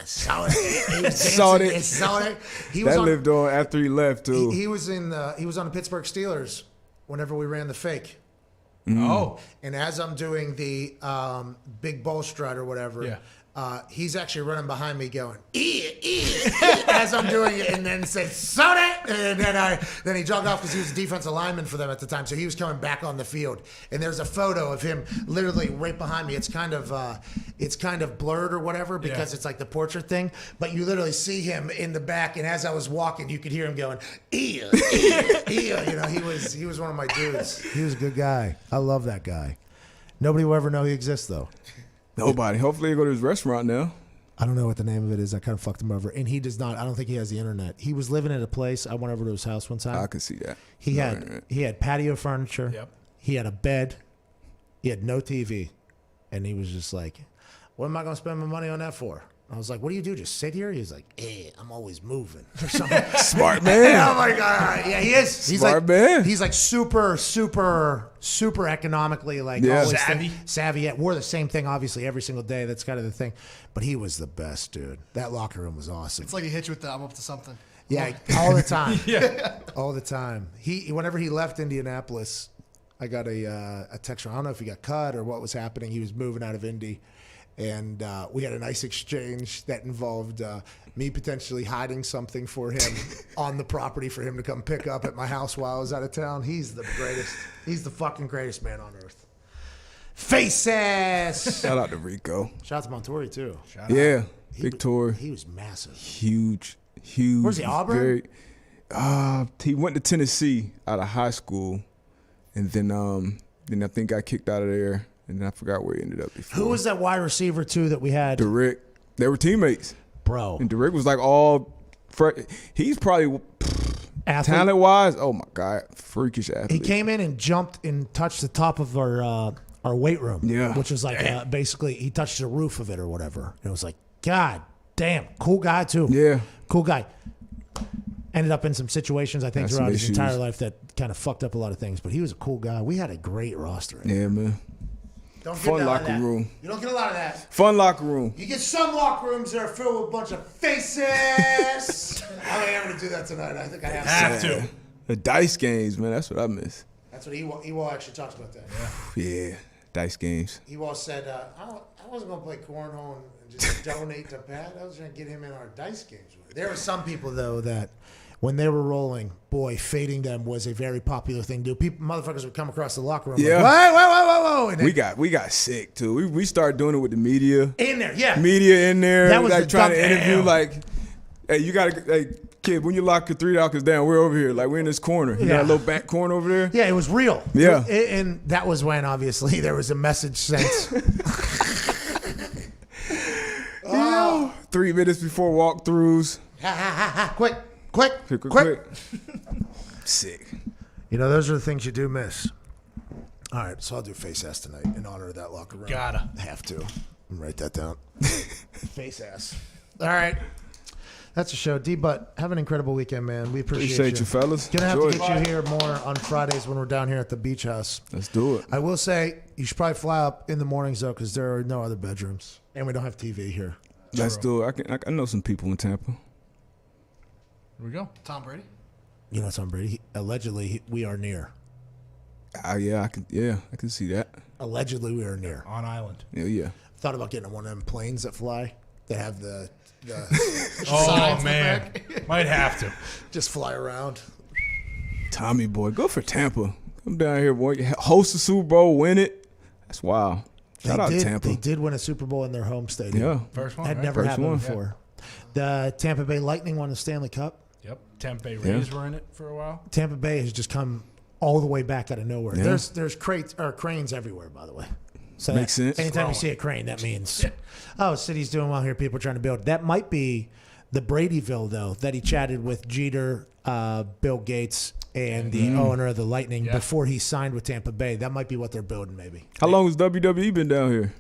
Speaker 3: saw it. He was
Speaker 7: Saw
Speaker 3: dancing,
Speaker 7: it.
Speaker 3: saw it. He
Speaker 7: That
Speaker 3: was
Speaker 7: lived on after he left too.
Speaker 3: He was on the Pittsburgh Steelers whenever we ran the fake.
Speaker 8: Oh.
Speaker 3: And as I'm doing the big bull strut or whatever, he's actually running behind me going, as I'm doing it, and then said, "Son it!" And then he jogged off because he was a defensive lineman for them at the time, so he was coming back on the field. And there's a photo of him literally right behind me. It's kind of blurred or whatever because it's like the portrait thing, but you literally see him in the back. And as I was walking, you could hear him going, "He was one of my dudes. He was a good guy. I love that guy. Nobody will ever know he exists though.
Speaker 7: Nobody. Hopefully, he go to his restaurant now.
Speaker 3: I don't know what the name of it is. I kind of fucked him over. And he does not. I don't think he has the internet. He was living at a place. I went over to his house one time.
Speaker 7: I could see that.
Speaker 3: He had patio furniture.
Speaker 8: Yep.
Speaker 3: He had a bed. He had no TV. And he was just like, what am I going to spend my money on that for? I was like, what do you do? Just sit here? He's like, I'm always moving or something.
Speaker 7: Smart man.
Speaker 3: Oh my God. Yeah, he is. He's
Speaker 7: Smart
Speaker 3: like,
Speaker 7: man.
Speaker 3: He's like super economically always savvy. Yeah, wore the same thing obviously every single day. That's kind of the thing. But he was the best, dude. That locker room was awesome.
Speaker 6: It's like he hit you with the I'm up to something.
Speaker 3: Yeah, all the time. All the time. Whenever he left Indianapolis, I got a text from, I don't know if he got cut or what was happening. He was moving out of Indy. And we had a nice exchange that involved me potentially hiding something for him on the property for him to come pick up at my house while I was out of town. He's the greatest. He's the fucking greatest man on earth. Faces!
Speaker 7: Shout out to Rico.
Speaker 3: Shout out to Montori, too.
Speaker 7: Big tour.
Speaker 3: He was massive.
Speaker 7: Huge.
Speaker 3: Where's he, Auburn?
Speaker 7: He went to Tennessee out of high school. And then I think got kicked out of there. And then I forgot where he ended up before.
Speaker 3: Who was that wide receiver, too, that we had?
Speaker 7: Derek. They were teammates.
Speaker 3: Bro.
Speaker 7: And Derek was like he's probably talent-wise, oh my God, freakish athlete.
Speaker 3: He came in and jumped and touched the top of our weight room.
Speaker 7: Yeah.
Speaker 3: Which was like basically he touched the roof of it or whatever. And it was like, God damn, cool guy, too.
Speaker 7: Yeah.
Speaker 3: Cool guy. Ended up in some situations, I think,
Speaker 7: Had
Speaker 3: throughout
Speaker 7: some
Speaker 3: his
Speaker 7: issues.
Speaker 3: entire life that kind of fucked up a lot of things. But he was a cool guy. We had a great roster.
Speaker 7: Yeah, man.
Speaker 3: Don't get
Speaker 7: Fun
Speaker 3: a lot
Speaker 7: locker
Speaker 3: of that.
Speaker 7: room.
Speaker 3: You don't get a lot of that.
Speaker 7: Fun locker room.
Speaker 3: You get some locker rooms that are filled with a bunch of faces. I think I'm going to do that tonight. I think I have
Speaker 7: to. The dice games, man. That's what I miss.
Speaker 3: That's what Ewald actually talks about that.
Speaker 7: Yeah, dice games.
Speaker 3: Ewald said, I wasn't going to play cornhole and just donate to Pat. I was going to get him in our dice games. There were some people, though, that when they were rolling, boy, fading them was a very popular thing to do. Motherfuckers would come across the locker room
Speaker 7: Yeah.
Speaker 3: like, whoa. And
Speaker 7: We got sick, too. We started doing it with the media.
Speaker 3: In there, yeah.
Speaker 7: Media in there.
Speaker 3: That was
Speaker 7: like
Speaker 3: the
Speaker 7: trying to
Speaker 3: dumb-
Speaker 7: interview,
Speaker 3: damn.
Speaker 7: like, hey, you got to, hey, kid, when you lock your $3 down, we're over here. Like, we're in this corner. You got a little back corner over there?
Speaker 3: Yeah, it was real.
Speaker 7: Yeah.
Speaker 3: And that was when, obviously, there was a message sent.
Speaker 7: 3 minutes before walkthroughs.
Speaker 3: Quick.
Speaker 7: Sick.
Speaker 3: You know, those are the things you do miss. All right, so I'll do face ass tonight in honor of that locker room.
Speaker 8: Gotta.
Speaker 3: Have to. Write that down. Face ass. All right. That's the show. D-Butt, have an incredible weekend, man. We appreciate
Speaker 7: you, fellas.
Speaker 3: Gonna have
Speaker 7: Enjoy
Speaker 3: to
Speaker 7: it.
Speaker 3: get you here more on Fridays when we're down here at the beach house.
Speaker 7: Let's do it.
Speaker 3: I will say, you should probably fly up in the mornings, though, because there are no other bedrooms. And we don't have TV here.
Speaker 7: Let's do it. I know some people in Tampa.
Speaker 8: Here we go.
Speaker 6: Tom Brady.
Speaker 3: You know Tom Brady? Allegedly, we are near.
Speaker 7: I can see that.
Speaker 3: Allegedly, we are near.
Speaker 8: On island.
Speaker 7: Yeah.
Speaker 3: Thought about getting on one of them planes that fly. That have the
Speaker 8: Oh, man. Might have to.
Speaker 3: Just fly around.
Speaker 7: Tommy boy, go for Tampa. Come down here, boy. Host the Super Bowl, win it. That's wild. Shout out Tampa.
Speaker 3: They did win a Super Bowl in their home stadium.
Speaker 7: Yeah.
Speaker 8: First one,
Speaker 3: Had
Speaker 8: right?
Speaker 3: never
Speaker 7: First
Speaker 3: happened
Speaker 7: one.
Speaker 3: before. The Tampa Bay Lightning won the Stanley Cup.
Speaker 8: Yep. Tampa Bay Rays were in it for a while.
Speaker 3: Tampa Bay has just come all the way back out of nowhere.
Speaker 7: Yeah.
Speaker 3: There's cranes everywhere, by the way. So
Speaker 7: Makes sense.
Speaker 3: Anytime you see a crane, that means, oh, city's doing well here. People are trying to build. That might be the Bradyville, though, that he chatted with Jeter, Bill Gates, and the owner of the Lightning before he signed with Tampa Bay. That might be what they're building, maybe.
Speaker 7: How long has WWE been down here?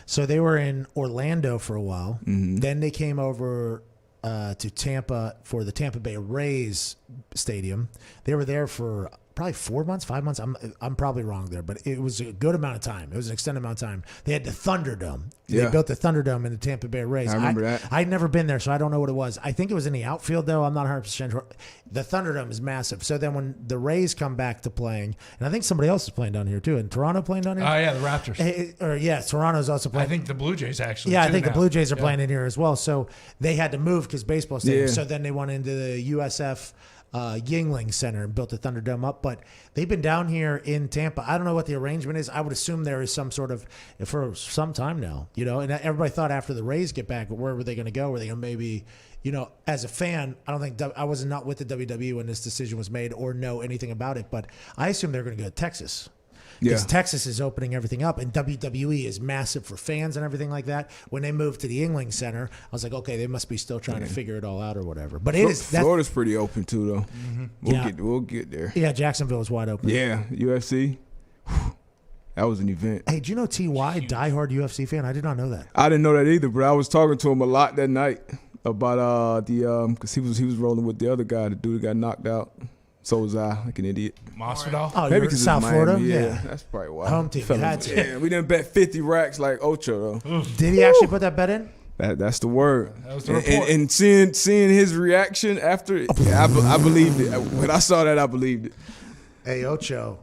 Speaker 3: So they were in Orlando for a while. Then they came over to Tampa for the Tampa Bay Rays stadium. They were there for probably 4 months, 5 months. I'm probably wrong there, but it was a good amount of time. It was an extended amount of time. They had the Thunderdome. They built the Thunderdome in the Tampa Bay Rays.
Speaker 7: I remember that.
Speaker 3: I'd never been there, so I don't know what it was. I think it was in the outfield, though. I'm not 100% sure. The Thunderdome is massive. So then when the Rays come back to playing, and I think somebody else is playing down here, too. And Toronto playing down here?
Speaker 8: Oh, yeah, the Raptors.
Speaker 3: Toronto's also playing.
Speaker 8: I think the Blue Jays, actually.
Speaker 3: Yeah, I think the Blue Jays are playing in here as well. So they had to move because baseball stadium.
Speaker 7: Yeah.
Speaker 3: So then they went into the USF Yingling Center and built the Thunderdome up. But they've been down here in Tampa. I don't know what the arrangement is. I would assume there is some sort of, for some time now, and everybody thought after the Rays get back, where were they going to go? Were they going to maybe, as a fan, I don't think, I was not with the WWE when this decision was made or know anything about it, but I assume they're going to go to Texas. Because Texas is opening everything up, and WWE is massive for fans and everything like that. When they moved to the Yingling Center, I was like, okay, they must be still trying to figure it all out or whatever. But
Speaker 7: Florida's pretty open too, though. We'll get there.
Speaker 3: Yeah, Jacksonville is wide open.
Speaker 7: Yeah, UFC. That was an event.
Speaker 3: Hey, do you know T.Y., diehard UFC fan? I did not know that.
Speaker 7: I didn't know that either, but I was talking to him a lot that night about because he was rolling with the other guy, the dude that got knocked out. So was I, like an idiot.
Speaker 8: Masvidal?
Speaker 3: Oh,
Speaker 7: maybe
Speaker 3: because South Florida? Yeah.
Speaker 7: That's probably why.
Speaker 3: Home team. Had to.
Speaker 7: Yeah, we didn't bet 50 racks like Ocho, though.
Speaker 3: Did he actually put that bet in?
Speaker 7: That's the word.
Speaker 8: That was the report.
Speaker 7: And seeing his reaction after, I believed it. When I saw that, I believed it.
Speaker 3: Hey, Ocho,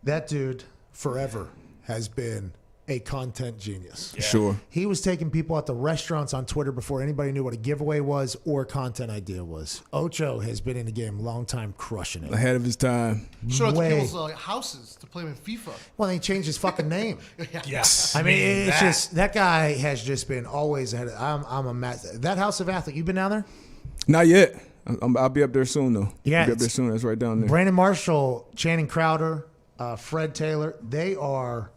Speaker 3: that dude forever has been a content genius.
Speaker 7: Yeah. Sure.
Speaker 3: He was taking people out to restaurants on Twitter before anybody knew what a giveaway was or content idea was. Ocho has been in the game a long time, crushing it.
Speaker 7: Ahead of his time.
Speaker 6: Showed up to people's houses to play him in FIFA.
Speaker 3: Well, they changed his fucking name.
Speaker 8: Yes.
Speaker 3: I mean, it's just, that guy has just been always ahead. I'm a match. That House of Athlete, you been down there?
Speaker 7: Not yet. I'll be up there soon, though.
Speaker 3: Yeah.
Speaker 7: I'll be up there soon. That's right down there.
Speaker 3: Brandon Marshall, Channing Crowder, Fred Taylor, they are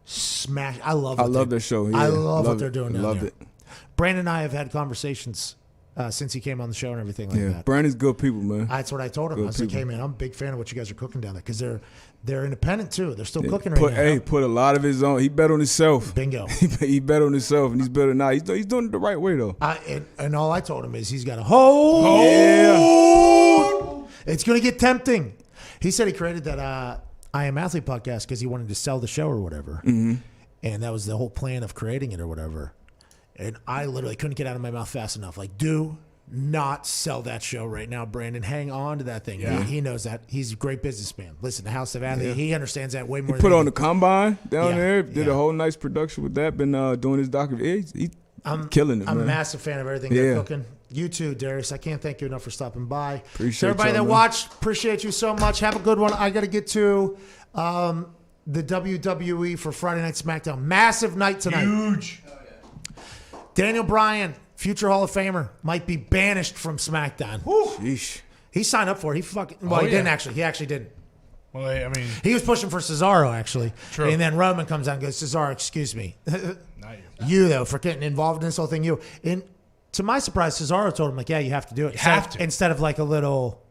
Speaker 3: smash. I love
Speaker 7: their show. Yeah.
Speaker 3: I love what they're doing down
Speaker 7: Love
Speaker 3: there.
Speaker 7: it.
Speaker 3: Brandon and I have had conversations since he came on the show and everything like that.
Speaker 7: Brandon's good people, man.
Speaker 3: That's what I told him.
Speaker 7: Good
Speaker 3: I was like,
Speaker 7: people.
Speaker 3: hey, man, I'm a big fan of what you guys are cooking down there because they're independent, too. They're still cooking right now.
Speaker 7: Hey, put a lot of his own. He bet on himself.
Speaker 3: Bingo.
Speaker 7: He bet on himself, and he's better now. He's doing it the right way, though.
Speaker 3: And all I told him is he's got to hold.
Speaker 7: Yeah.
Speaker 3: It's going to get tempting. He said he created that I Am Athlete podcast because he wanted to sell the show or whatever.
Speaker 7: Mm-hmm.
Speaker 3: And that was the whole plan of creating it or whatever. And I literally couldn't get out of my mouth fast enough. Like, do not sell that show right now, Brandon. Hang on to that thing.
Speaker 7: Yeah.
Speaker 3: He knows that. He's a great businessman. Listen, the House of Athlete, he understands that way more
Speaker 7: He
Speaker 3: than
Speaker 7: put on the combine down there. Did
Speaker 3: yeah.
Speaker 7: a whole nice production with that. Been doing his documentary. He's killing it,
Speaker 3: I'm
Speaker 7: man.
Speaker 3: a massive fan of everything they're cooking. You too, Darius. I can't thank you enough for stopping by.
Speaker 7: Appreciate
Speaker 3: to everybody
Speaker 7: y'all,
Speaker 3: that
Speaker 7: man.
Speaker 3: watched, appreciate you so much. Have a good one. I got to get to the WWE for Friday Night SmackDown. Massive night tonight.
Speaker 8: Huge.
Speaker 3: Daniel Bryan, future Hall of Famer, might be banished from SmackDown.
Speaker 7: Sheesh.
Speaker 3: He signed up for it. He didn't actually. He actually didn't.
Speaker 8: Well, I mean,
Speaker 3: he was pushing for Cesaro actually.
Speaker 8: True.
Speaker 3: And then Roman comes out and goes, Cesaro, excuse me.
Speaker 8: Not you.
Speaker 3: You though, for getting involved in this whole thing. You. And to my surprise, Cesaro told him like, yeah, you have to do it. Instead of like a little,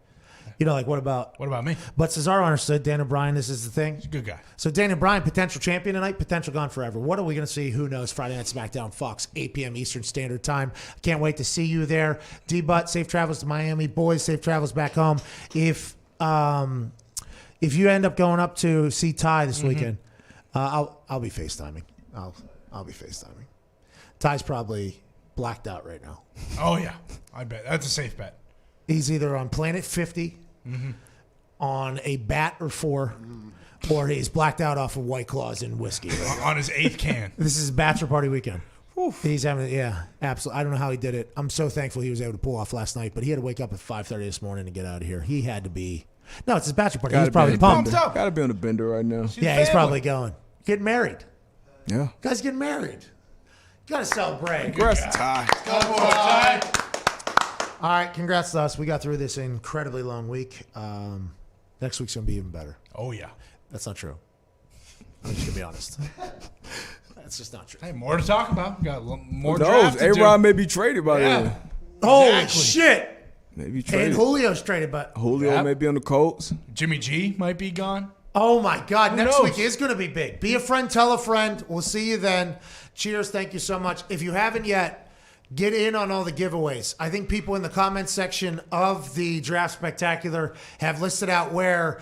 Speaker 3: like what about
Speaker 8: me?
Speaker 3: But Cesaro understood Daniel Bryan. This is the thing.
Speaker 8: He's a good guy.
Speaker 3: So Daniel Bryan, potential champion tonight, potential gone forever. What are we going to see? Who knows? Friday Night SmackDown, Fox, 8 p.m. Eastern Standard Time. Can't wait to see you there. D-Butt, safe travels to Miami. Boys, safe travels back home. If you end up going up to see Ty this weekend, I'll be FaceTiming. I'll be FaceTiming. Ty's probably blacked out right now.
Speaker 8: Oh yeah, I bet that's a safe bet.
Speaker 3: He's either on Planet 50, on a bat or 4, or he's blacked out off of White Claws and whiskey. Right
Speaker 8: on his 8th can.
Speaker 3: This is bachelor party weekend. He's having, absolutely. I don't know how he did it. I'm so thankful he was able to pull off last night, but he had to wake up at 5:30 this morning to get out of here. He had to be. No, it's his bachelor party. He's probably pumped.
Speaker 7: Gotta be on a bender right now.
Speaker 3: He's probably going. Getting married.
Speaker 7: Yeah.
Speaker 3: Guys getting married. You gotta celebrate.
Speaker 7: Congrats, Ty.
Speaker 3: Go for it, Ty. All right, congrats to us. We got through this incredibly long week. Next week's going to be even better.
Speaker 8: Oh, yeah.
Speaker 3: That's not true. I'm just going to be honest. That's just not true.
Speaker 8: Hey, more to talk about. Got more
Speaker 7: Who
Speaker 8: draft
Speaker 7: knows?
Speaker 8: to do.
Speaker 7: A-Rod may be traded by then.
Speaker 3: Holy
Speaker 8: Exactly.
Speaker 3: shit.
Speaker 7: Maybe traded.
Speaker 3: And Julio's traded, but
Speaker 7: Julio may be on the Colts.
Speaker 8: Jimmy G might be gone.
Speaker 3: oh my God,
Speaker 8: Who
Speaker 3: next
Speaker 8: knows?
Speaker 3: week is going to be big. Be a friend, tell a friend. We'll see you then. Cheers. Thank you so much. If you haven't yet, get in on all the giveaways. I think people in the comments section of the Draft Spectacular have listed out where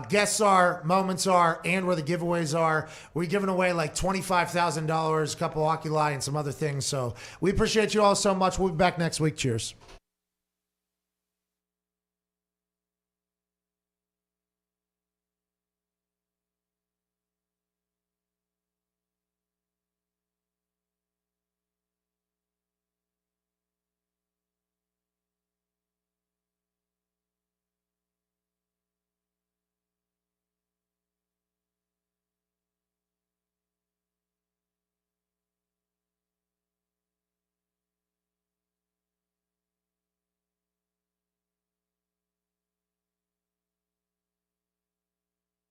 Speaker 3: guests are, moments are, and where the giveaways are. We're giving away like $25,000, a couple oculi, and some other things. So we appreciate you all so much. We'll be back next week. Cheers.